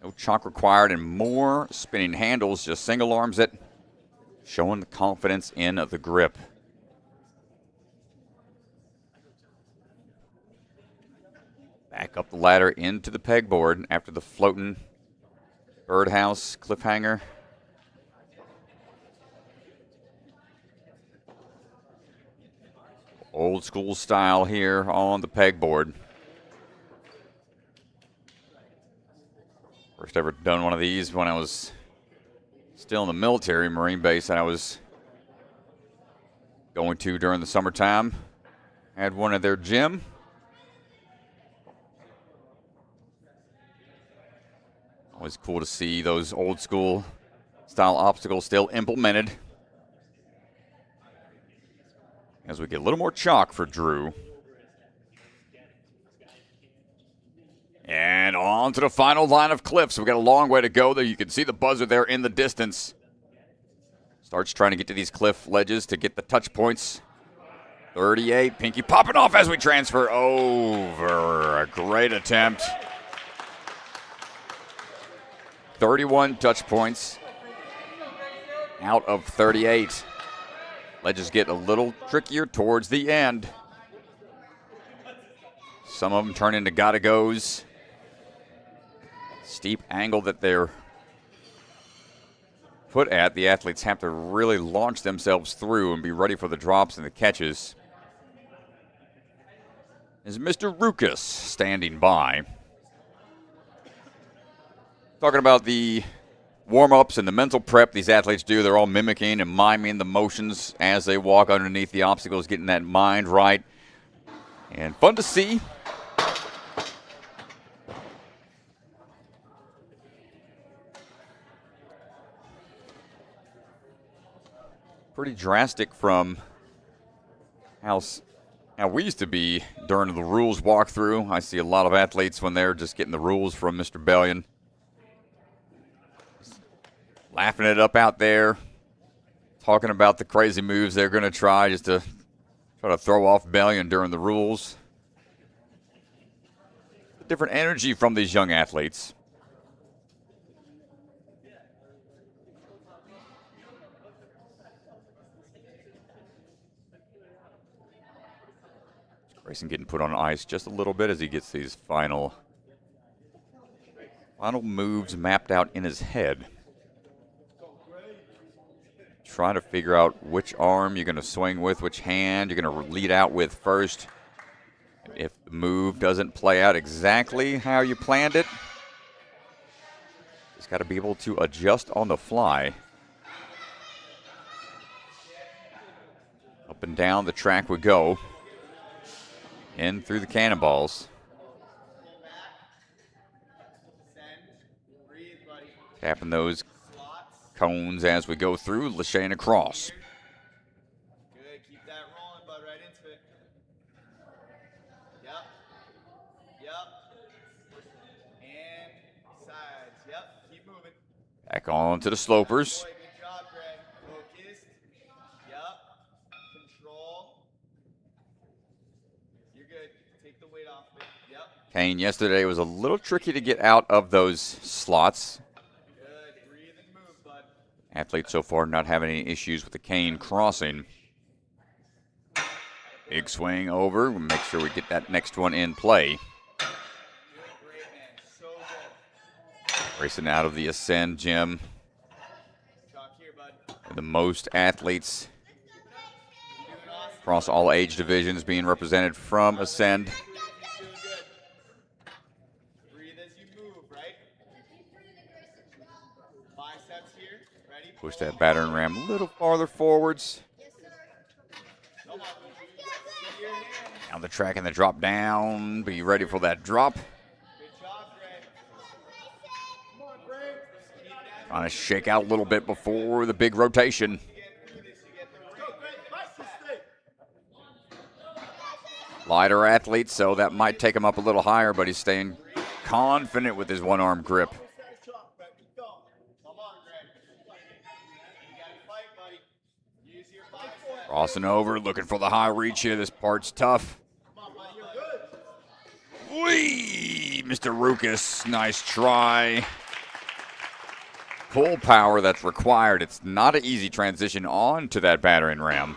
No chalk required, and more spinning handles, just single arms it, showing the confidence in the grip. Back up the ladder into the pegboard after the floating birdhouse cliffhanger. Old school style here on the pegboard. First ever done one of these when I was still in the military, Marine base that I was going to during the summertime. Had one at their gym. Always cool to see those old school style obstacles still implemented. As we get a little more chalk for Drew. And on to the final line of cliffs. We've got a long way to go there. You can see the buzzer there in the distance. Starts trying to get to these cliff ledges to get the touch points. 38, pinky popping off as we transfer over. A great attempt. 31 touch points out of 38. Ledges get a little trickier towards the end. Some of them turn into gotta-goes. Steep angle that they're put at, the athletes have to really launch themselves through and be ready for the drops and the catches. Is Mr. Rukas standing by. Talking about the warm-ups and the mental prep these athletes do. They're all mimicking and miming the motions as they walk underneath the obstacles, getting that mind right. And fun to see. Pretty drastic from how we used to be during the rules walkthrough. I see a lot of athletes when they're just getting the rules from Mr. Bellion. Laughing it up out there, talking about the crazy moves they're going to try just to try to throw off Bellion during the rules. Different energy from these young athletes. Grayson getting put on ice just a little bit as he gets these final moves mapped out in his head. Try to figure out which arm you're going to swing with, which hand you're going to lead out with first. If the move doesn't play out exactly how you planned it, just got to be able to adjust on the fly. Up and down the track we go. In through the cannonballs. Tapping those cones as we go through. Lacheyne across. Good. Keep that rolling, bud. Right into it. Yep. And sides. Yep. Keep moving. Back on to the slopers. Boy, good job, Greg. Focused. Yep. Control. You're good. Take the weight off of it. Yep. Kane yesterday was a little tricky to get out of those slots. Athletes so far not having any issues with the cane crossing. Big swing over. We'll make sure we get that next one in play. Racing out of the Ascend gym. The most athletes across all age divisions being represented from Ascend. Push that battering ram a little farther forwards. Down the track and the drop down. Be ready for that drop. Trying to shake out a little bit before the big rotation. Lighter athlete, so that might take him up a little higher, but he's staying confident with his one-arm grip. Crossing over, looking for the high reach here. This part's tough. Whee! Mr. Rukas, nice try. Pull power that's required. It's not an easy transition on to that battering ram.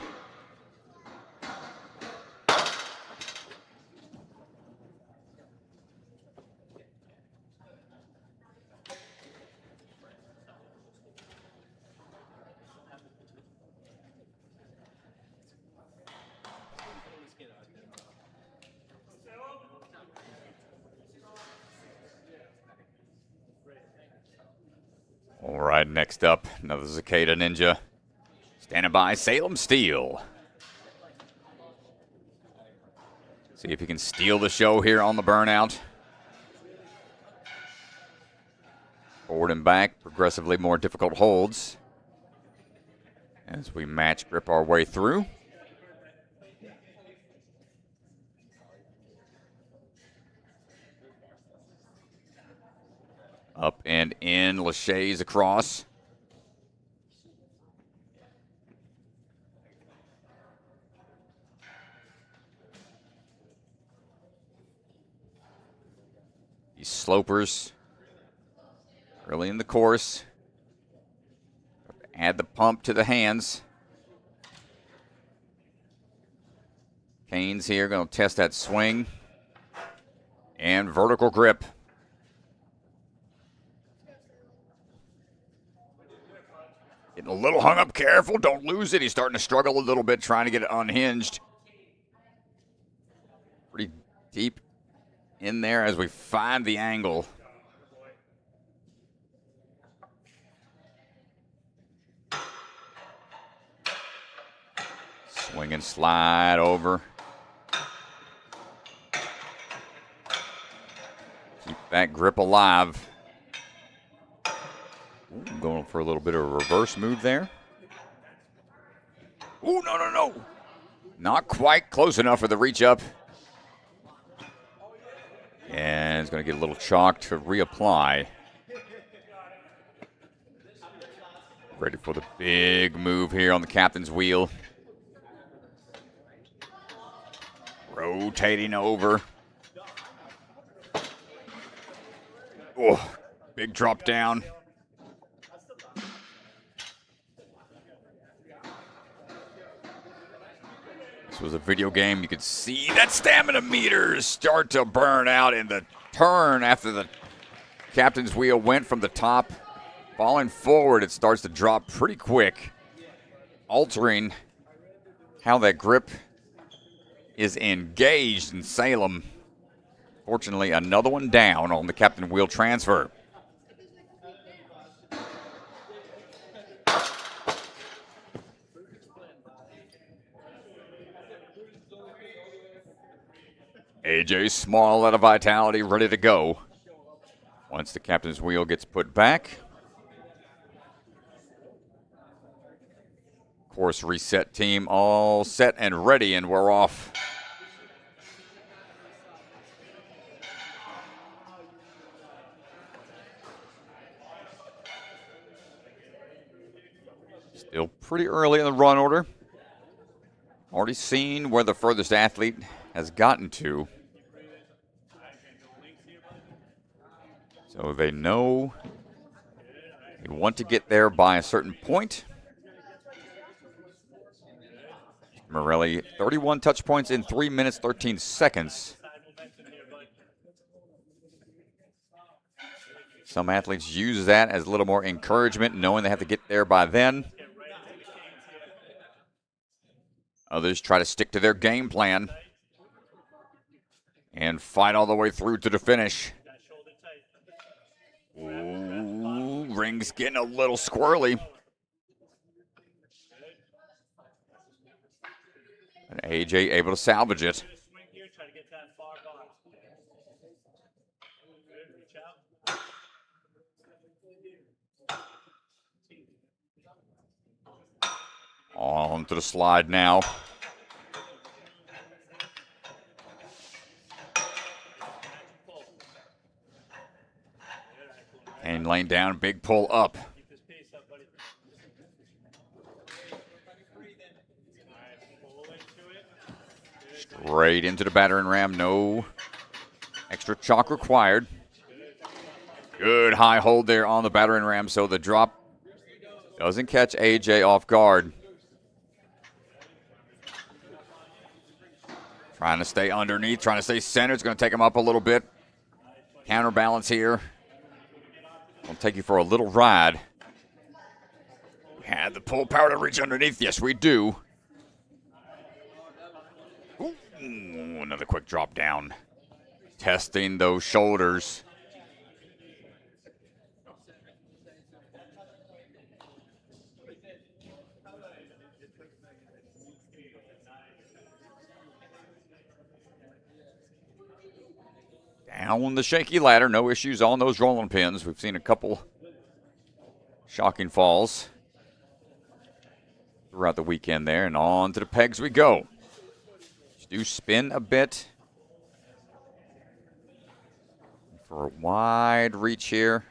All right, next up, another Cicada Ninja. Standing by, Salem Steel. See if he can steal the show here on the burnout. Forward and back, progressively more difficult holds. As we match grip our way through. Up and in, Lachey's across. These slopers early in the course. Add the pump to the hands. Kane's here, going to test that swing and vertical grip. Getting a little hung up, careful, don't lose it. He's starting to struggle a little bit trying to get it unhinged. Pretty deep in there as we find the angle. Swing and slide over. Keep that grip alive. Ooh, going for a little bit of a reverse move there. Ooh, no. Not quite close enough for the reach up. And it's going to get a little chalk to reapply. Ready for the big move here on the captain's wheel. Rotating over. Oh, big drop down. This was a video game. You could see that stamina meters start to burn out in the turn after the captain's wheel went from the top. Falling forward, it starts to drop pretty quick, altering how that grip is engaged in Salem. Fortunately, another one down on the captain wheel transfer. AJ Small out of vitality, ready to go. Once the captain's wheel gets put back. Course reset team all set and ready, and we're off. Still pretty early in the run order. Already seen where the furthest athlete has gotten to. So they know they want to get there by a certain point. Morelli, 31 touch points in 3 minutes, 13 seconds. Some athletes use that as a little more encouragement, knowing they have to get there by then. Others try to stick to their game plan and fight all the way through to the finish. Ooh, ring's getting a little squirrely. And AJ able to salvage it. On to the slide now. And laying down, big pull up. Straight into the battering ram, no extra chalk required. Good high hold there on the battering ram, so the drop doesn't catch AJ off guard. Trying to stay underneath, trying to stay centered. It's going to take him up a little bit. Counterbalance here. We'll take you for a little ride. We had the pull power to reach underneath. Yes, we do. Ooh, another quick drop down. Testing those shoulders. Down the shaky ladder, no issues on those rolling pins. We've seen a couple shocking falls throughout the weekend there, and on to the pegs we go. Just do spin a bit for a wide reach here.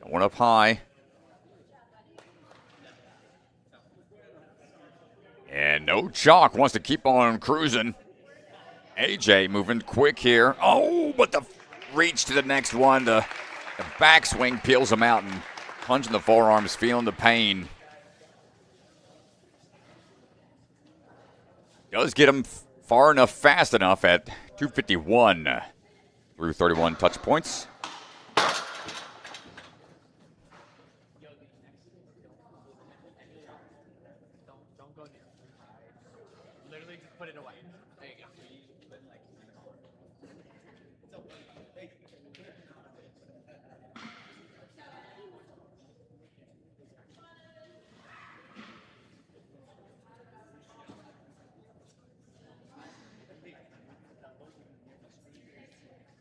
Going up high. And no chalk, wants to keep on cruising. AJ moving quick here. Oh, but the reach to the next one. The backswing peels him out and punching the forearms, feeling the pain. Does get him far enough, fast enough at 251 through 31 touch points.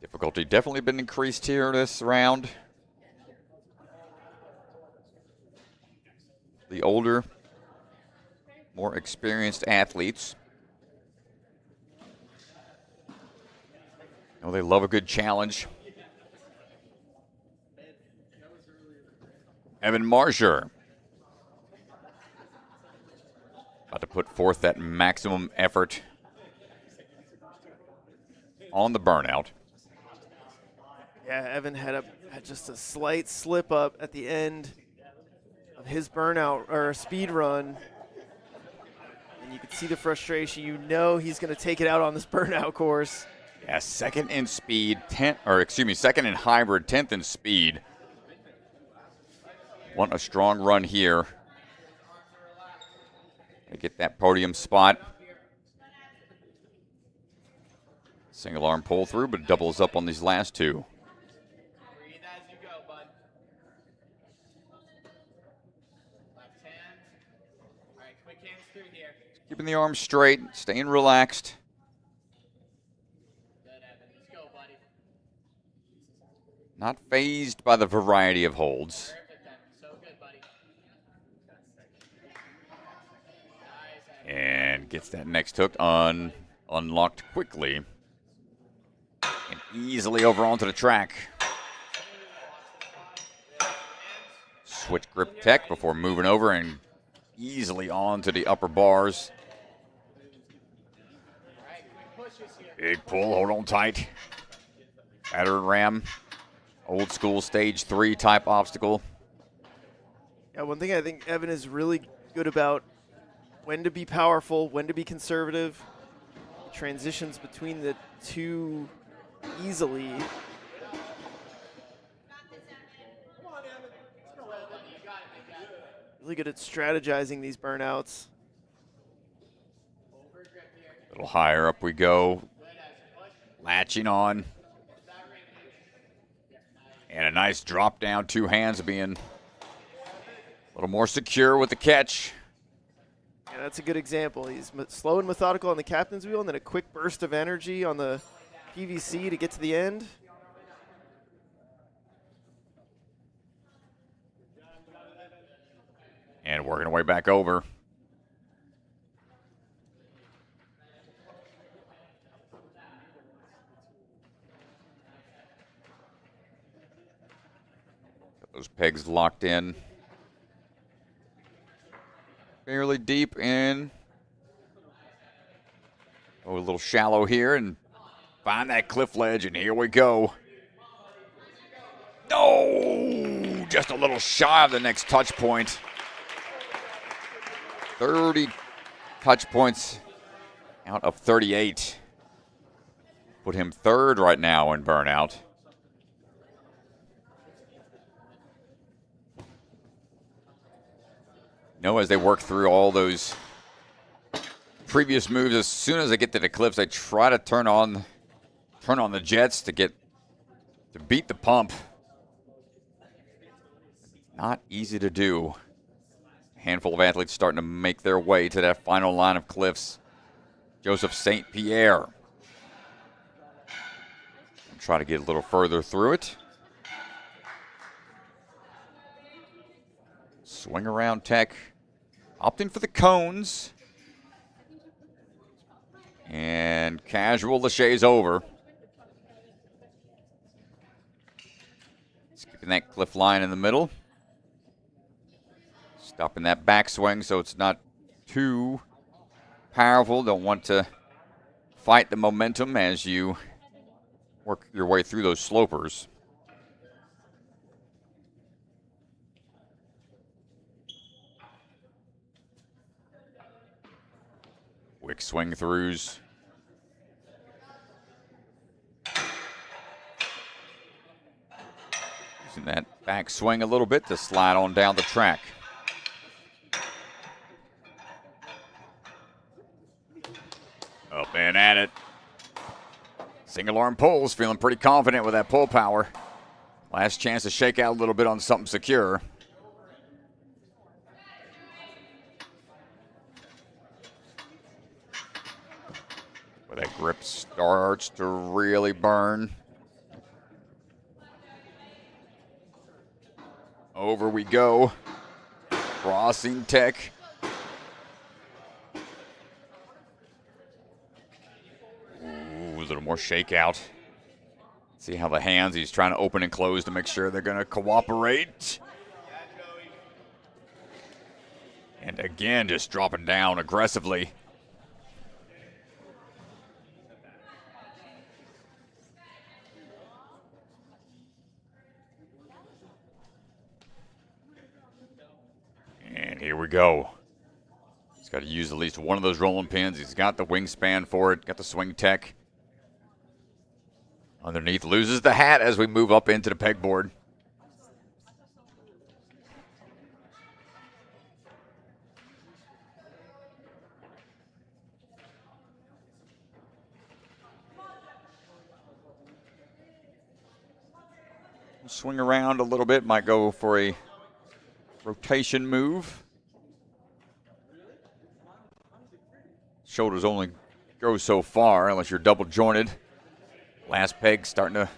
Difficulty definitely been increased here this round. The older, more experienced athletes. Oh, they love a good challenge. Evan Marsher. About to put forth that maximum effort on the burnout. Yeah, Evan had just a slight slip up at the end of his burnout or speed run. And you can see the frustration. You know he's going to take it out on this burnout course. Yeah, second in speed, second in hybrid, 10th in speed. Want a strong run here to get that podium spot. Single arm pull through, but doubles up on these last two. Keeping the arms straight, staying relaxed. Not fazed by the variety of holds. And gets that next hook unlocked quickly. And easily over onto the track. Switch grip tech before moving over and easily onto the upper bars. Big pull, hold on tight. Battering ram. Old school stage 3 type obstacle. Yeah, one thing I think Evan is really good about, when to be powerful, when to be conservative. Transitions between the two easily. Really good at strategizing these burnouts. A little higher up we go. Latching on. And a nice drop down, two hands being a little more secure with the catch. Yeah, that's a good example. He's slow and methodical on the captain's wheel, and then a quick burst of energy on the PVC to get to the end. And working our way back over. Got those pegs locked in. Fairly deep in. Oh, a little shallow here, and find that cliff ledge, and here we go. No! Just a little shy of the next touch point. 30 touch points out of 38. Put him third right now in burnout. As they work through all those previous moves, as soon as they get to the cliffs, they try to turn on the jets to beat the pump. Not easy to do. A handful of athletes starting to make their way to that final line of cliffs. Joseph St. Pierre. Try to get a little further through it. Swing around tech. Opting for the cones. And casual Lachey's over. Skipping that cliff line in the middle. Stopping that backswing so it's not too powerful. Don't want to fight the momentum as you work your way through those slopers. Quick swing throughs. Using that back swing a little bit to slide on down the track. Up and at it. Single arm pulls, feeling pretty confident with that pull power. Last chance to shake out a little bit on something secure. Where that grip starts to really burn. Over we go. Crossing tech. Ooh, a little more shakeout. See how the hands, he's trying to open and close to make sure they're going to cooperate. And again, just dropping down aggressively. And here we go. He's got to use at least one of those rolling pins. He's got the wingspan for it, got the swing tech. Underneath, loses the hat as we move up into the pegboard. Swing around a little bit, might go for a rotation move. Shoulders only go so far unless you're double jointed. Last peg starting to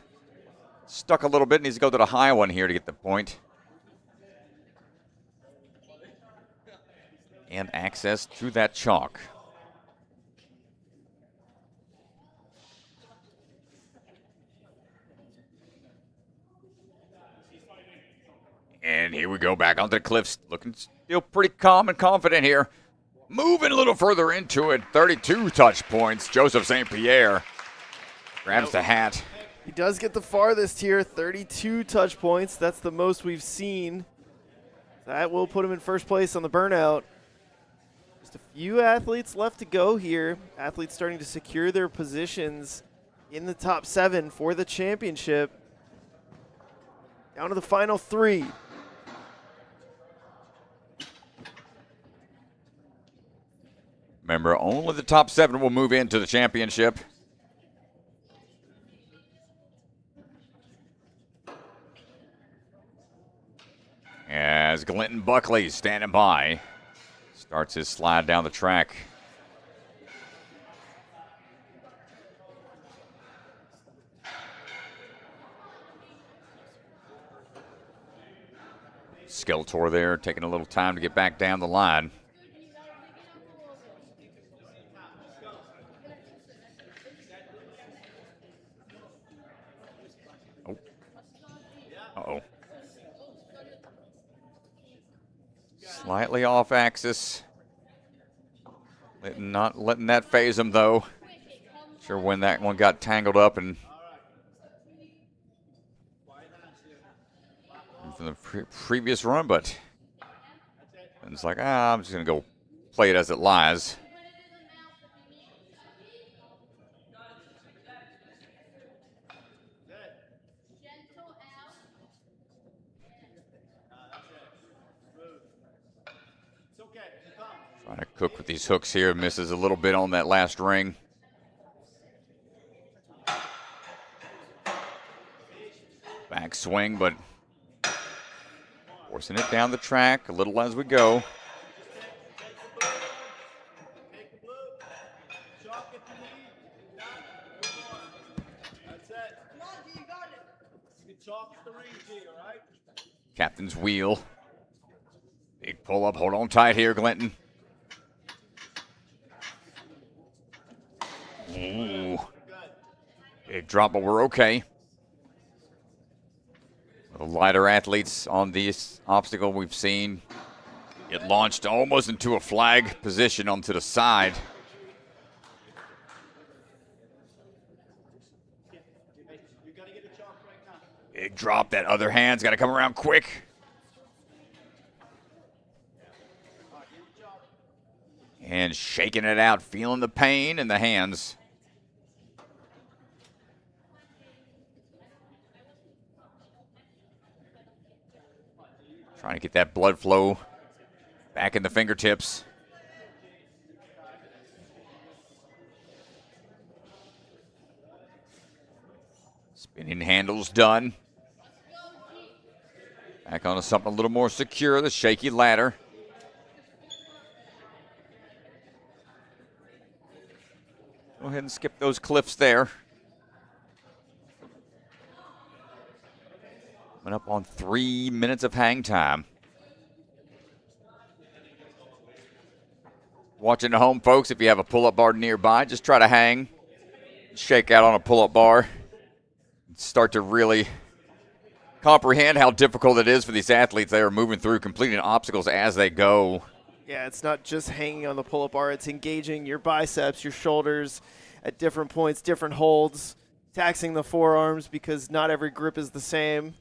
stuck a little bit. Needs to go to the high one here to get the point. And access to that chalk. And here we go, back onto the cliffs. Looking still pretty calm and confident here. Moving a little further into it. 32 touch points. Joseph St. Pierre grabs the hat. He does get the farthest here, 32 touch points. That's the most we've seen. That will put him in first place on the burnout. Just a few athletes left to go here. Athletes starting to secure their positions in the top 7 for the championship. Down to the final 3. Remember, only the top 7 will move into the championship. As Glinton Buckley standing by, starts his slide down the track. Skeletor there, taking a little time to get back down the line. Oh. Uh-oh. Slightly off axis. Not letting that phase him, though. Sure when that one got tangled up and from the previous run, but it's like, I'm just going to go play it as it lies. Trying to cook with these hooks here. Misses a little bit on that last ring. Back swing, but forcing it down the track a little as we go. Captain's wheel. Big pull up. Hold on tight here, Glinton. Ooh. Big drop, but we're okay. The lighter athletes on this obstacle we've seen. It launched almost into a flag position onto the side. Big drop. That other hand's got to come around quick. And shaking it out, feeling the pain in the hands. Trying to get that blood flow back in the fingertips. Spinning handles done. Back onto something a little more secure, the shaky ladder. Go ahead and skip those cliffs there. Coming up on 3 minutes of hang time. Watching at home, folks, if you have a pull-up bar nearby, just try to hang, shake out on a pull-up bar. Start to really comprehend how difficult it is for these athletes. They are moving through, completing obstacles as they go. Yeah, it's not just hanging on the pull-up bar. It's engaging your biceps, your shoulders at different points, different holds, taxing the forearms because not every grip is the same.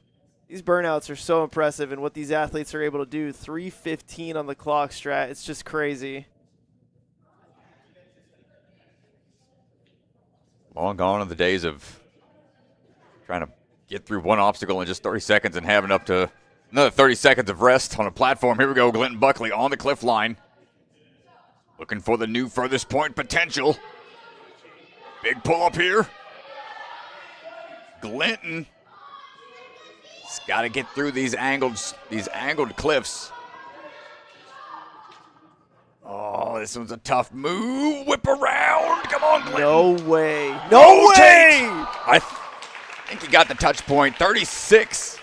These burnouts are so impressive, and what these athletes are able to do, 3:15 on the clock, Strat, it's just crazy. Long gone are the days of trying to get through one obstacle in just 30 seconds and having up to another 30 seconds of rest on a platform. Here we go, Glinton Buckley on the cliff line. Looking for the new furthest point potential. Big pull up here. Glinton. He's got to get through these angled cliffs. Oh, this one's a tough move. Whip around. Come on, Glinton. No way. No way! I think he got the touch point. 36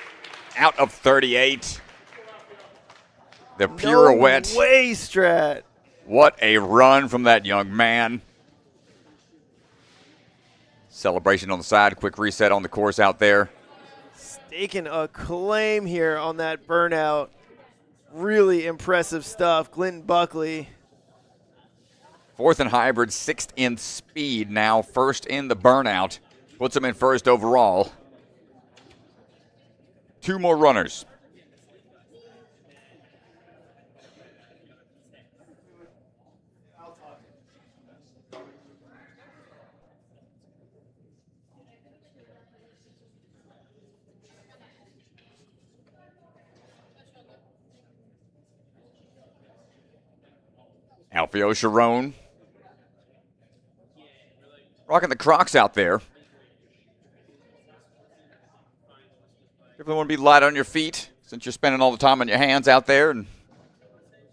out of 38. The pirouette. No way, Strat. What a run from that young man. Celebration on the side. Quick reset on the course out there. Staking a claim here on that burnout. Really impressive stuff. Glinton Buckley. Fourth in hybrid, sixth in speed now, first in the burnout. Puts him in first overall. Two more runners. Alfio Sharon. Rocking the Crocs out there. Definitely want to be light on your feet since you're spending all the time on your hands out there. And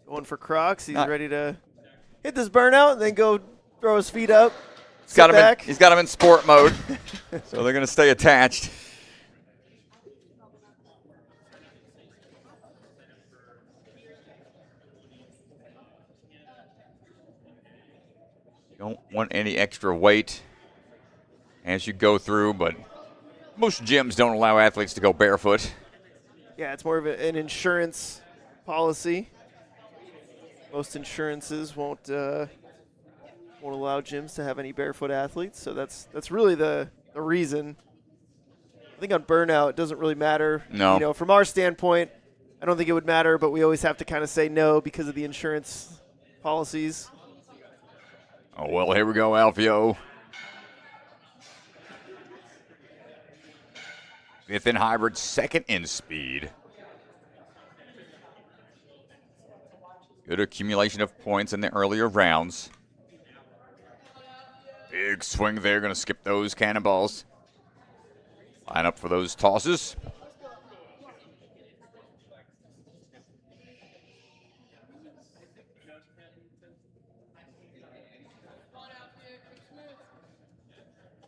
going for Crocs. He's ready to hit this burnout and then go throw his feet up. He's got him in sport mode, so they're going to stay attached. Don't want any extra weight as you go through, but most gyms don't allow athletes to go barefoot. Yeah, it's more of an insurance policy. Most insurances won't allow gyms to have any barefoot athletes, so that's really the reason. I think on burnout, it doesn't really matter. No. You know, from our standpoint, I don't think it would matter, but we always have to kind of say no because of the insurance policies. Oh, well, here we go, Alfio. Fifth in hybrid, second in speed. Good accumulation of points in the earlier rounds. Big swing there, going to skip those cannonballs. Line up for those tosses.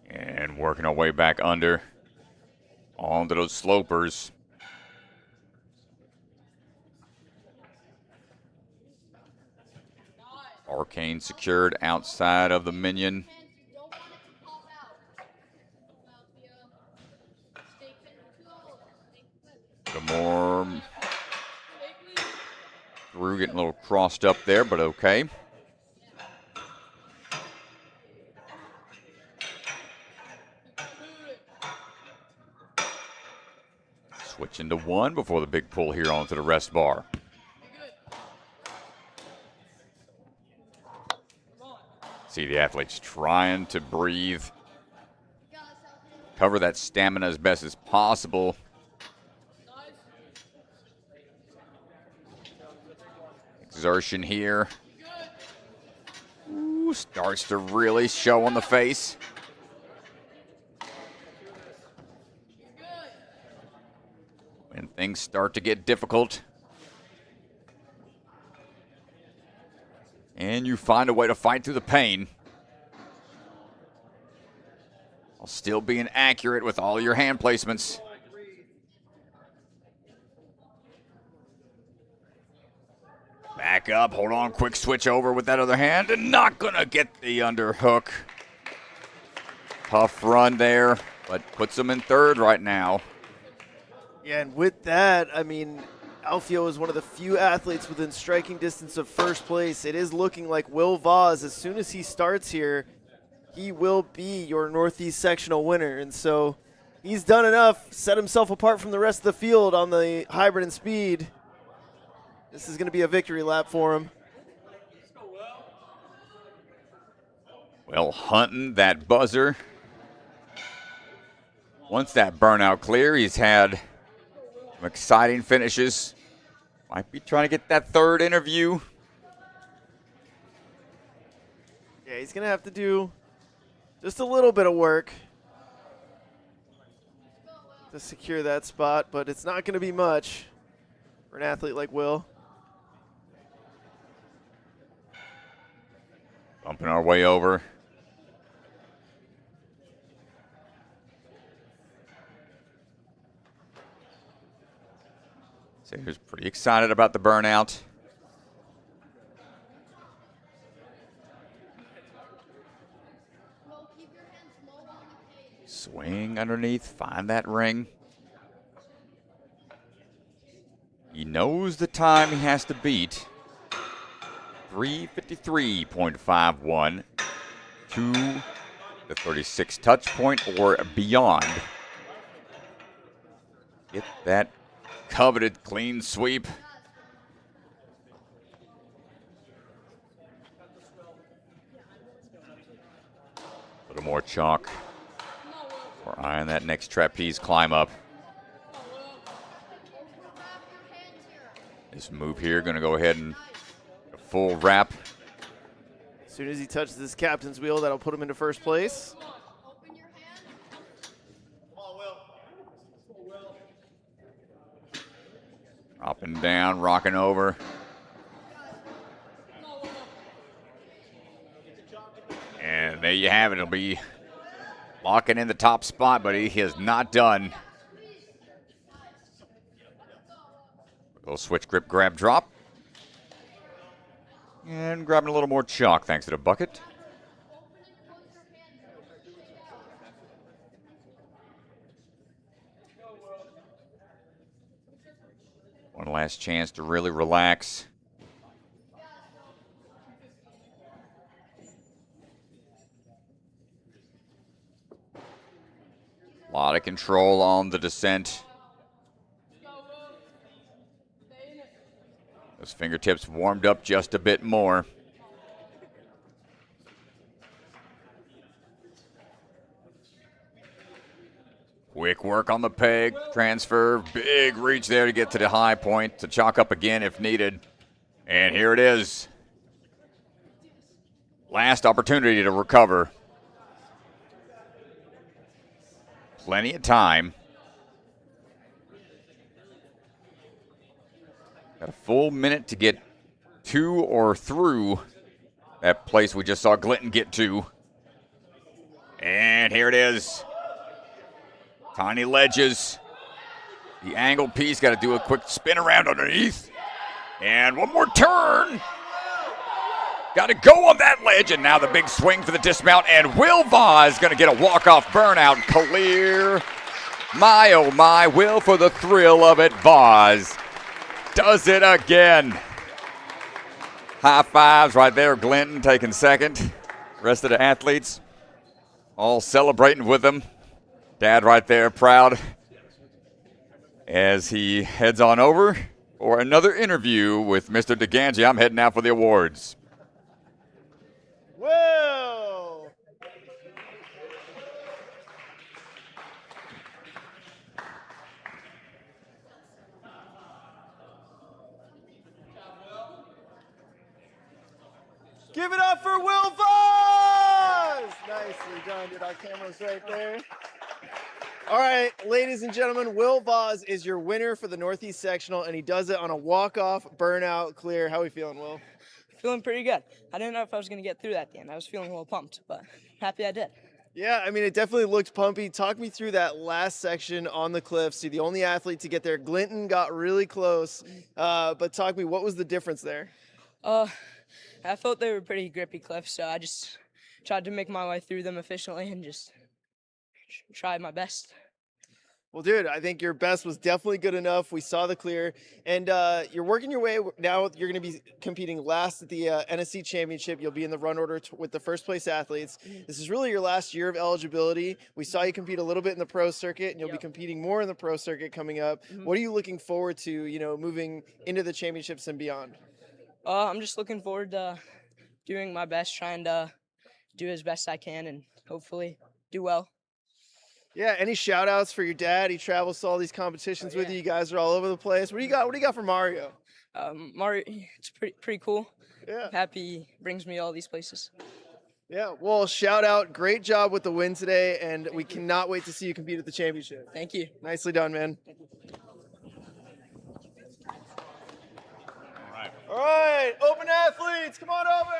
And working our way back under onto those slopers. Arcane secured outside of the minion. The more through, getting a little crossed up there, but okay. Switching to one before the big pull here onto the rest bar. See the athletes trying to breathe, cover that stamina as best as possible. Exertion here. Ooh, starts to really show on the face. When things start to get difficult, and you find a way to fight through the pain, while still being accurate with all your hand placements. Back up, hold on, quick switch over with that other hand, and not gonna get the underhook. Tough run there, but puts him in third right now. Yeah, and with that, I mean, Alfio is one of the few athletes within striking distance of first place. It is looking like Will Vaz, as soon as he starts here, he will be your Northeast Sectional winner. And so he's done enough, set himself apart from the rest of the field on the hybrid and speed. This is going to be a victory lap for him. Well, hunting that buzzer. Once that burnout clear, he's had some exciting finishes. Might be trying to get that third interview. Yeah, he's going to have to do just a little bit of work to secure that spot, but it's not going to be much for an athlete like Will. Bumping our way over. So he was pretty excited about the burnout. Swing underneath, find that ring. He knows the time he has to beat. 3:53.51 to the 36 touch point or beyond. Get that coveted clean sweep. A little more chalk. We're eyeing that next trapeze climb up. This move here going to go ahead and a full wrap. As soon as he touches this captain's wheel, that'll put him into first place. Up and down, rocking over. And there you have it. It'll be locking in the top spot, but he is not done. Little switch grip, grab, drop. And grabbing a little more chalk thanks to the bucket. One last chance to really relax. A lot of control on the descent. Those fingertips warmed up just a bit more. Quick work on the peg, transfer, big reach there to get to the high point, to chalk up again if needed. And here it is. Last opportunity to recover. Plenty of time. Got a full minute to get to or through that place we just saw Glinton get to. And here it is. Tiny ledges. The angle piece got to do a quick spin around underneath. And one more turn. Got to go on that ledge. And now the big swing for the dismount. And Will Vaz going to get a walk-off burnout clear. My, oh my, Will for the thrill of it. Vaz does it again. High fives right there. Glinton taking second. Rest of the athletes all celebrating with him. Dad right there, proud, as he heads on over for another interview with Mr. DeGangi. I'm heading out for the awards. Will. Give it up for Will Voss! Nicely done, dude. Our camera's right there. All right, ladies and gentlemen, Will Voss is your winner for the Northeast Sectional, and he does it on a walk-off, burnout, clear. How are we feeling, Will? Feeling pretty good. I didn't know if I was going to get through that at the end. I was feeling a little pumped, but happy I did. Yeah, I mean, it definitely looked pumpy. Talk me through that last section on the cliffs. You're the only athlete to get there. Glinton got really close, but talk me, what was the difference there? I felt they were pretty grippy cliffs, so I just tried to make my way through them efficiently and just tried my best. Well, dude, I think your best was definitely good enough. We saw the clear, and you're working your way. Now you're going to be competing last at the NSC Championship. You'll be in the run order with the first place athletes. This is really your last year of eligibility. We saw you compete a little bit in the pro circuit, and you'll be competing more in the pro circuit coming up. What are you looking forward to, moving into the championships and beyond? I'm just looking forward to doing my best, trying to do as best I can, and hopefully do well. Yeah, any shout outs for your dad? He travels to all these competitions with you. You guys are all over the place. What do you got? What do you got for Mario? Mario, it's pretty cool. Yeah. Happy he brings me all these places. Yeah, well, shout out. Great job with the win today, and we cannot wait to see you compete at the championship. Thank you. Nicely done, man. All right, open athletes, come on over.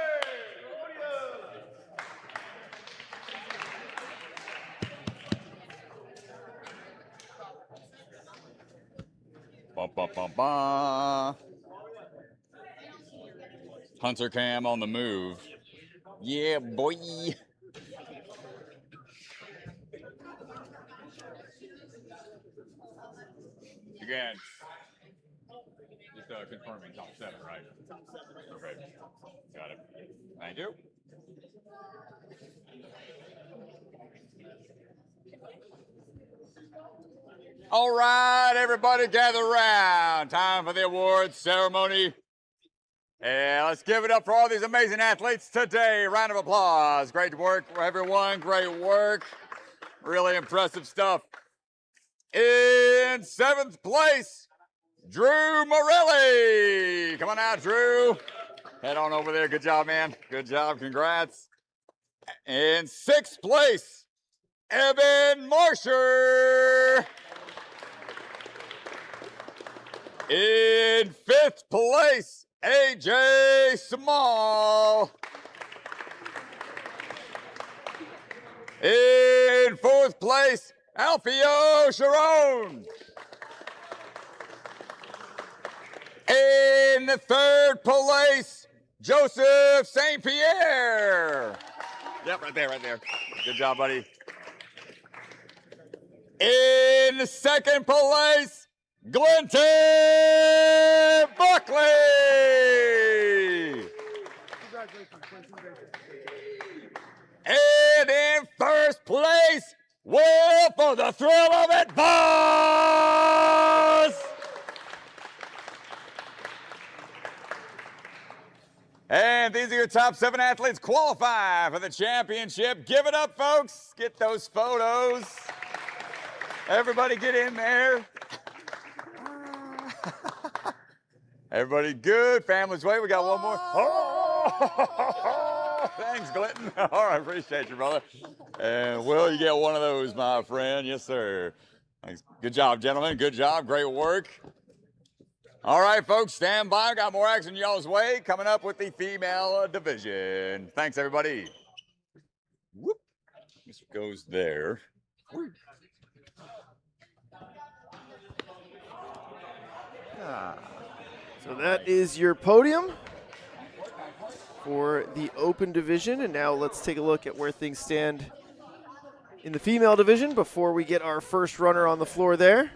Bum, bum, bum, bum. Hunter Cam on the move. Yeah, boy. Again, just confirming top 7, right? Top 7. Okay, got it. Thank you. All right, everybody gather around. Time for the awards ceremony. And let's give it up for all these amazing athletes today. Round of applause. Great work, everyone. Great work. Really impressive stuff. In 7th place, Drew Morelli. Come on out, Drew. Head on over there. Good job, man. Good job. Congrats. In 6th place, Evan Marsher. In 5th place, AJ Small. In 4th place, Alfio Sharon. In 3rd place, Joseph St. Pierre. Yep, right there. Good job, buddy. In 2nd place, Glinton Buckley. And in 1st place, Will for the thrill of it, Boss. And these are your top 7 athletes qualify for the championship. Give it up, folks. Get those photos. Everybody get in there. Everybody good? Family's way. We got one more. Oh! Thanks, Glinton. All right, appreciate you, brother. And Will, you get one of those, my friend. Yes, sir. Thanks. Good job, gentlemen. Good job. Great work. All right, folks, stand by. Got more action y'all's way coming up with the female division. Thanks, everybody. Whoop. This goes there. So that is your podium for the open division. And now let's take a look at where things stand in the female division before we get our first runner on the floor there.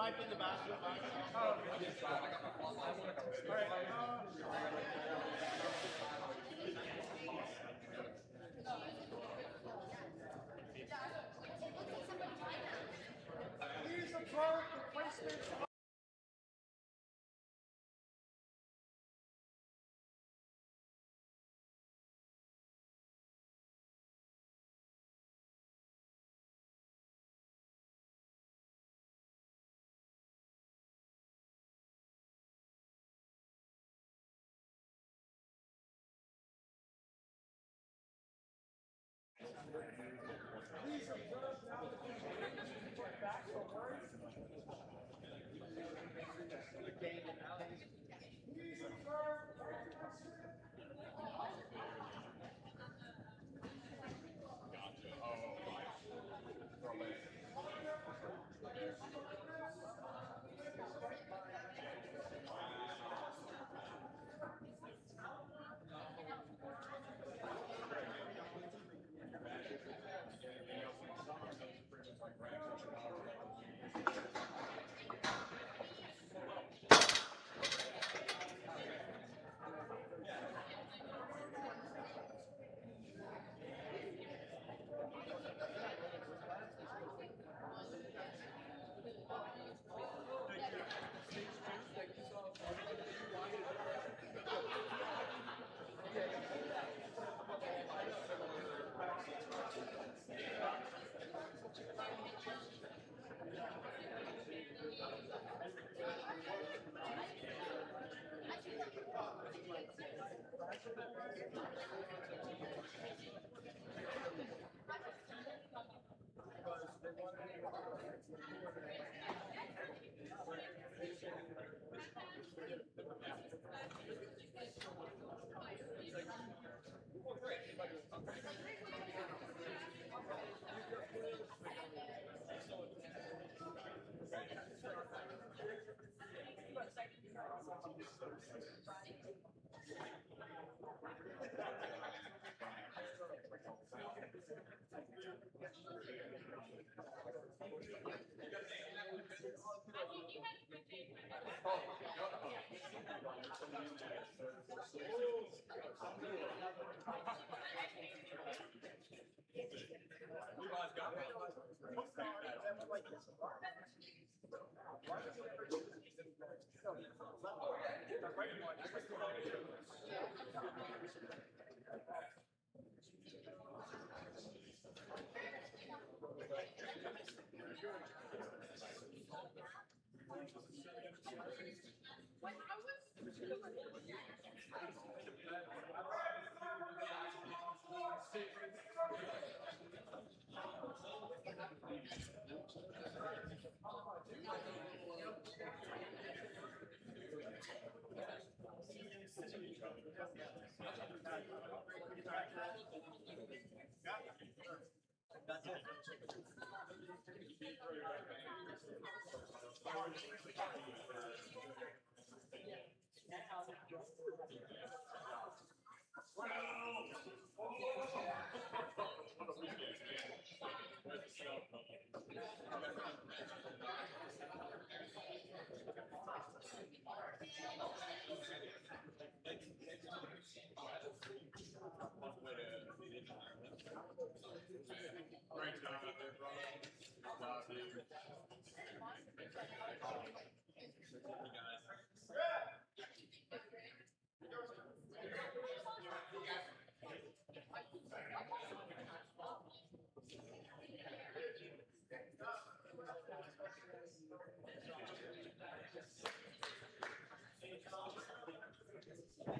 might be the bathroom.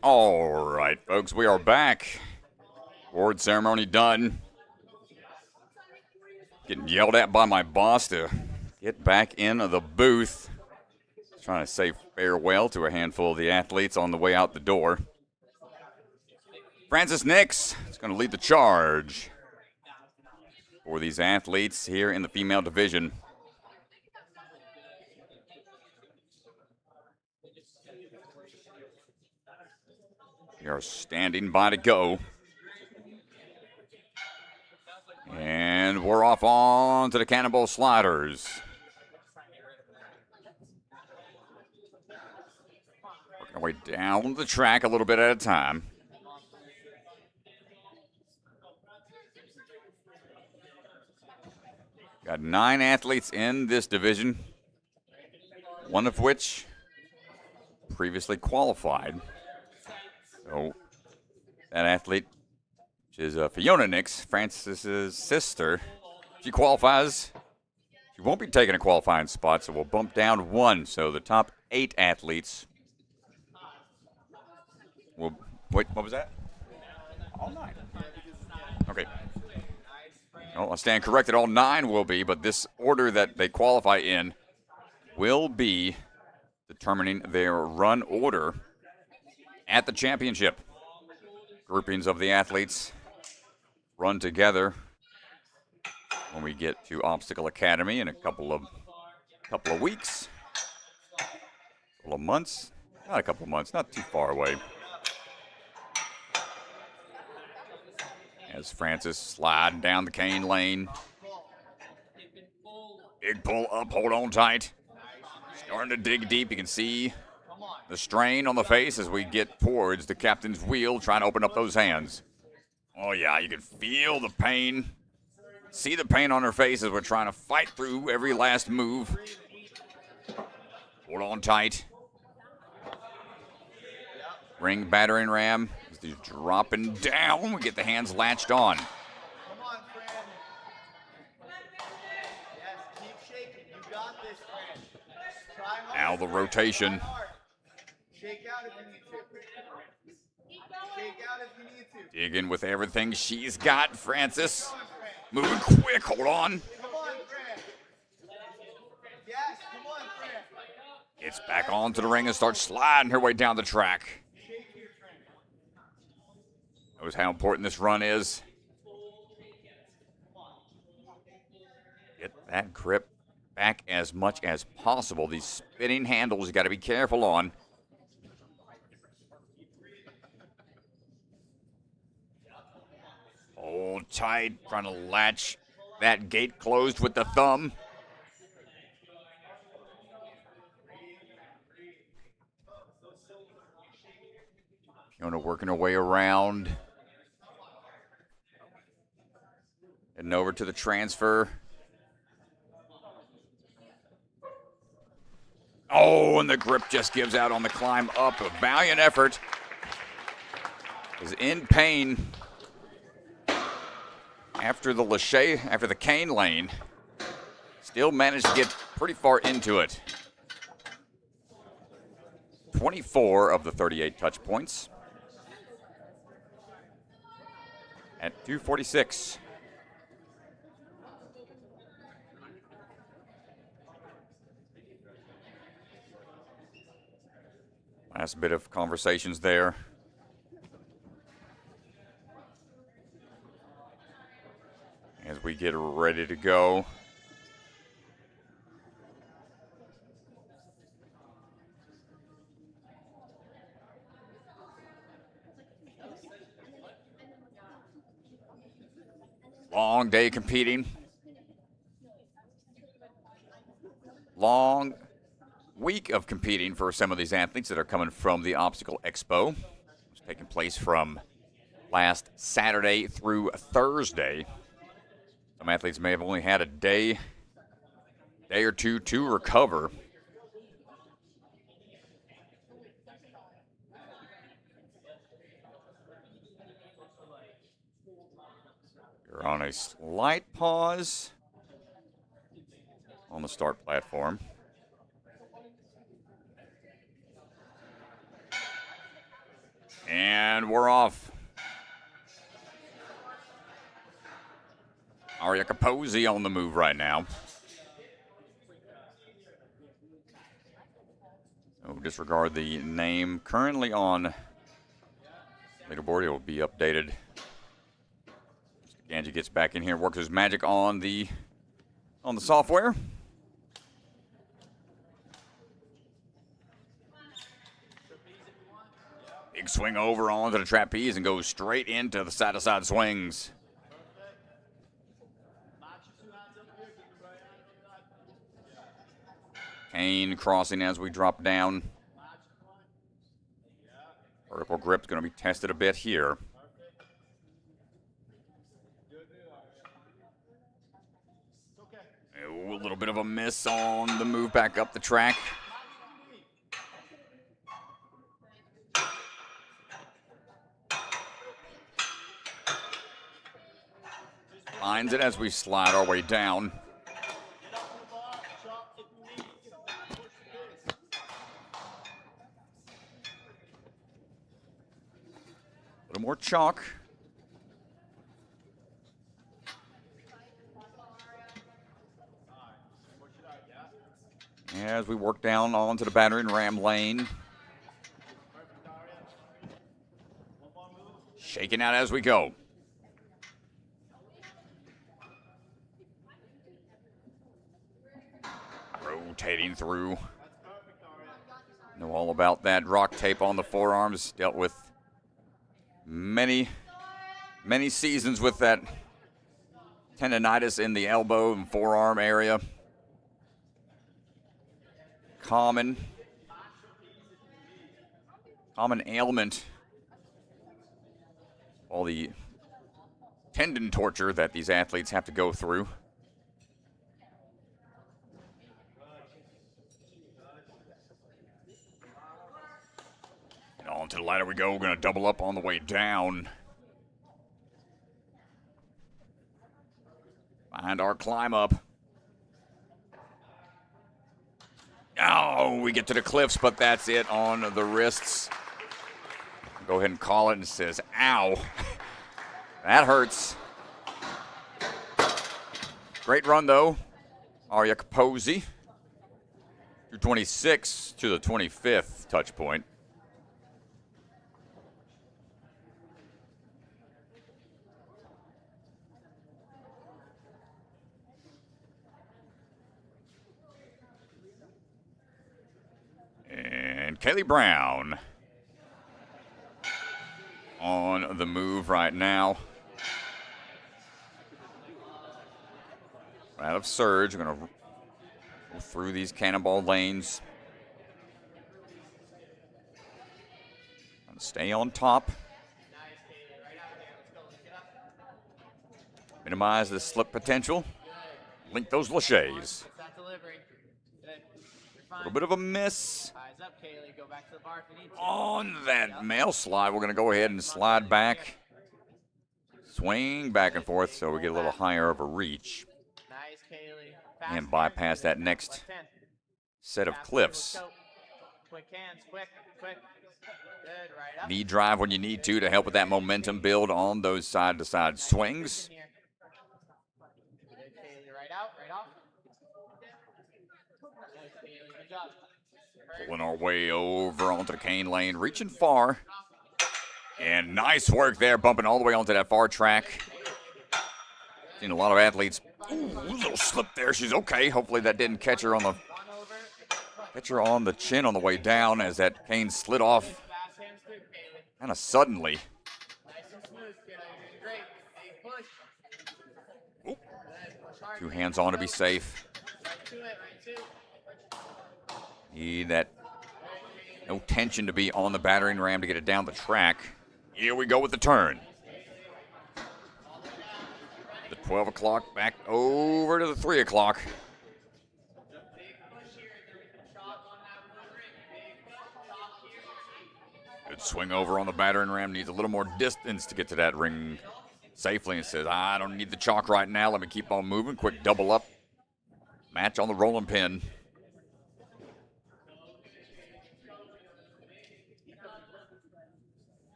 All right, folks, we are back. Award ceremony done. Getting yelled at by my boss to get back in the booth. Trying to say farewell to a handful of the athletes on the way out the door. Francis Nix is going to lead the charge for these athletes here in the female division. We are standing by to go. And we're off on to the Cannonball Sliders. our way down the track a little bit at a time. Got 9 athletes in this division, one of which previously qualified. So that athlete, which is Fiona Nix, Francis's sister, she qualifies. She won't be taking a qualifying spot, so we'll bump down 1. So the top 8 athletes will. Wait, what was that? All 9. Okay. No, I'll stand corrected. All 9 will be, but this order that they qualify in will be determining their run order at the championship. Groupings of the athletes run together when we get to Obstacle Academy in a couple of weeks, couple of months, not a couple of months, not too far away. As Francis sliding down the cane lane. Big pull up, hold on tight. Starting to dig deep. You can see the strain on the face as we get towards the captain's wheel, trying to open up those hands. Oh yeah, you can feel the pain. See the pain on her face as we're trying to fight through every last move. Hold on tight. Ring battering ram. As they're dropping down, we get the hands latched on. Come on, Fran. Yes, keep shaking. You got this, Fran. Try hard. Now the rotation. Shake out if you need to. Shake out if you need to. Digging with everything she's got, Francis. Moving quick, hold on. Come on, Fran. Yes, come on, Fran. Gets back onto the ring and starts sliding her way down the track. Knows how important this run is. Get that grip back as much as possible. These spinning handles you got to be careful on. Hold tight, trying to latch that gate closed with the thumb. Fiona working her way around. Heading over to the transfer. Oh, and the grip just gives out on the climb up. A valiant effort. Is in pain after the cane lane. Still managed to get pretty far into it. 24 of the 38 touch points. At 246. Last bit of conversations there. As we get ready to go. Long day competing. Long week of competing for some of these athletes that are coming from the Obstacle Expo. It's taking place from last Saturday through Thursday. Some athletes may have only had a day or two to recover. You're on a slight pause on the start platform. And we're off. Aria Capozzi on the move right now. So disregard the name currently on leaderboard. It will be updated. Ganji gets back in here, works his magic on the software. Big swing over onto the trapeze and goes straight into the side-to-side swings. Kane crossing as we drop down. Vertical grip's going to be tested a bit here. A little bit of a miss on the move back up the track. Finds it as we slide our way down. A little more chalk. As we work down onto the battering ram lane. Shaking out as we go. Rotating through. Know all about that rock tape on the forearms. Dealt with many seasons with that tendonitis in the elbow and forearm area. Common ailment. All the tendon torture that these athletes have to go through. And on to the ladder we go. We're going to double up on the way down. Find our climb up. Oh, we get to the cliffs, but that's it on the wrists. Go ahead and call it and says, ow. That hurts. Great run, though. Arya Kaposi. 226 to the 25th touch point. And Kaylee Brown on the move right now. Out of surge, we're going to go through these cannonball lanes. Stay on top. Minimize the slip potential. Link those laches. A little bit of a miss. On that male slide, we're going to go ahead and slide back. Swing back and forth so we get a little higher of a reach. And bypass that next set of cliffs. Knee drive when you need to help with that momentum build on those side-to-side swings. Pulling our way over onto the cane lane, reaching far. And nice work there, bumping all the way onto that far track. Seen a lot of athletes. Ooh, a little slip there. She's okay. Hopefully that didn't catch her on the chin on the way down as that cane slid off kind of suddenly. Ooh. 2 hands on to be safe. Need that no tension to be on the battering ram to get it down the track. Here we go with the turn. The 12 o'clock back over to the 3 o'clock. Good swing over on the battering ram. Needs a little more distance to get to that ring safely and says, I don't need the chalk right now. Let me keep on moving. Quick double up. Match on the rolling pin.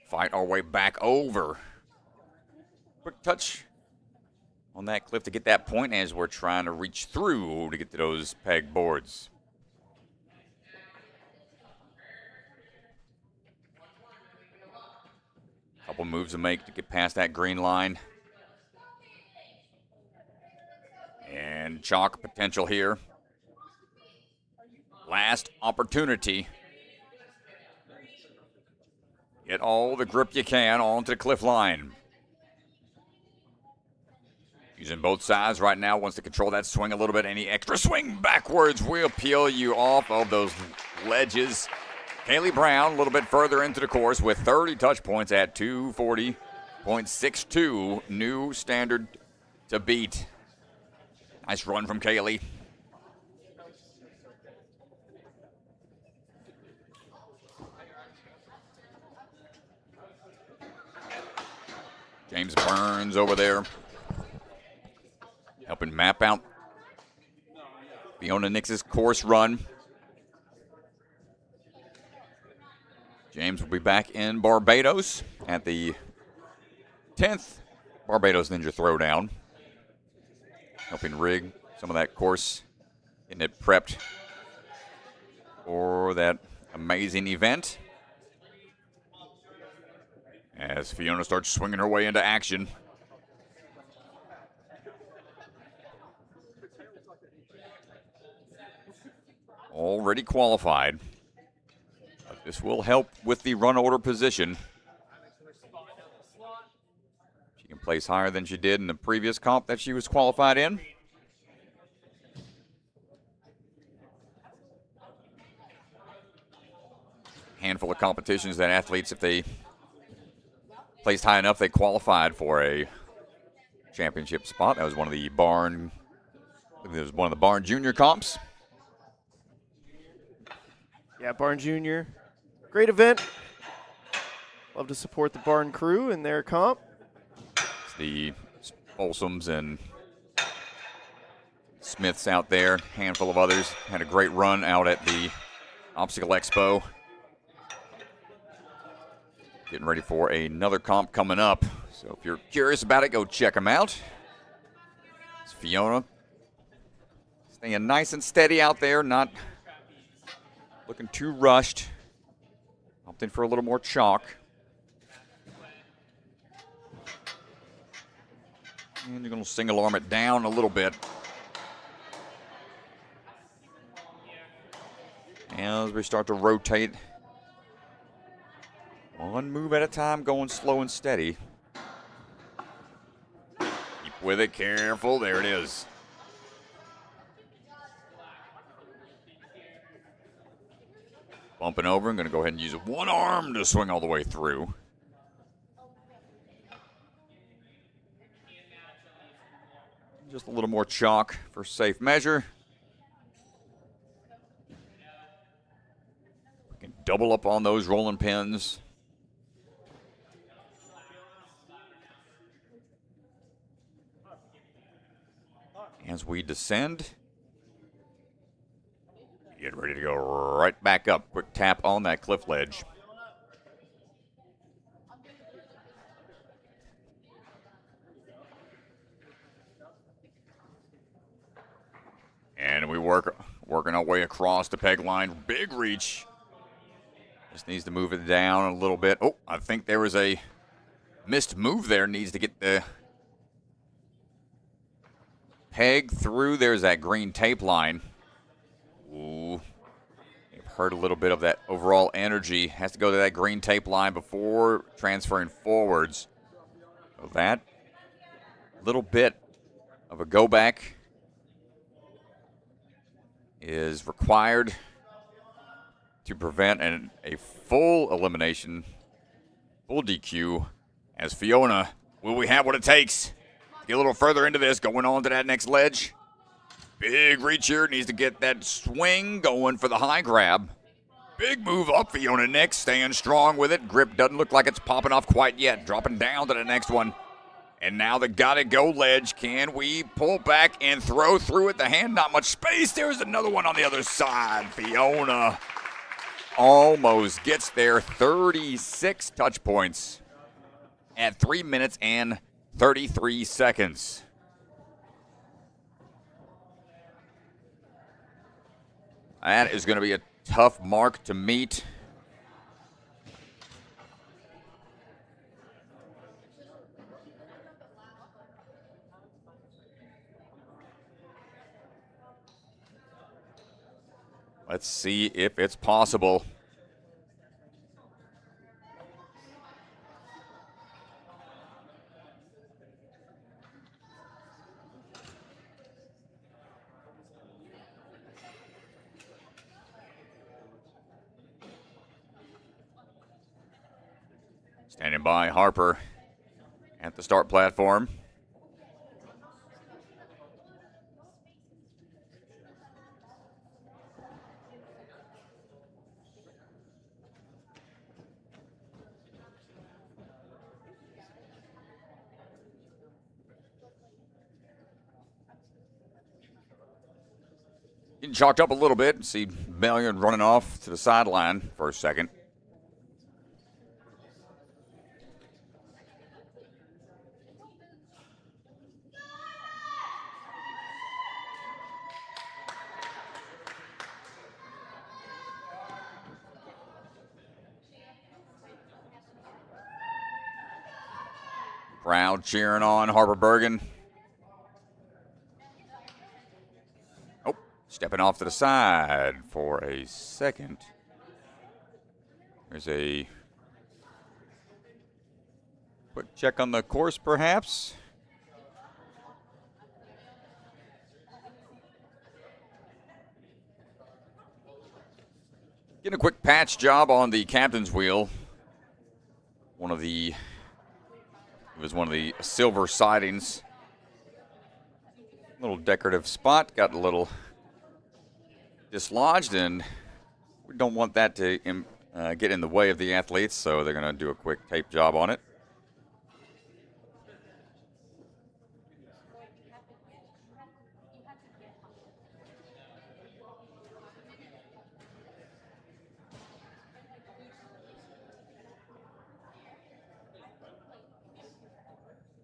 Fight our way back over. Quick touch on that cliff to get that point as we're trying to reach through to get to those peg boards. Couple moves to make to get past that green line. And chalk potential here. Last opportunity. Get all the grip you can onto the cliff line. Using both sides right now, wants to control that swing a little bit. Any extra swing backwards will peel you off of those ledges. Kaylee Brown a little bit further into the course with 30 touch points at 240.62. New standard to beat. Nice run from Kaylee. James Burns over there, helping map out Fiona Nix's course run. James will be back in Barbados at the 10th Barbados Ninja Throwdown, helping rig some of that course, getting it prepped for that amazing event. As Fiona starts swinging her way into action. Already qualified. But this will help with the run order position. She can place higher than she did in the previous comp that she was qualified in. Handful of competitions that athletes, if they placed high enough, they qualified for a championship spot. That was one of the barn junior comps. Yeah, Barn Junior. Great event. Love to support the Barn crew in their comp. It's the Folsoms and Smiths out there, handful of others. Had a great run out at the Obstacle Expo. Getting ready for another comp coming up. So if you're curious about it, go check them out. It's Fiona staying nice and steady out there, not looking too rushed. Opting for a little more chalk. And you're going to single arm it down a little bit. As we start to rotate. One move at a time, going slow and steady. Keep with it, careful. There it is. Bumping over. I'm going to go ahead and use one arm to swing all the way through. Just a little more chalk for safe measure. We can double up on those rolling pins. As we descend, get ready to go right back up. Quick tap on that cliff ledge. And we working our way across the peg line. Big reach. Just needs to move it down a little bit. Oh, I think there was a missed move there. Needs to get the peg through. There's that green tape line. Ooh. You've heard a little bit of that overall energy. Has to go to that green tape line before transferring forwards. So that little bit of a go back is required to prevent a full elimination, full DQ, as Fiona, will we have what it takes? Get a little further into this, going on to that next ledge. Big reach here, needs to get that swing going for the high grab. Big move up, Fiona Nix, staying strong with it. Grip doesn't look like it's popping off quite yet. Dropping down to the next one. And now the gotta go ledge. Can we pull back and throw through it? The hand, not much space. There's another one on the other side. Fiona almost gets there. 36 touch points at 3 minutes and 33 seconds. That is going to be a tough mark to meet. Let's see if it's possible. Standing by Harper at the start platform. Getting chalked up a little bit. See Bellion running off to the sideline for a second. Crowd cheering on Harper Bergen. Oh, stepping off to the side for a second. There's a quick check on the course, perhaps. Getting a quick patch job on the captain's wheel. It was one of the silver sidings. Little decorative spot, got a little dislodged, and we don't want that to get in the way of the athletes, so they're going to do a quick tape job on it.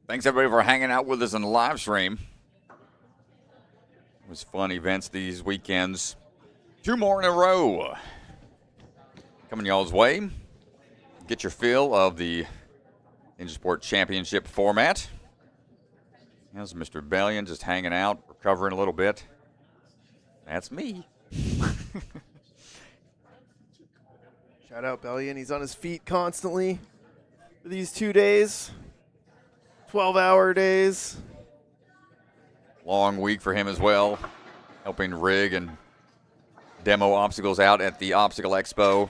Thanks, everybody, for hanging out with us in the live stream. It was fun events these weekends. 2 more in a row coming y'all's way. Get your feel of the Ninja Sport Championship format. Here's Mr. Bellion just hanging out, recovering a little bit. That's me. Shout out Bellion. He's on his feet constantly for these 2 days. 12-hour days. Long week for him as well, helping rig and demo obstacles out at the Obstacle Expo.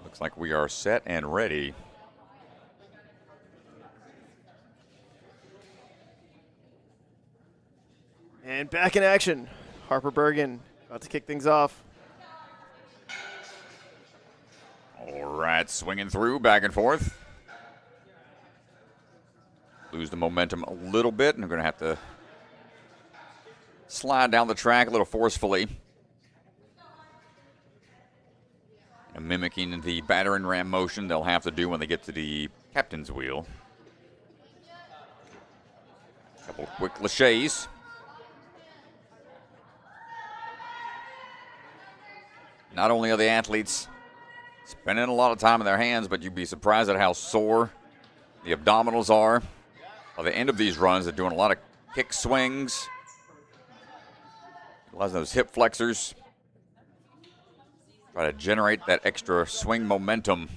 Looks like we are set and ready. And back in action. Harper Bergen about to kick things off. All right, swinging through, back and forth. Lose the momentum a little bit, and we're going to have to slide down the track a little forcefully. And mimicking the battering ram motion they'll have to do when they get to the captain's wheel. Couple quick laches. Not only are the athletes spending a lot of time in their hands, but you'd be surprised at how sore the abdominals are. By the end of these runs, they're doing a lot of kick swings, a lot of those hip flexors. Try to generate that extra swing momentum.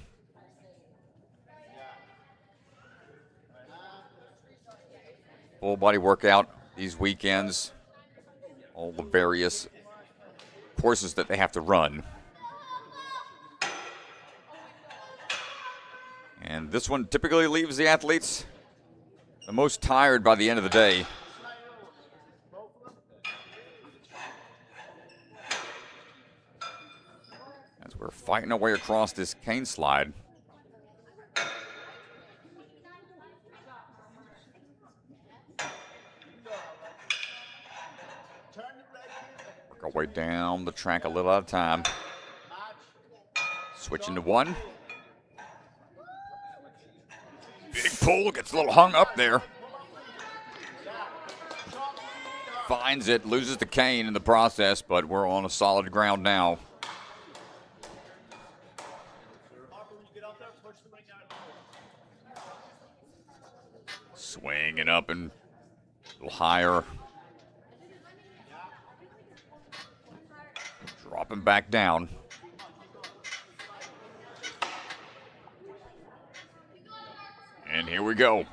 Full body workout these weekends. All the various courses that they have to run. And this one typically leaves the athletes the most tired by the end of the day. As we're fighting our way across this cane slide. Work our way down the track a little at a time. Switching to one. Big pull, gets a little hung up there. Finds it, loses the cane in the process, but we're on a solid ground now. Swinging up and a little higher. Dropping back down. And here we go.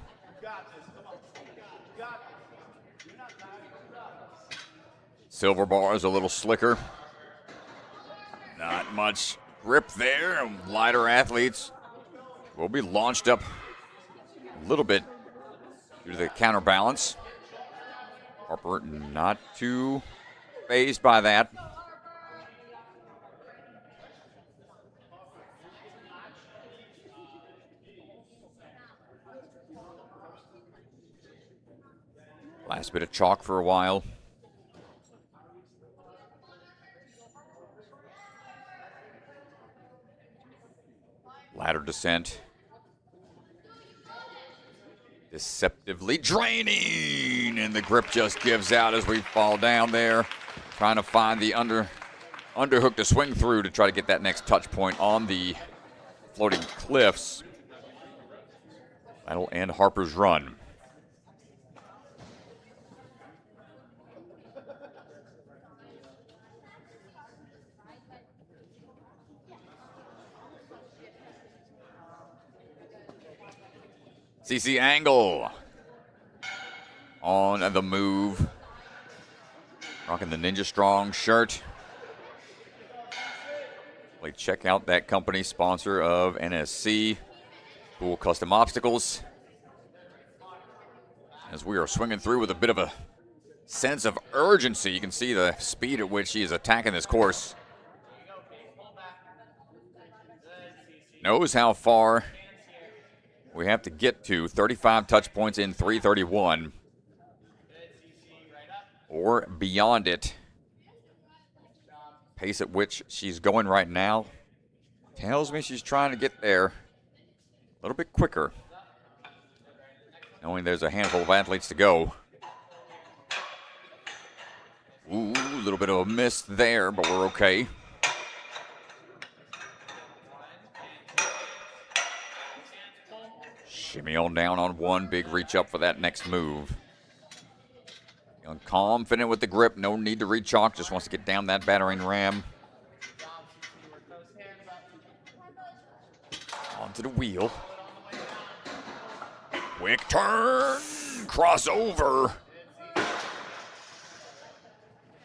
Silver bar is a little slicker Not much grip there. Lighter athletes will be launched up a little bit due to the counterbalance. Harper not too fazed by that. Last bit of chalk for a while. Ladder descent. Deceptively draining, and the grip just gives out as we fall down there. Trying to find the underhook to swing through to try to get that next touch point on the floating cliffs. That'll end Harper's run. CC Angle on the move. Rocking the Ninja Strong shirt. Check out that company sponsor of NSC, Cool Custom Obstacles. As we are swinging through with a bit of a sense of urgency, you can see the speed at which he is attacking this course. Knows how far we have to get to. 35 touch points in 3:31 or beyond it. Pace at which she's going right now tells me she's trying to get there a little bit quicker, knowing there's a handful of athletes to go. Ooh, a little bit of a miss there, but we're okay. Shimmy on down on one, big reach up for that next move. Young confident with the grip, no need to re-chalk, just wants to get down that battering ram. Onto the wheel. Quick turn, crossover.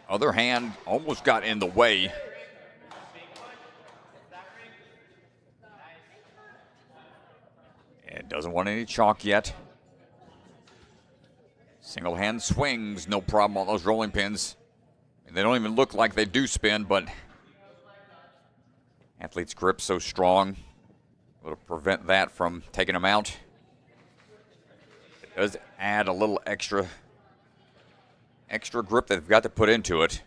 Other hand almost got in the way. And doesn't want any chalk yet. Single hand swings, no problem on those rolling pins. And they don't even look like they do spin, but athlete's grip so strong, will prevent that from taking them out. It does add a little extra grip they've got to put into it.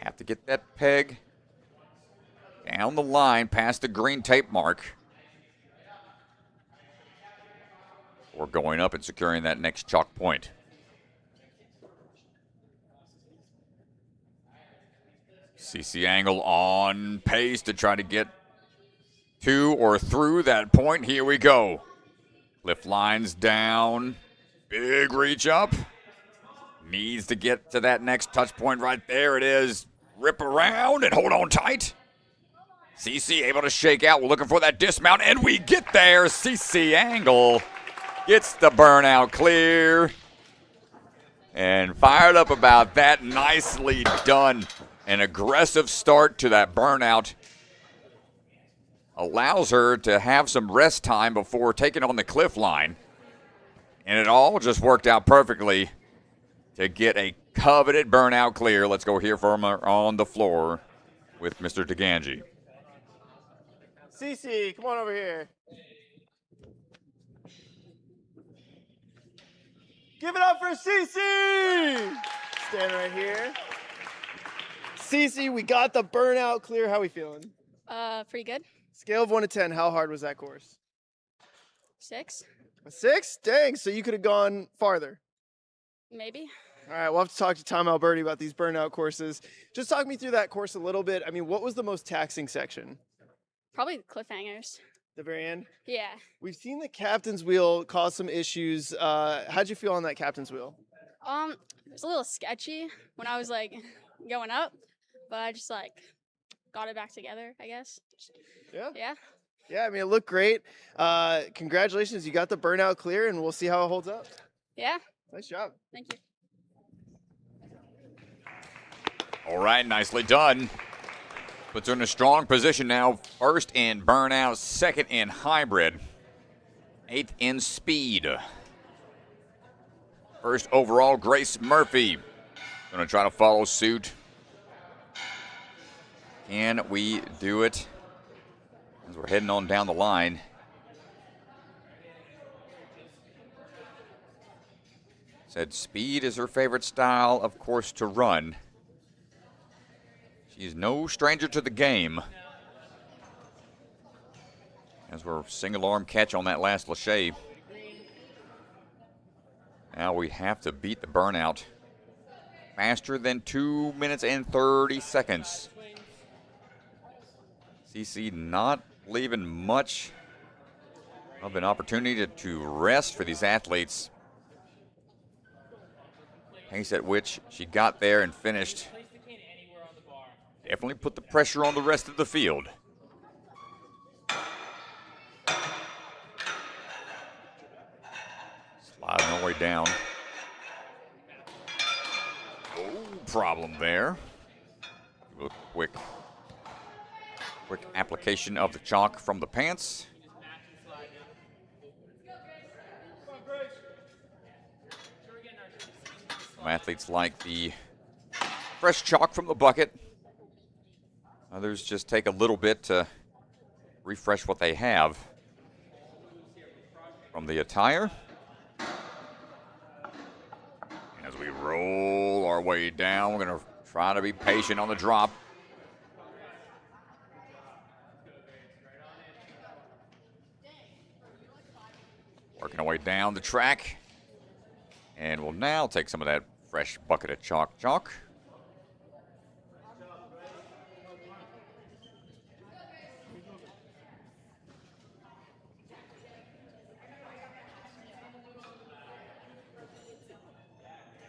Have to get that peg down the line past the green tape mark. Or going up and securing that next chalk point. CC Angle on pace to try to get to or through that point. Here we go. Lift lines down. Big reach up. Needs to get to that next touch point right there. It is. Rip around and hold on tight. CC able to shake out. We're looking for that dismount, and we get there. CC Angle gets the burnout clear. And fired up about that. Nicely done. An aggressive start to that burnout. Allows her to have some rest time before taking on the cliff line. And it all just worked out perfectly to get a coveted burnout clear. Let's go hear from her on the floor with Mr. DeGangi. Cece, come on over here. Give it up for Cece! Stand right here. Cece, we got the burnout clear. How we feeling? Pretty good. Scale of 1 to 10, how hard was that course? 6, A 6? Dang, so you could have gone farther. maybe. All right, we'll have to talk to Tom Alberti about these burnout courses. Just talk me through that course a little bit. I mean, what was the most taxing section? Probably the cliffhangers. The very end? Yeah. We've seen the captain's wheel cause some issues. How'd you feel on that captain's wheel? It was a little sketchy when I was like going up, but I just like got it back together, I guess. Yeah? Yeah. Yeah, I mean, it looked great. Congratulations, you got the burnout clear, and we'll see how it holds up. Yeah. Nice job. Thank you. All right, nicely done. Puts her in a strong position now. First in burnout, second in hybrid, 8th in speed. First overall, Grace Murphy. Gonna try to follow suit. Can we do it? As we're heading on down the line. Said speed is her favorite style, of course, to run. She's no stranger to the game. As we're single arm catch on that last lache. Now we have to beat the burnout. Faster than 2 minutes and 30 seconds. CC not leaving much of an opportunity to rest for these athletes. Pace at which she got there and finished definitely put the pressure on the rest of the field. Sliding all the way down. No problem there. A quick application of the chalk from the pants. Some athletes like the fresh chalk from the bucket. Others just take a little bit to refresh what they have from the attire. As we roll our way down, we're going to try to be patient on the drop. Working our way down the track. And we'll now take some of that fresh bucket of chalk.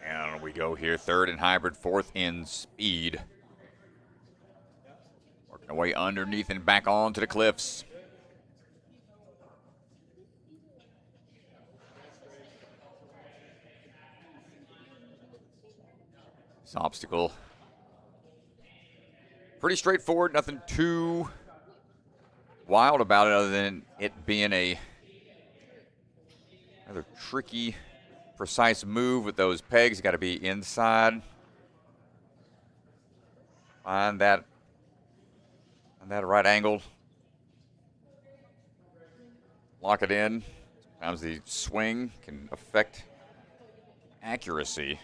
And we go here, 3rd in hybrid, 4th in speed. Working our way underneath and back onto the cliffs. This obstacle, pretty straightforward, nothing too wild about it other than it being a rather tricky, precise move with those pegs. Got to be inside. Find that right angle. Lock it in. Sometimes the swing can affect accuracy.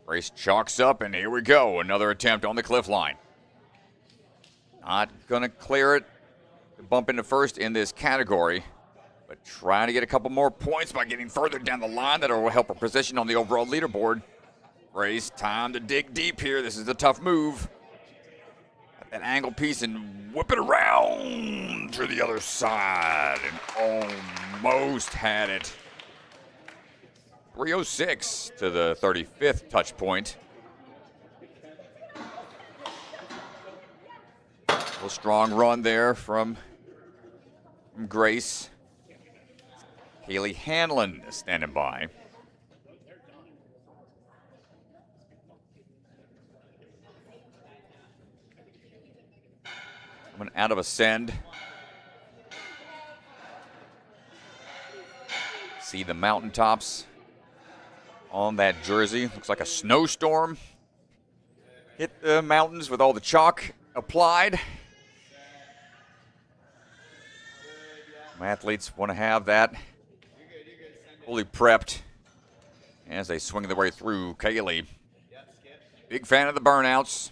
Grace chalks up, and here we go. Another attempt on the cliff line. Not going to clear it. Bump into first in this category, but trying to get a couple more points by getting further down the line. That will help her position on the overall leaderboard. Grace, time to dig deep here. This is a tough move. Got that angle piece and whip it around to the other side. And almost had it. 3:06 to the 35th touch point. A strong run there from Grace. Kaylee Hanlon is standing by. Coming out of ascend. See the mountaintops on that jersey. Looks like a snowstorm hit the mountains with all the chalk applied. My athletes want to have that fully prepped as they swing their way through. Kaylee, big fan of the burnouts.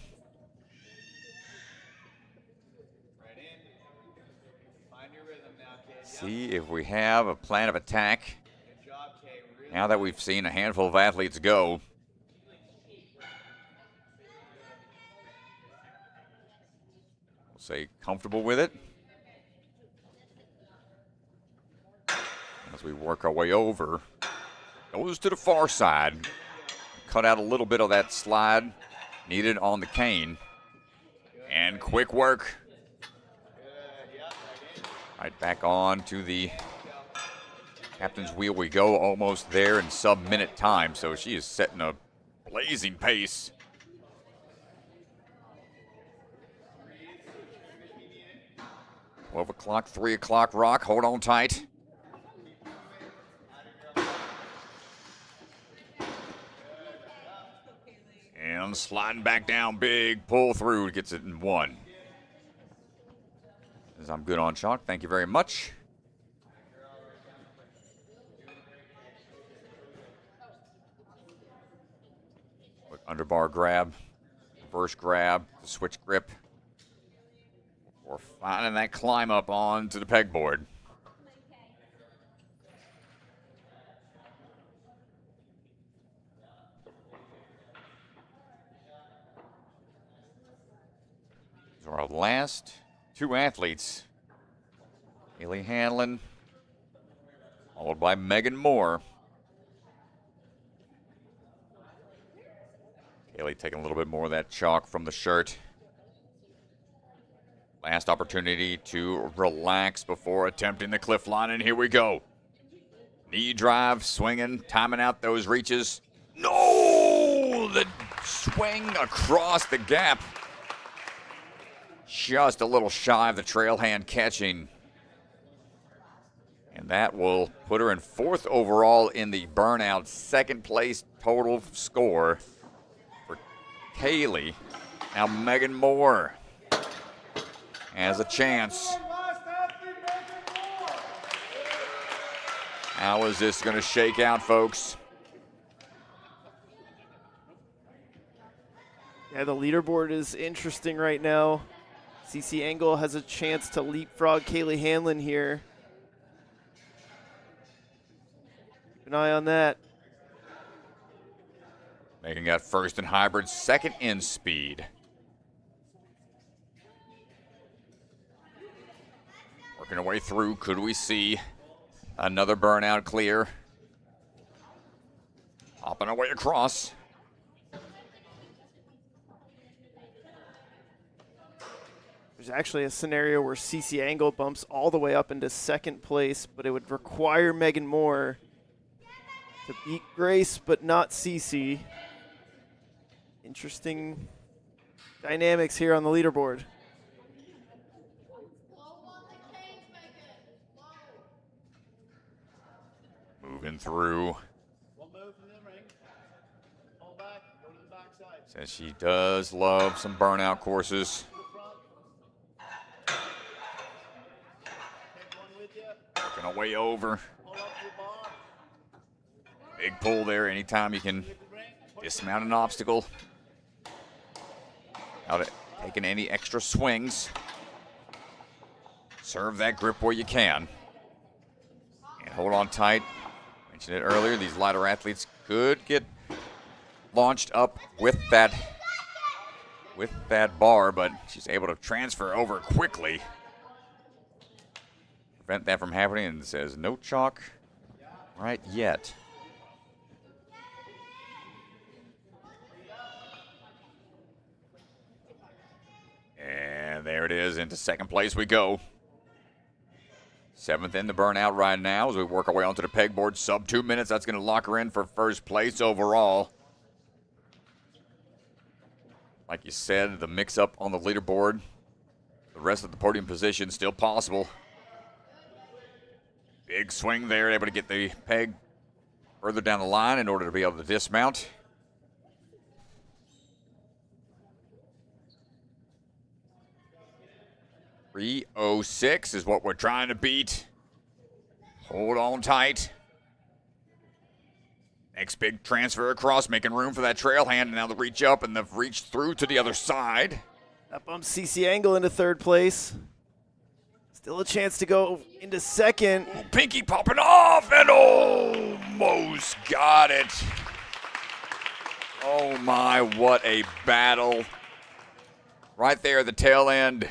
See if we have a plan of attack. Now that we've seen a handful of athletes go. We'll say comfortable with it. As we work our way over, goes to the far side. Cut out a little bit of that slide needed on the cane. And quick work. Right back on to the captain's wheel we go, almost there in sub-minute time. So she is setting a blazing pace. 12 o'clock, 3 o'clock rock. Hold on tight. And sliding back down, big pull through, gets it in 1. As I'm good on chalk, thank you very much. Quick underbar grab, reverse grab, switch grip. We're finding that climb up onto the pegboard. These are our last 2 athletes. Kaylee Hanlon, followed by Megan Moore. Kaylee taking a little bit more of that chalk from the shirt. Last opportunity to relax before attempting the cliff line, and here we go. Knee drive, swinging, timing out those reaches. No! The swing across the gap. Just a little shy of the trail hand catching. And that will put her in 4th overall in the burnout, 2nd place total score for Kaylee. Now Megan Moore has a chance. How is this going to shake out, folks? Yeah, the leaderboard is interesting right now. CC Engel has a chance to leapfrog Kaylee Hanlon here. Keep an eye on that. Megan got 1st in hybrid, 2nd in speed. Working her way through, could we see another burnout clear? Hopping our way across. There's actually a scenario where CC Engel bumps all the way up into 2nd place, but it would require Megan Moore to beat Grace, but not CC. Interesting dynamics here on the leaderboard. Moving through. One move from the ring. Hold back, go to the back side. Says she does love some burnout courses. Take one with you. Working our way over. Pull up your bar. Big pull there anytime you can dismount an obstacle. Without taking any extra swings. Serve that grip where you can. And hold on tight. Mentioned it earlier, these lighter athletes could get launched up with that bar, but she's able to transfer over quickly. Prevent that from happening, and says no chalk right yet. And there it is, into 2nd place we go. 7th in the burnout right now as we work our way onto the pegboard. Sub 2 minutes, that's going to lock her in for 1st place overall. Like you said, the mix-up on the leaderboard. The rest of the podium position still possible. Big swing there, able to get the peg further down the line in order to be able to dismount. .306 is what we're trying to beat. Hold on tight. Next big transfer across, making room for that trail hand. Now the reach up and the reach through to the other side. That bumps CC Engel into 3rd place. Still a chance to go into 2nd. Ooh, pinky popping off and almost got it. Oh my, what a battle. Right there at the tail end.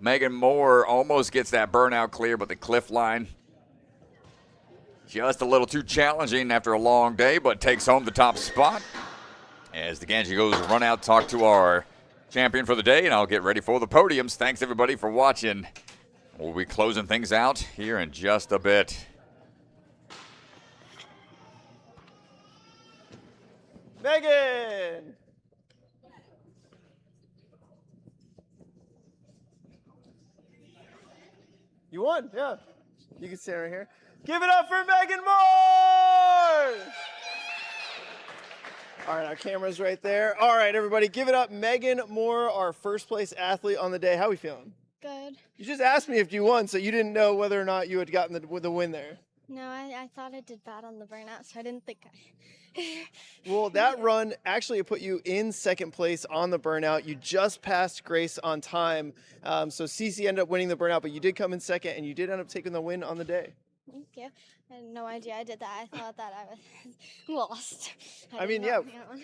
Megan Moore almost gets that burnout clear, but the cliff line just a little too challenging after a long day, but takes home the top spot. As the Ganji goes run out, talk to our champion for the day, and I'll get ready for the podiums. Thanks, everybody, for watching. We'll be closing things out here in just a bit. Megan! You won, yeah. You can stand right here. Give it up for Megan Moore! All right, our camera's right there. All right, everybody, give it up. Megan Moore, our first place athlete on the day. How we feeling? Good. You just asked me if you won, so you didn't know whether or not you had gotten the win there. No, I thought I did bad on the burnout, so I didn't think I. Well, that run actually put you in second place on the burnout. You just passed Grace on time. So Cece ended up winning the burnout, but you did come in second, and you did end up taking the win on the day. Thank you. I had no idea I did that. I thought that I was lost. I mean, yeah.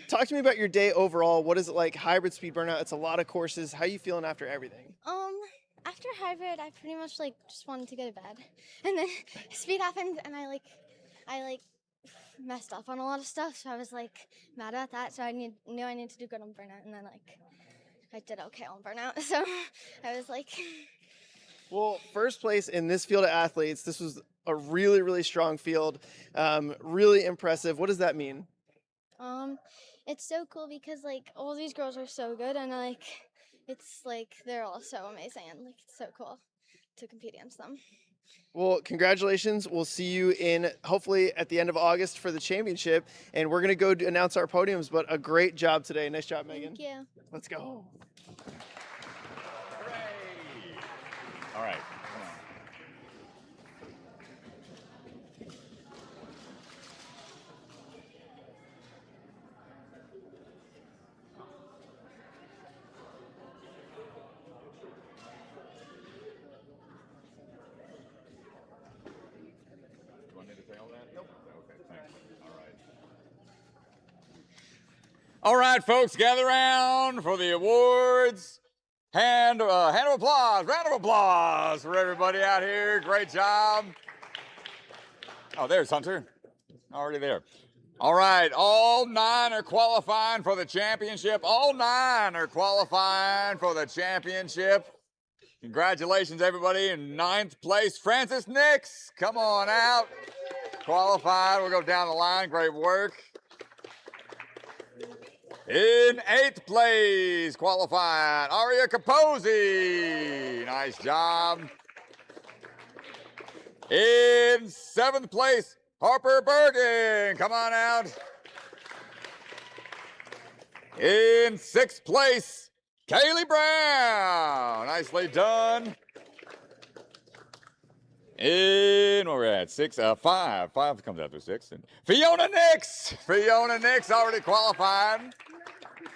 Talk to me about your day overall. What is it like? Hybrid speed burnout. It's a lot of courses. How are you feeling after everything? After hybrid, I pretty much just wanted to go to bed, and then speed happened, and I messed up on a lot of stuff. So I was mad about that. So I knew I needed to do good on burnout, and then I did okay on burnout. So I was Well, first place in this field of athletes. This was a really, really strong field. Really impressive. What does that mean? It's so cool because all these girls are so good, and it's they're all so amazing, and it's so cool to compete against them. Well, congratulations. We'll see you in hopefully at the end of August for the championship, and we're going to go announce our podiums, but a great job today. Nice job, Megan. Thank you. Let's go. All right. Do I need to say all that? Nope. Okay, thanks. All right. All right, folks, gather around for the awards. Hand of applause, round of applause for everybody out here. Great job. Oh, there's Hunter. Already there. All right, all 9 are qualifying for the championship. All 9 are qualifying for the championship. Congratulations, everybody. In 9th place, Francis Nix. Come on out. Qualified. We'll go down the line. Great work. In 8th place, qualified, Aria Capozzi. Nice job. In 7th place, Harper Bergen. Come on out. In 6th place, Kaylee Brown. Nicely done. In, where we're at, 5 comes after 6. And Fiona Nix already qualified.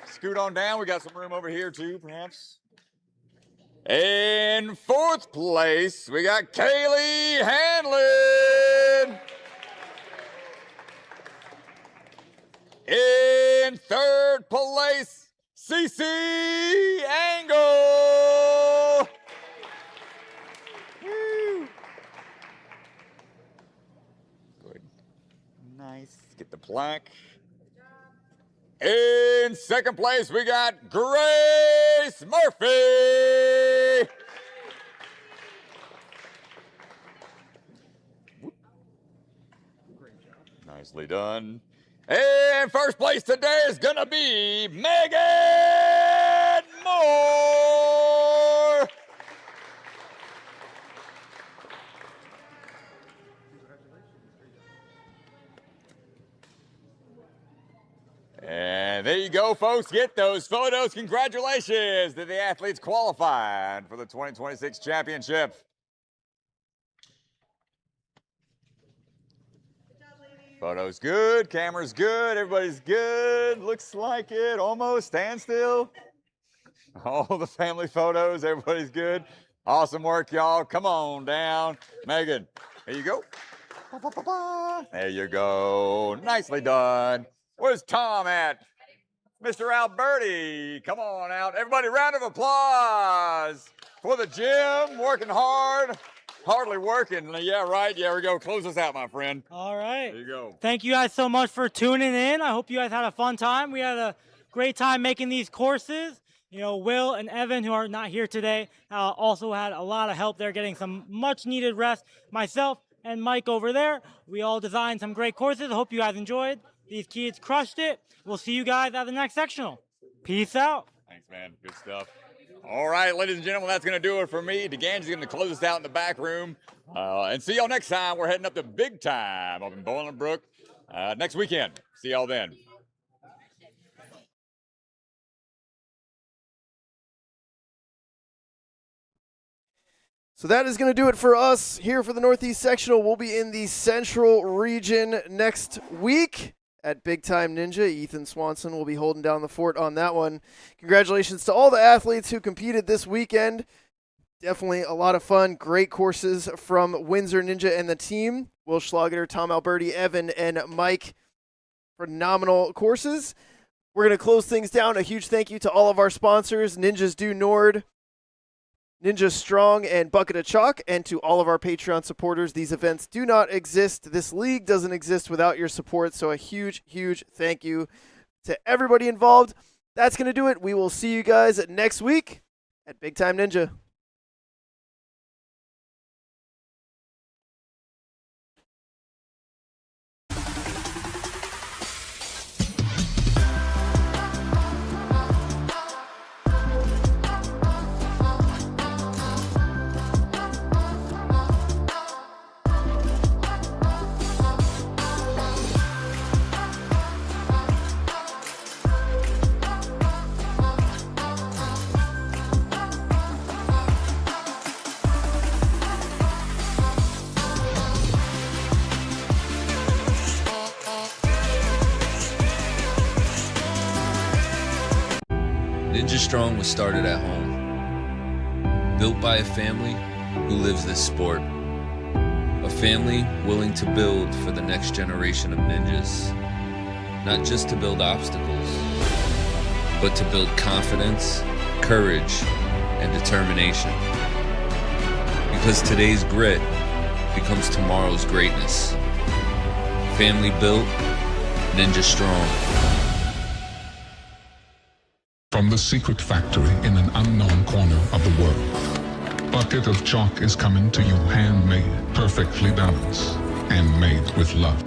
Scoot on down. We got some room over here too, perhaps. In 4th place, we got Kaylee Hanlon. In 3rd place, Cece Angle. Woo. Good. Nice. Get the plaque. In 2nd place, we got Grace Murphy. Nicely done. And 1st place today is going to be Megan Moore. And there you go, folks. Get those photos. Congratulations to the athletes qualified for the 2026 championship. Photos good, camera's good, everybody's good. Looks like it, almost. Stand still. All the family photos, everybody's good. Awesome work, y'all. Come on down. Megan, there you go. There you go. Nicely done. Where's Tom at? Mr. Alberti, come on out. Everybody, round of applause for the gym, working hard. Hardly working. Yeah, right. Yeah, we go. Close us out, my friend. All right. There you go. Thank you guys so much for tuning in. I hope you guys had a fun time. We had a great time making these courses. You know, Will and Evan, who are not here today, also had a lot of help there getting some much needed rest. Myself and Mike over there, we all designed some great courses. I hope you guys enjoyed. These kids crushed it. We'll see you guys at the next sectional. Peace out. Thanks, man. Good stuff. All right, ladies and gentlemen, that's going to do it for me. DeGange's going to close us out in the back room. And see y'all next time. We're heading up to Big Time up in Bolingbrook next weekend. See y'all then. So that is going to do it for us here for the Northeast Sectional. We'll be in the Central region next week at Big Time Ninja. Ethan Swanson will be holding down the fort on that one. Congratulations to all the athletes who competed this weekend. Definitely a lot of fun. Great courses from Windsor Ninja and the team. Will Schlager, Tom Alberti, Evan, and Mike. Phenomenal courses. We're going to close things down. A huge thank you to all of our sponsors, Ninjas Do Nord, Ninja Strong, and Bucket of Chalk, and to all of our Patreon supporters. These events do not exist. This league doesn't exist without your support, so a huge, huge thank you to everybody involved. That's going to do it. We will see you guys next week at Big Time Ninja. Ninja Strong was started at home, built by a family who lives this sport. A family willing to build for the next generation of ninjas. Not just to build obstacles, but to build confidence, courage, and determination. Because today's grit becomes tomorrow's greatness. Family built, Ninja Strong. From the secret factory in an unknown corner of the world, Bucket of Chalk is coming to you handmade, perfectly balanced, and made with love.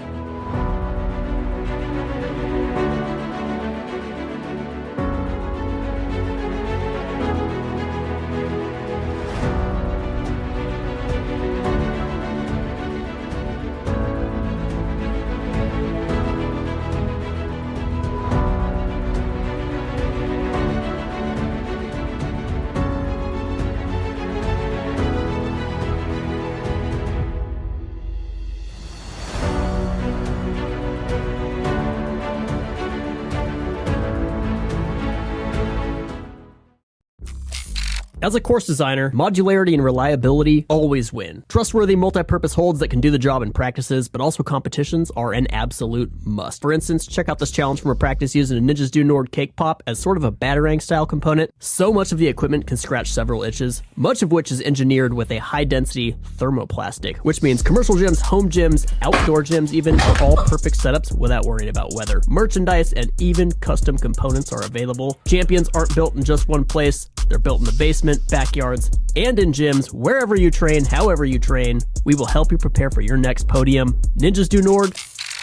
As a course designer, modularity and reliability always win. Trustworthy multi-purpose holds that can do the job in practices, but also competitions are an absolute must. For instance, check out this challenge from a practice using a Ninjas Do Nord cake pop as sort of a Batarang style component. So much of the equipment can scratch several itches, much of which is engineered with a high-density thermoplastic, which means commercial gyms, home gyms, outdoor gyms even are all perfect setups without worrying about weather. Merchandise and even custom components are available. Champions aren't built in just one place. They're built in the basement, backyards, and in gyms, wherever you train, however you train. We will help you prepare for your next podium. Ninjas Do Nord,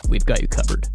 we've got you covered.